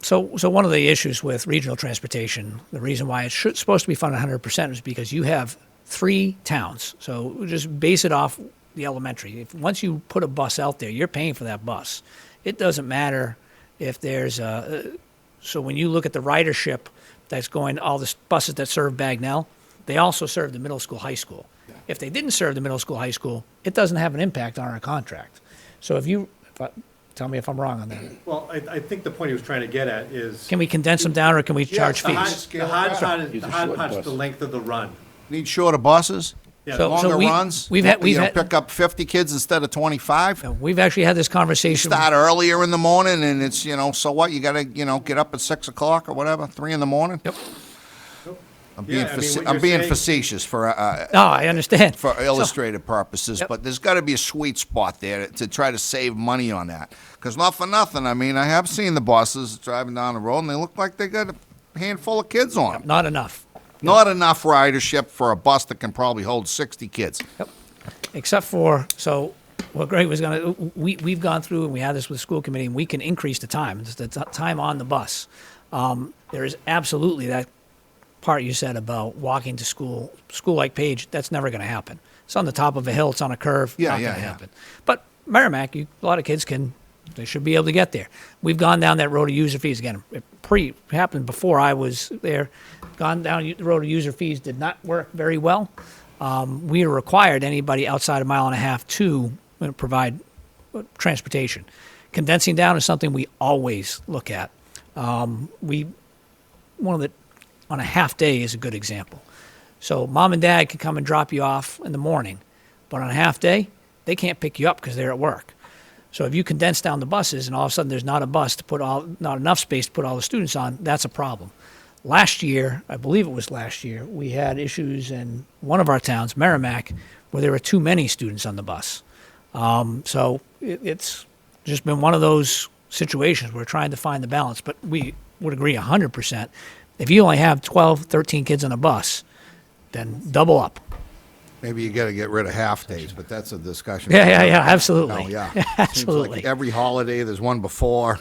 So one of the issues with regional transportation, the reason why it's supposed to be funded 100% is because you have 3 towns. So just base it off the elementary. Once you put a bus out there, you're paying for that bus. It doesn't matter if there's so when you look at the ridership that's going, all the buses that serve Bagnell, they also serve the middle school, high school. If they didn't serve the middle school, high school, it doesn't have an impact on our contract. So tell me if I'm wrong on that. Well, I think the point he was trying to get at is. Can we condense them down or can we charge The fees? hard part is the length of the run. Need shorter buses? Yeah. Longer runs? we've had pick up 50 kids instead of 25? We've actually had this conversation. Start earlier in the morning, and it's, so what? You got to, get up at 6 o'clock or whatever, 3 in the morning? Yep. I'm being, Yeah, I mean, what I'm you're being saying- facetious for No, I understand. for illustrative purposes, Yep. but there's got to be a sweet spot there to try to save money on that. Because not for nothing, I mean, I have seen the buses driving down the road, and they look like they got a handful of kids on them. Not enough. Not enough ridership for a bus that can probably hold 60 kids. Except for, so what Greg was going to, we've gone through and we had this with the school committee and we can increase the time. It's the time on the bus. There is absolutely that part you said about walking to school like Page, that's never going to happen. It's on the top of a hill, it's on a curve, not going to happen. But Merrimack, a lot of kids they should be able to get there. We've gone down that road of user fees again. It happened before I was there. Gone down the road of user fees did not work very well. We required anybody outside a mile and a half to provide transportation. Condensing down is something we always look at. On a half day is a good example. So mom and dad can come and drop you off in the morning, but on a half day, they can't pick you up because they're at work. So if you condense down the buses and all of a sudden there's not enough space to put all the students on, that's a problem. Last year, I believe it was last year, we had issues in one of our towns, Merrimack, where there were too many students on the bus. So it's just been one of those situations. We're trying to find the balance, but we would agree 100%. If you only have 12, 13 kids on a bus, then double up. Maybe you got to get rid of half days, but that's a discussion. Yeah, absolutely. No, yeah. Absolutely. Seems like every holiday, there's one before.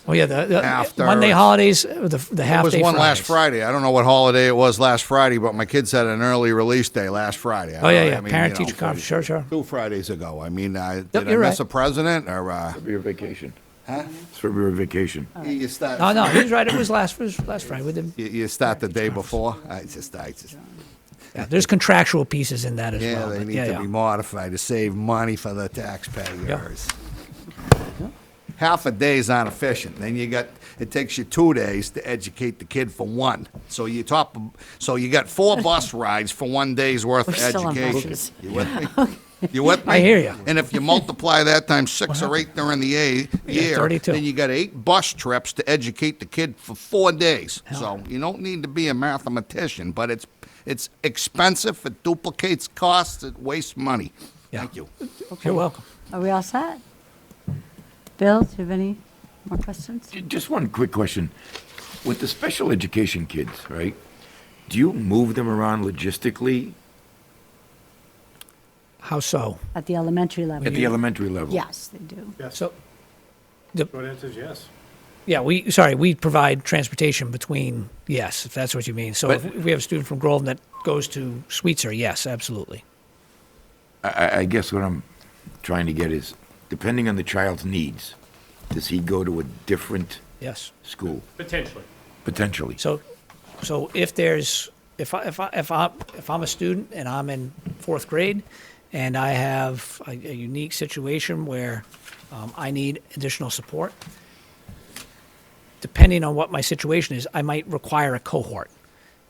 Oh, yeah, the After. Monday holidays, the half There day was one last Fridays. Friday. I don't know what holiday it was last Friday, but my kids had an early release day last Friday. Oh, yeah, I mean, parent-teacher conference, sure. 2 Fridays ago. I mean, did I you're miss right. a president or? Your vacation. Huh? It's for your vacation. You start. No, he was right. It was last Friday. We did. You start the day before. I just. Yeah, there's contractual pieces in that as Yeah, well. they but need to be modified to save money for the taxpayers. Half a day is not efficient. Then it takes you 2 days to educate the kid for 1. So you got 4 bus rides for 1 day's worth We're of still on education. buses. You with me? You with me? I hear you. And if you multiply that times 6 or 8 during the year, 32. then you got 8 bus trips to educate the kid for 4 days. So you don't need to be a mathematician, but it's expensive, it duplicates costs, it wastes money. Yeah. Thank you. You're welcome. Are we all set? Bill, do you have any more questions? Just one quick question. With the special education kids, right, do you move them around logistically How so? At the elementary level? at the elementary level? Yes, they do. So, Short answer is yes. yeah, we provide transportation between, yes, if that's what you mean. So But- if we have a student from Groveland that goes to Sweetser, yes, absolutely. I guess what I'm trying to get is, depending on the child's needs, does he go to a different Yes. school, Potentially. potentially? So So if I'm a student and I'm in fourth grade and I have a unique situation where I need additional support, depending on what my situation is, I might require a cohort.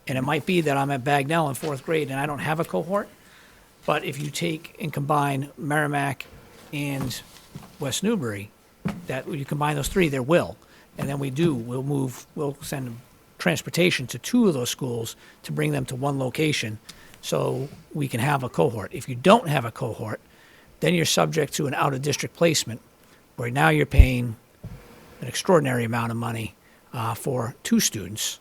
And it might be that I'm at Bagnell in fourth grade and I don't have a cohort. But if you take and combine Merrimack and West Newbury, that you combine those three, there will. And then we'll send transportation to two of those schools to bring them to one location so we can have a cohort. If you don't have a cohort, then you're subject to an out-of-district placement where now you're paying an extraordinary amount of money for two students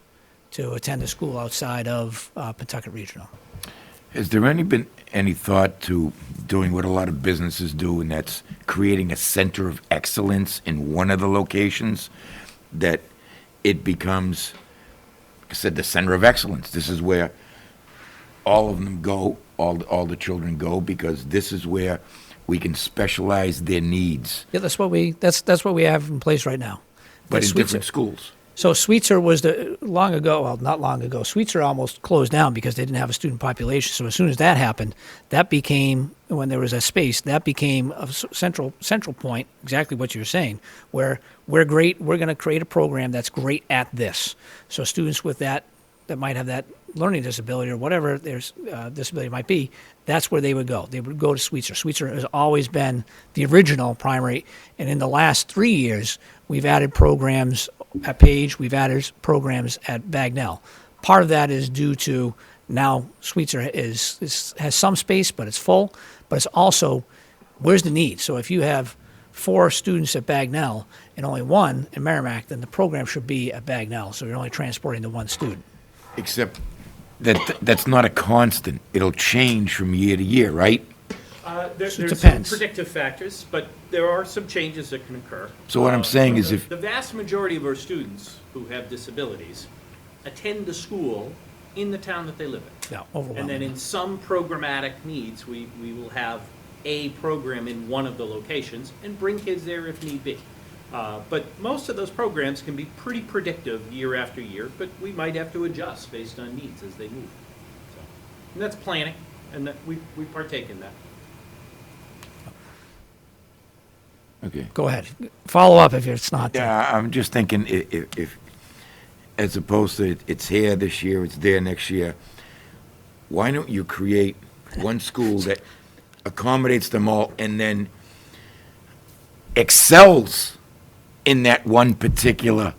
to attend a school outside of Pawtucket Regional. Has there been any thought to doing what a lot of businesses do, and that's creating a center of excellence in one of the locations, that it becomes, like I said, the center of excellence? This is where all of them go, all the children go, because this is where we can specialize their needs. Yeah, that's what we have in place right now. But in Sweetser. different schools. So Sweetser was not long ago, Sweetser almost closed down because they didn't have a student population. So as soon as that happened, that became, when there was a space, that became a central point, exactly what you were saying, where we're going to create a program that's great at this. So students with that might have that learning disability or whatever their disability might be, that's where they would go. They would go to Sweetser. Sweetser has always been the original primary, and in the last 3 years, we've added programs at Page, we've added programs at Bagnell. Part of that is due to now Sweetser has some space, but it's full, but it's also, where's the need? So if you have 4 students at Bagnell and only 1 in Merrimack, then the program should be at Bagnell, so you're only transporting the 1 student. Except that's not a constant. It'll change from year to year, right? There's depends. some predictive factors, but there are some changes that can occur. So what I'm saying is if... The vast majority of our students who have disabilities attend the school in the town that they live in. Yeah, overwhelming. And then in some programmatic needs, we will have a program in one of the locations and bring kids there if need be. But most of those programs can be pretty predictive year after year, but we might have to adjust based on needs as they move. So, and that's planning, and that we partake in that. Okay. Go ahead. Follow up if it's not. Yeah, I'm just thinking if as opposed to it's here this year, it's there next year, why don't you create one school that accommodates them all and then excels in that one particular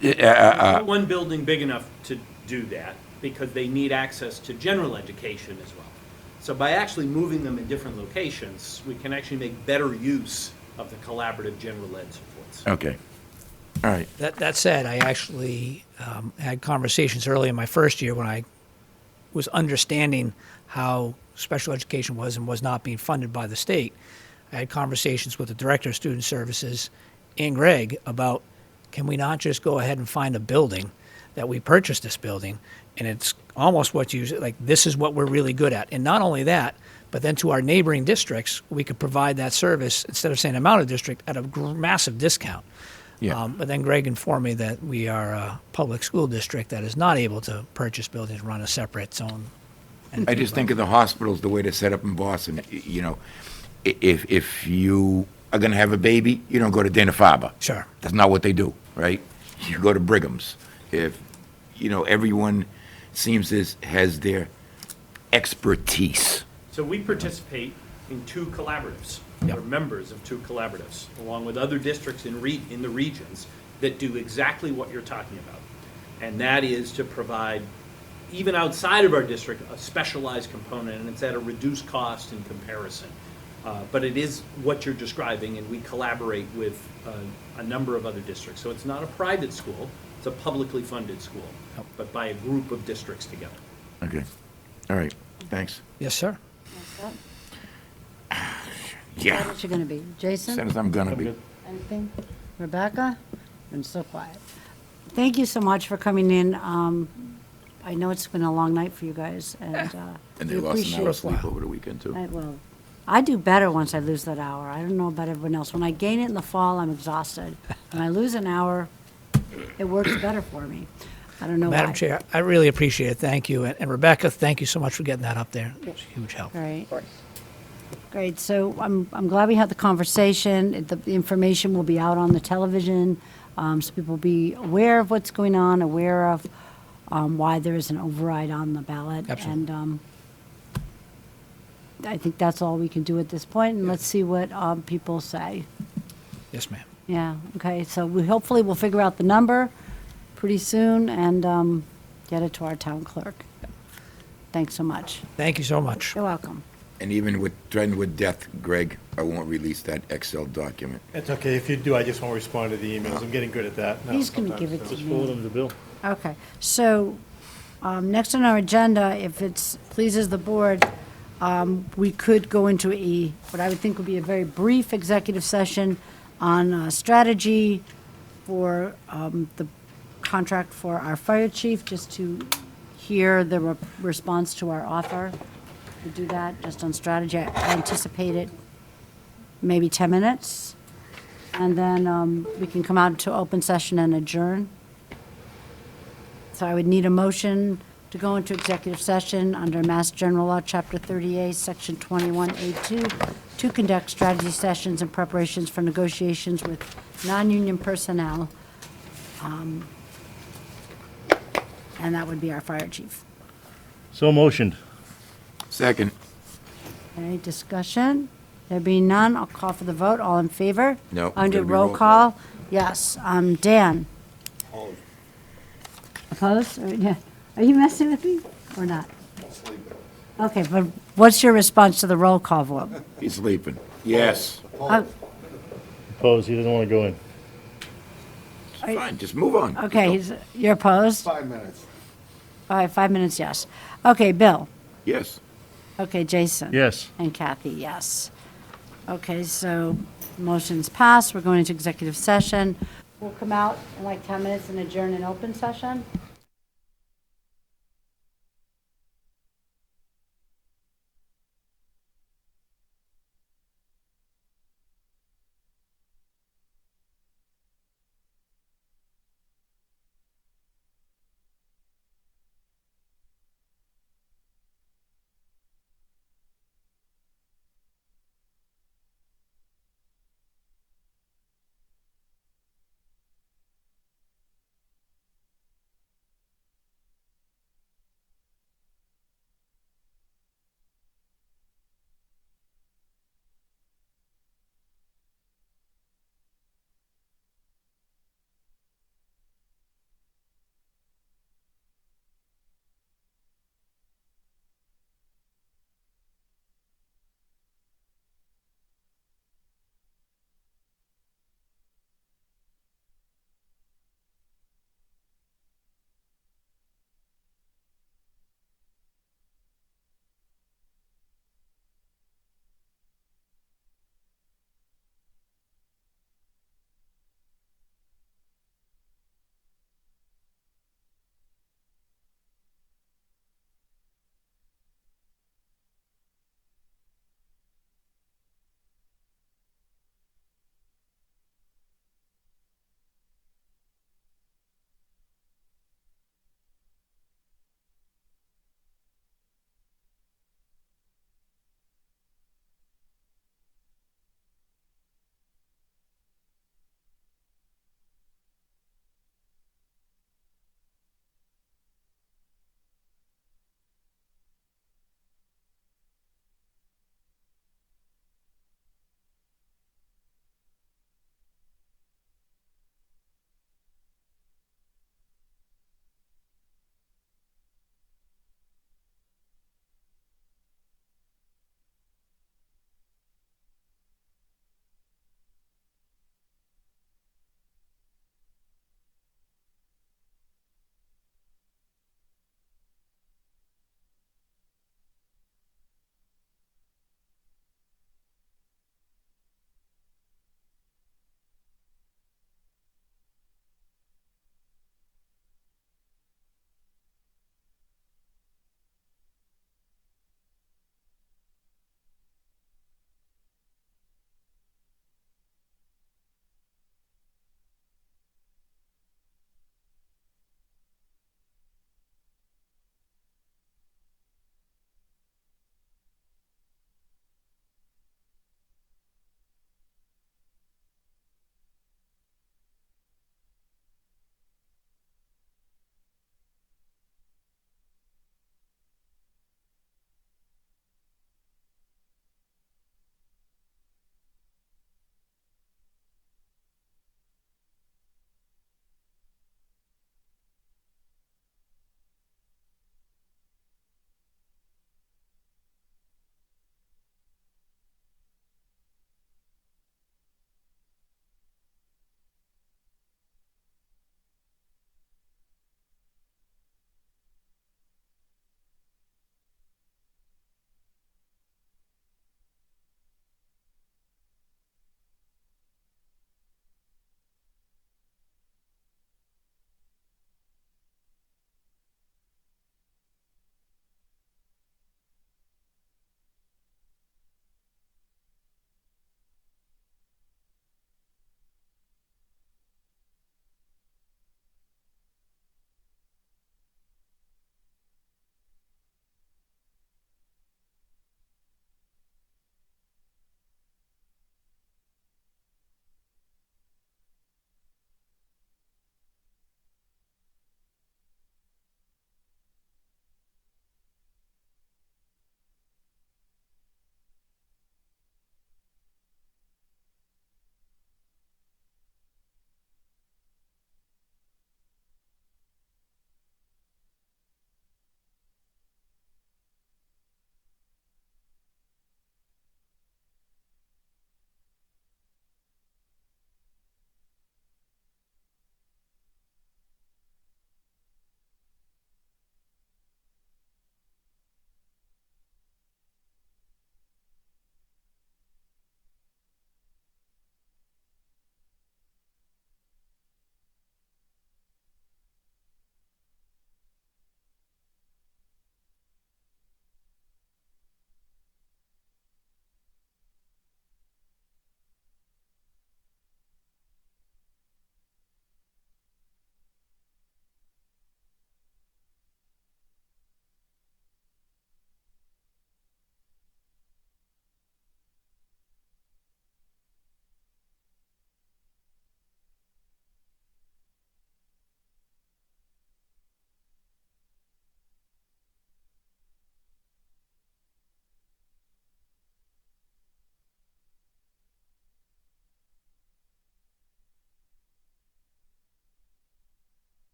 One building big enough to do that because they need access to general education as well. So by actually moving them in different locations, we can actually make better use of the collaborative general ed supports. Okay. All right. That said, I actually had conversations early in my first year when I was understanding how special education was and was not being funded by the state. I had conversations with the Director of Student Services and Greg about, can we not just go ahead and find a building that we purchased this building, and it's almost what you, like, this is what we're really good at. And not only that, but then to our neighboring districts, we could provide that service, instead of saying I'm out of district, at a massive discount. Yeah. But then Greg informed me that we are a public school district that is not able to purchase buildings, run a separate zone. I just think of the hospitals, the way they're set up in Boston. You know, if you are going to have a baby, you don't go to Dana-Farber. Sure. That's not what they do, right? You go to Brigham's. If, you know, everyone seems has their expertise. So we participate in 2 collaboratives. Yep. We're members of 2 collaboratives, along with other districts in the regions that do exactly what you're talking about. And that is to provide, even outside of our district, a specialized component, and it's at a reduced cost in comparison. But it is what you're describing, and we collaborate with a number of other districts. So it's not a private school, it's a publicly funded school, but by a group of districts together. Okay. All right. Thanks. Yes, sir. Yeah. What you going to be? Jason? Said as I'm going to be. Anything? Rebecca? Been so quiet. Thank you so much for coming in. I know it's been a long night for you guys, and And they we lost an appreciate hour's sleep over the weekend, too. I do better once I lose that hour. I don't know about everyone else. When I gain it in the fall, I'm exhausted. When I lose an hour, it works better for me. I don't know why. Madam Chair, I really appreciate it. Thank you. And Rebecca, thank you so much for getting that up there. It was a huge help. Great. Great, so I'm glad we had the conversation. The information will be out on the television, so people will be aware of what's going on, aware of why there is an override on the ballot. Absolutely. And I think that's all we can do at this point, and let's see what people say. Yes, ma'am. Yeah, okay, so we hopefully will figure out the number pretty soon and get it to our town clerk. Thanks so much. Thank you so much. You're welcome. And even with threatened with death, Greg, I won't release that Excel document. It's okay, if you do, I just won't respond to the emails. I'm getting good at that now. He's going to sometimes, give it so. to Forward me. them to Bill. Okay, so next on our agenda, if it pleases the board, we could go into what I would think would be a very brief executive session on strategy for the contract for our fire chief, just to hear the response to our offer. We do that just on strategy. I anticipate it maybe 10 minutes, and then we can come out into open session and adjourn. So I would need a motion to go into executive session under Mass General Law, Chapter 38, Section 21A2, to conduct strategy sessions and preparations for negotiations with non-union personnel. And that would be our fire chief. So motioned. Second. Any discussion? There being none, I'll call for the vote. All in favor? No, it's Under gotta be roll roll call? Yes. Dan? Opposed? Yeah. Are you messing with me or not? Okay, but what's your response to the roll call vote? He's sleeping. Yes. Opposed, he doesn't want to go in. Fine, just move on. Okay, you're opposed? 5 minutes. All right, 5 minutes, yes. Okay, Bill? Yes. Okay, Jason? Yes. And Kathy, yes. Okay, so motion's passed. We're going into executive session. We'll come out in like 10 minutes and adjourn an open session.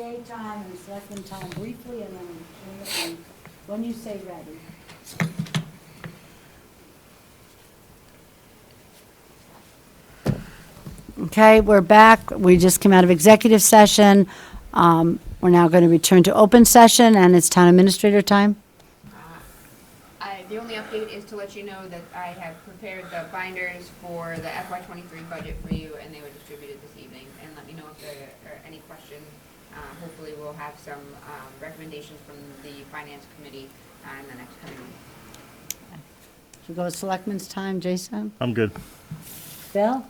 MBTA time and Selectmen time briefly, and then we'll turn it on when you say ready. Okay, we're back. We just came out of executive session. We're now going to return to open session, and it's town administrator time. The only update is to let you know that I have prepared the binders for the FY23 budget for you, and they were distributed this evening. And let me know if there are any questions. Hopefully, we'll have some recommendations from the Finance Committee in the next coming week. Should we go with Selectmen's time, Jason? I'm good. Bill?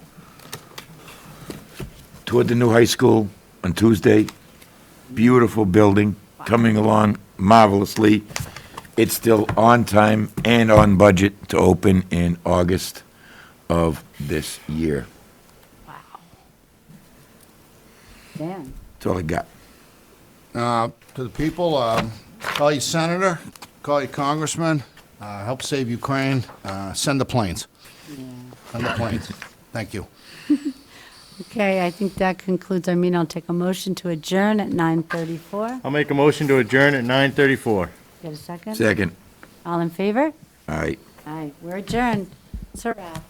Toward the new high school on Tuesday. Beautiful building, coming along marvelously. It's still on time and on budget to open in August of this year. Wow. Dan? That's all I got. To the people, call your senator, call your congressman, help save Ukraine, send the planes. Send the planes. Thank you. Okay, I think that concludes our meeting. I'll take a motion to adjourn at 9:34. I'll make a motion to adjourn at 9:34. Get a second? Second. All in favor? All right. Aye, we're adjourned. It's a wrap.